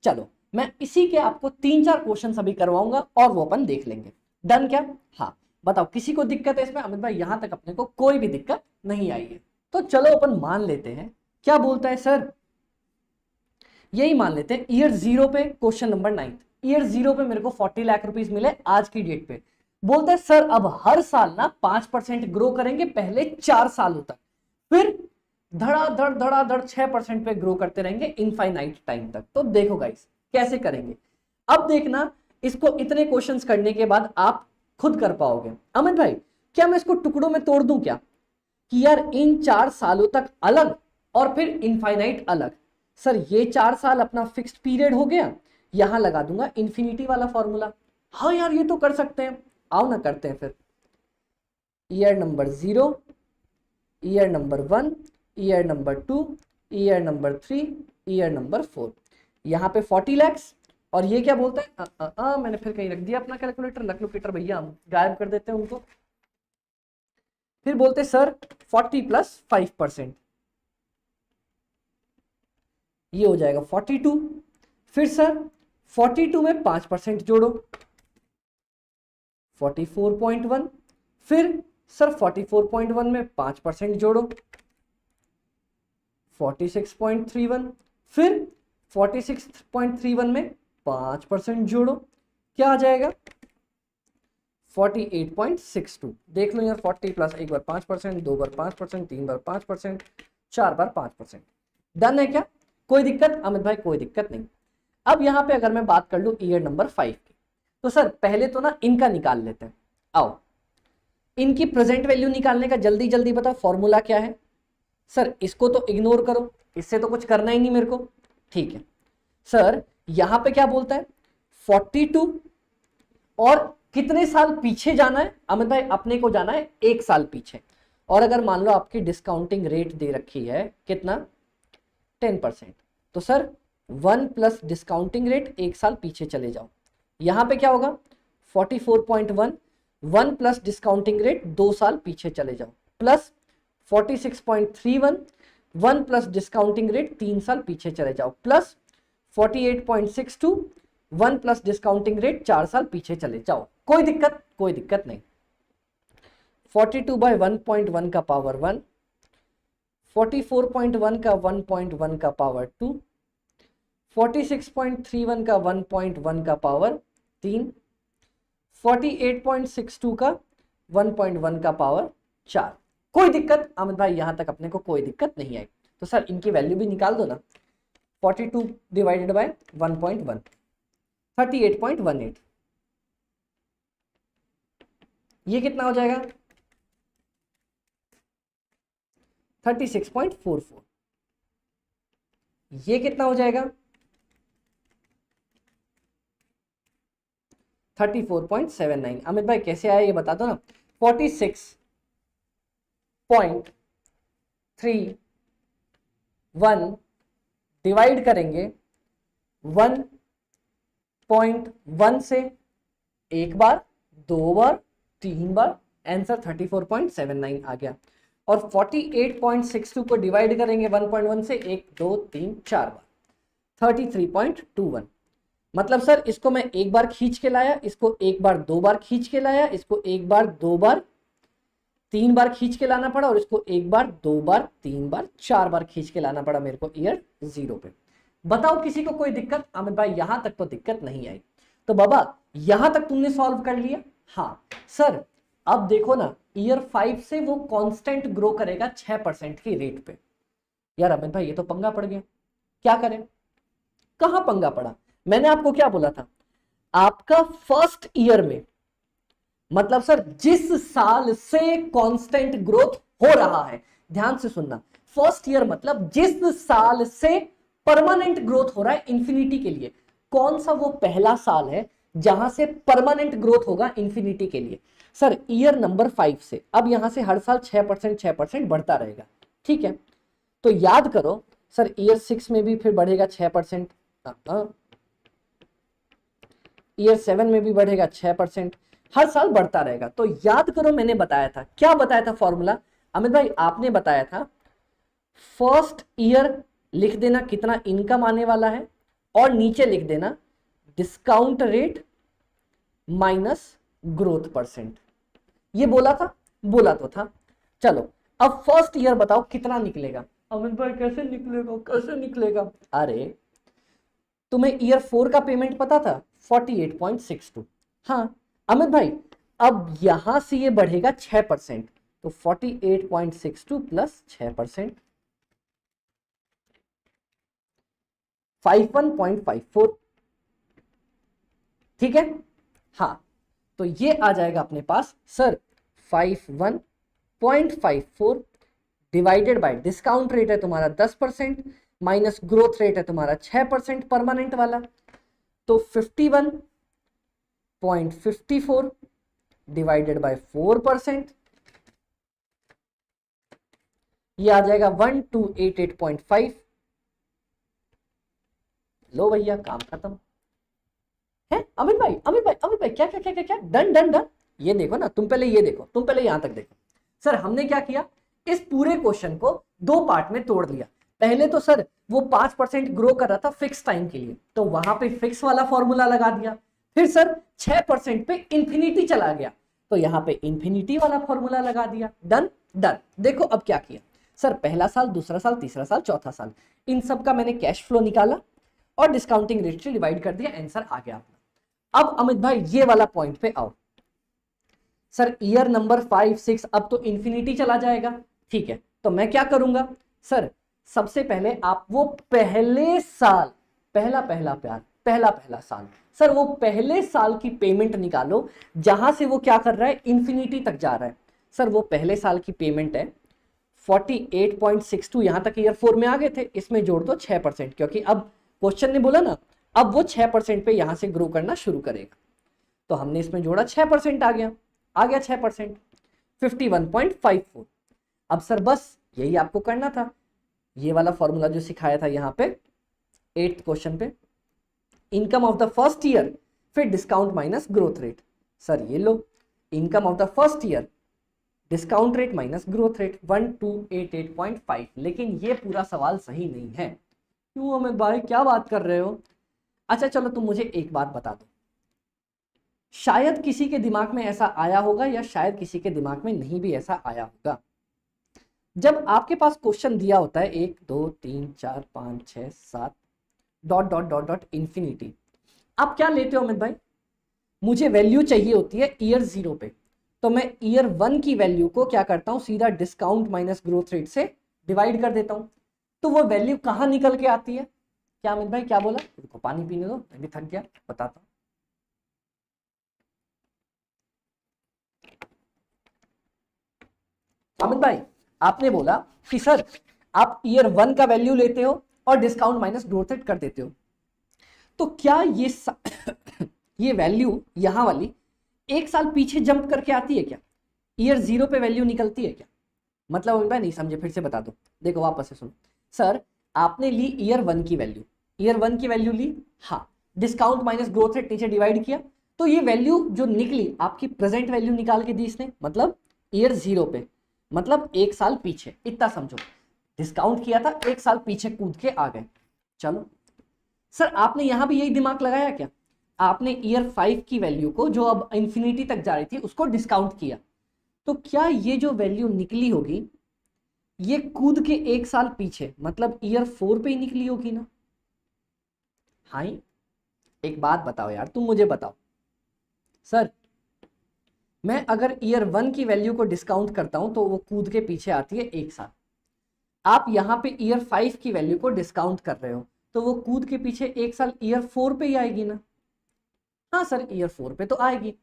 चलो मैं इसी के आपको 3-4 क्वेश्चन अभी करवाऊंगा और वो अपन देख लेंगे। डन क्या? हाँ बताओ किसी को दिक्कत है इसमें? अमित भाई यहां तक अपने को कोई भी दिक्कत नहीं आई है। तो चलो अपन मान लेते हैं, क्या बोलता है सर, यही मान लेते हैं ईयर 0 पे क्वेश्चन नंबर 9, ईयर 0 पे मेरे को 40 लाख रुपीस मिले आज की डेट पे। बोलता है सर अब हर साल ना 5% ग्रो करेंगे पहले 4 सालों तक, फिर धड़ाधड़ 6% पे ग्रो करते रहेंगे इनफाइनाइट टाइम तक। तो देखो गाइस कैसे करेंगे। अब देखना इसको इतने क्वेश्चंस करने के बाद आप खुद कर पाओगे। अमित भाई क्या मैं इसको टुकड़ों में तोड़ दूं क्या, कि यार इन 4 सालों तक अलग और फिर इनफाइनाइट अलग। सर ये 4 साल अपना फिक्स्ड पीरियड हो गया, यहां लगा दूंगा इंफिनिटी वाला फॉर्मूला। हाँ यार ये तो कर सकते हैं, आओ ना करते हैं फिर। Year number 0, year number 1, year number 2, year number 3, year number 4, यहाँ पे 40 लैक्स। और ये क्या बोलता है, मैंने फिर कहीं रख दिया अपना कैलकुलेटर, लकलुकेटर भैया हम गायब कर देते हैं उनको। फिर बोलते सर 40 + 5%, ये हो जाएगा 42। फिर सर 42 में 5% जोड़ो 44.1, फिर सर 44.1 में 5% जोड़ो 46.31, फिर 46.31 में 5% जोड़ो, क्या आ जाएगा 48.62। देख लो यार 40 प्लस एक बार 5%, 2 बार 5%, 3 बार 5%, 4 बार 5%। डन है क्या? कोई दिक्कत? अमित भाई कोई दिक्कत नहीं। अब यहां पे अगर मैं बात कर लूं ईयर नंबर 5 की, तो सर पहले तो ना इनका निकाल लेते हैं। आओ इनकी प्रेजेंट वैल्यू निकालने का जल्दी जल्दी बताओ फॉर्मूला क्या है। सर इसको तो इग्नोर करो, इससे तो कुछ करना ही नहीं मेरे को। ठीक है सर यहां पे क्या बोलता है 42, और कितने साल पीछे जाना है अमित भाई? अपने को जाना है 1 साल पीछे। और अगर मान लो आपकी डिस्काउंटिंग रेट दे रखी है कितना 10%, तो सर 1 प्लस डिस्काउंटिंग रेट 1 साल पीछे चले जाओ। यहां पे क्या होगा 44.1, 1 प्लस डिस्काउंटिंग रेट 2 साल पीछे चले जाओ, प्लस 46.31, 1 प्लस डिस्काउंटिंग रेट 3 साल पीछे चले जाओ, प्लस 48.62, 1 प्लस डिस्काउंटिंग रेट 4 साल पीछे चले जाओ। कोई दिक्कत? कोई दिक्कत नहीं। 42/1.1 का पावर 1, 44.1 का 1.1 का पावर 2, 46.31 का 1.1 का पावर 3, 48.62 का 1.1 का पावर 4। कोई दिक्कत अमित भाई? यहां तक अपने को कोई दिक्कत नहीं आई। तो सर इनकी वैल्यू भी निकाल दो ना, 42 डिवाइडेड बाय 1.1, 38.18, ये कितना हो जाएगा 36.44, ये कितना हो जाएगा 34.79। अमित भाई कैसे आया ये बता दो ना। 46.31 डिवाइड करेंगे 1.1 से, एक बार, 2 बार, 3 बार, आंसर 34.79 आ गया। और 48.62 को डिवाइड करेंगे 1.1 से, 1, 2, 3, 4 बार, 33.21। मतलब सर इसको मैं एक बार खींच के लाया, इसको एक बार 2 बार खींच के लाया, इसको एक बार 2 बार 3 बार खींच के लाना पड़ा, और इसको एक बार 2 बार 3 बार 4 बार खींच के लाना पड़ा मेरे को ईयर 0 पे। बताओ किसी को कोई दिक्कत? अमित भाई यहां तक तो दिक्कत नहीं आई। तो बाबा यहां तक तुमने सॉल्व कर लिया? हाँ सर अब देखो ना ईयर 5 से वो कांस्टेंट ग्रो करेगा 6% की रेट पे। यार अमित भाई ये तो पंगा पड़ गया, क्या करें? कहां पंगा पड़ा? मैंने आपको क्या बोला था, आपका फर्स्ट ईयर में, मतलब सर जिस साल से कांस्टेंट ग्रोथ हो रहा है, ध्यान से सुनना, फर्स्ट ईयर मतलब जिस साल से परमानेंट ग्रोथ हो रहा है इंफिनिटी के लिए, कौन सा वो पहला साल है जहां से परमानेंट ग्रोथ होगा इंफिनिटी के लिए। सर ईयर नंबर 5 से अब यहां से हर साल 6% बढ़ता रहेगा, ठीक है। तो याद करो सर ईयर 6 में भी फिर बढ़ेगा 6%, ईयर 7 में भी बढ़ेगा 6%, हर साल बढ़ता रहेगा। तो याद करो मैंने बताया था, क्या बताया था फॉर्मूला अमित भाई, आपने बताया था फर्स्ट ईयर लिख देना कितना इनकम आने वाला है और नीचे लिख देना discount rate minus growth percent. ये बोला था, बोला तो था। चलो अब फर्स्ट ईयर बताओ कितना निकलेगा। अमित भाई कैसे निकलेगा, कैसे निकलेगा? अरे तुम्हें ईयर 4 का पेमेंट पता था 48.62। हाँ अमित भाई अब यहां से ये बढ़ेगा 6%, तो 48.62 प्लस 6% 51.54, ठीक है। हाँ तो ये आ जाएगा अपने पास sir 51.54 divided by discount rate है तुम्हारा 10% माइनस ग्रोथ रेट है तुम्हारा 6% परमानेंट वाला, तो 51.54 डिवाइडेड बाय 4%, ये आ जाएगा 1288.5। लो भैया काम खत्म है। अमित भाई अमित भाई अमित भाई क्या क्या क्या क्या क्या डन डन डन। ये देखो ना, तुम पहले ये देखो, तुम पहले यहां तक देखो। सर हमने क्या किया, इस पूरे क्वेश्चन को दो पार्ट में तोड़ दिया। पहले तो सर वो 5% ग्रो कर रहा था फिक्स टाइम के लिए, तो वहां पे फिक्स वाला फॉर्मूला लगा दिया। फिर सर 6% पे इंफिनिटी चला गया, तो यहाँ पे इंफिनिटी वाला फॉर्मूला लगा दिया। Done done. देखो अब क्या किया सर, पहला साल, दूसरा साल, तीसरा साल, चौथा साल, इन सब का मैंने कैश फ्लो निकाला और डिस्काउंटिंग रेट से डिवाइड कर दिया, आंसर आ गया अपना। अब अमित भाई ये वाला पॉइंट पे आओ। सर ईयर नंबर 5, 6 अब तो इंफिनिटी चला जाएगा, ठीक है। तो मैं क्या करूंगा सर, सबसे पहले आप वो पहले साल, पहला पहला प्यार, पहला पहला साल, सर वो पहले साल की पेमेंट निकालो जहां से वो क्या कर रहा है, इंफिनिटी तक जा रहा है। सर वो पहले साल की पेमेंट है 48.62, यहां तक ईयर 4 में आ गए थे, इसमें जोड़ दो 6%, क्योंकि अब क्वेश्चन ने बोला ना अब वो 6% पे यहां से ग्रो करना शुरू करेगा, तो हमने इसमें जोड़ा 6% आ गया 6%, 51.54। अब सर बस यही आपको करना था, ये वाला फॉर्मूला जो सिखाया था यहाँ पे 8th क्वेश्चन पे, income of the first year फिर discount minus growth rate. Sir ये लो income of the first year discount rate minus growth rate 1288.5। लेकिन ये पूरा सवाल सही नहीं है। क्यों अमित भाई क्या बात कर रहे हो? अच्छा चलो तुम मुझे एक बात बता दो, शायद किसी के दिमाग में ऐसा आया होगा या शायद किसी के दिमाग में नहीं भी ऐसा आया होगा। जब आपके पास क्वेश्चन दिया होता है 1 2 3 4 5 6 7 dot dot dot dot infinity, आप क्या लेते हो अमित भाई? मुझे वैल्यू चाहिए होती है ईयर 0 पे, तो मैं ईयर 1 की वैल्यू को क्या करता हूं, सीधा डिस्काउंट माइनस ग्रोथ रेट से डिवाइड कर देता हूं। तो वो वैल्यू कहां निकल के आती है? क्या अमित भाई क्या बोला? उनको पानी पीने दो, मैं भी थक गया, बताता हूं। अमित भाई आपने बोला कि सर आप ईयर 1 का वैल्यू लेते हो और डिस्काउंट माइनस ग्रोथ रेट कर देते हो, तो क्या ये ये वैल्यू यहां वाली एक साल पीछे जंप करके आती है क्या? ईयर 0 पे वैल्यू निकलती है क्या? मतलब अमित भाई नहीं समझे, फिर से बता दो। देखो वापस से सुनो। सर आपने ली ईयर 1 की वैल्यू, ईयर 1 की वैल्यू ली, हाँ, डिस्काउंट माइनस ग्रोथ रेट नीचे डिवाइड किया, तो ये वैल्यू जो निकली आपकी प्रेजेंट वैल्यू निकाल के दी इसने, मतलब ईयर 0 पे, मतलब एक साल पीछे, इतना समझो। डिस्काउंट किया था, एक साल पीछे कूद के आ गए। चलो सर आपने यहां भी यही दिमाग लगाया क्या? आपने ईयर 5 की वैल्यू को जो अब इंफिनिटी तक जा रही थी उसको डिस्काउंट किया, तो क्या ये जो वैल्यू निकली होगी ये कूद के एक साल पीछे, मतलब ईयर 4 पे ही निकली होगी ना? हाँ एक बात बताओ यार, तुम मुझे बताओ। सर मैं अगर ईयर 1 की वैल्यू को डिस्काउंट करता हूं तो वो कूद के पीछे आती है एक साल। आप यहां पे ईयर 5 की वैल्यू को डिस्काउंट कर रहे हो तो वो कूद के पीछे एक साल ईयर 4 पे ही आएगी ना? हाँ सर ईयर 4 पे तो आएगी,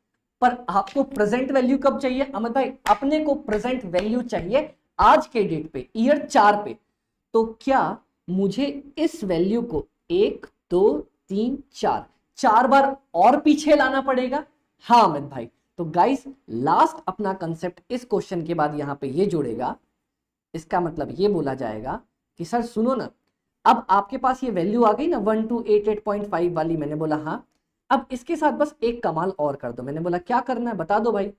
पर आपको प्रेजेंट वैल्यू कब चाहिए अमित भाई? अपने को प्रेजेंट वैल्यू चाहिए आज के डेट पे, ईयर 4 पे। तो क्या मुझे इस वैल्यू को 1 2 3 4 4 बार और पीछे लाना पड़ेगा। हाँ अमित भाई, तो गाइस लास्ट अपना कंसेप्ट इस क्वेश्चन के बाद यहां पे ये जुड़ेगा। इसका मतलब ये बोला जाएगा कि सर सुनो ना, अब आपके पास ये वैल्यू आ गई ना 1288.5 वाली, मैंने बोला हाँ, अब इसके साथ बस एक कमाल और कर दो। मैंने बोला क्या करना है बता दो भाई।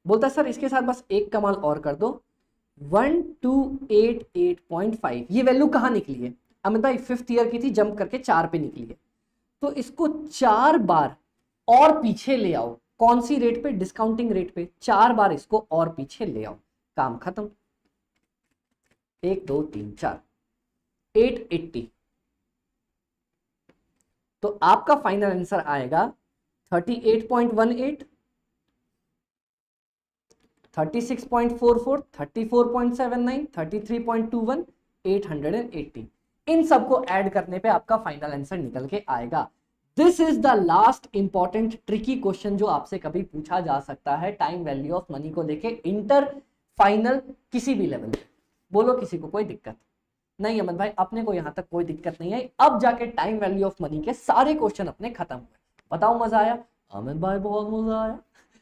बोलता सर इसके साथ बस एक कमाल और कर दो, 1288.5 ये वैल्यू कहाँ निकली है अमित भाई? 5th ईयर की थी, जंप करके 4 पे निकली है। तो इसको 4 बार और पीछे ले आओ। कौन सी रेट पे? डिस्काउंटिंग रेट पे। 4 बार इसको और पीछे ले आओ, काम खत्म। 1 2 3 4 880। तो आपका फाइनल आंसर आएगा 38.18, 36.44, 34.79, 33.21, 880। इन सबको ऐड करने पे आपका फाइनल आंसर निकल के आएगा। This is the last important tricky question जो आपसे कभी पूछा जा सकता है टाइम वैल्यू ऑफ मनी को लेके, इंटर फाइनल किसी भी लेवल पे। बोलो किसी को कोई दिक्कत नहीं? अमित भाई अपने को यहां तक कोई दिक्कत नहीं है। अब जाके टाइम वैल्यू ऑफ मनी के सारे क्वेश्चन अपने खत्म हुए। बताओ मजा आया? अमित भाई बहुत मजा आया।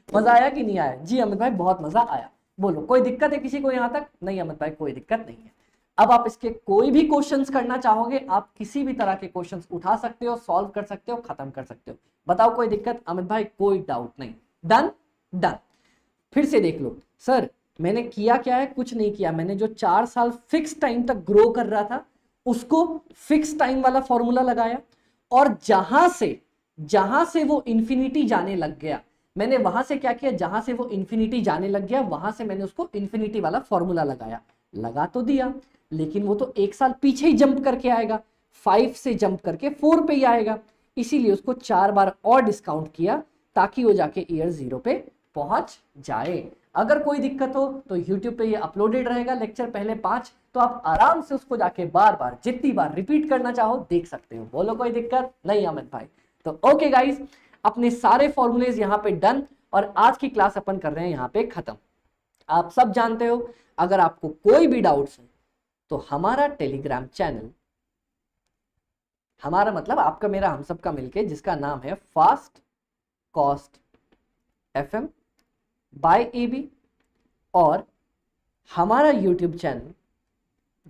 मजा आया कि नहीं आया? जी अमित भाई बहुत मजा आया। बोलो कोई दिक्कत है किसी को यहां तक? नहीं अमित भाई कोई दिक्कत नहीं है। अब आप इसके कोई भी क्वेश्चंस करना चाहोगे, आप किसी भी तरह के क्वेश्चंस उठा सकते हो, सॉल्व कर सकते हो, खत्म कर सकते हो। बताओ कोई दिक्कत? अमित भाई कोई डाउट नहीं। Done done. फिर से देख लो सर मैंने किया क्या है? कुछ नहीं किया। मैंने जो 4 साल फिक्स टाइम तक ग्रो कर रहा था उसको फिक्स टाइम वाला फॉर्मूला लगाया, और जहां से वो इंफिनिटी जाने लग गया, मैंने वहां से क्या किया? जहां से वो इंफिनिटी जाने लग गया वहां से मैंने उसको इंफिनिटी वाला फॉर्मूला लगाया। लगा तो दिया, लेकिन वो तो 1 साल पीछे ही जंप करके आएगा, 5 से जंप करके 4 पे ही आएगा। इसीलिए उसको 4 बार और डिस्काउंट किया ताकि वो जाके ईयर 0 पे पहुंच जाए। अगर कोई दिक्कत हो तो YouTube पे ये अपलोडेड रहेगा लेक्चर पहले 5, तो आप आराम से उसको जाके बार बार जितनी बार रिपीट करना चाहो देख सकते हो। बोलो कोई दिक्कत नहीं अमित भाई? तो ओके गाइस, अपने सारे फॉर्मूलेज यहाँ पे डन, और आज की क्लास अपन कर रहे हैं यहाँ पे खत्म। आप सब जानते हो, अगर आपको कोई भी डाउट्स है तो हमारा टेलीग्राम चैनल, हमारा मतलब आपका मेरा हम सबका मिलके, जिसका नाम है fast cost FM by AB, और हमारा YouTube चैनल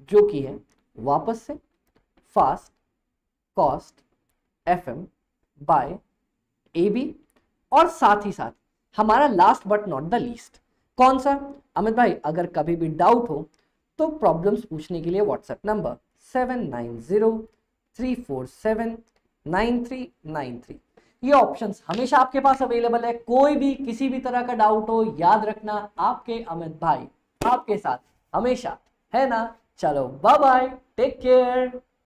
जो कि है वापस से fast cost FM by AB, और साथ ही साथ हमारा last but not the least कौन सा? अमित भाई अगर कभी भी डाउट हो तो प्रॉब्लम्स पूछने के लिए व्हाट्सएप नंबर 7903479393, ये ऑप्शंस हमेशा आपके पास अवेलेबल है। कोई भी किसी भी तरह का डाउट हो, याद रखना आपके अमित भाई आपके साथ हमेशा है ना। चलो बाय बाय, टेक केयर।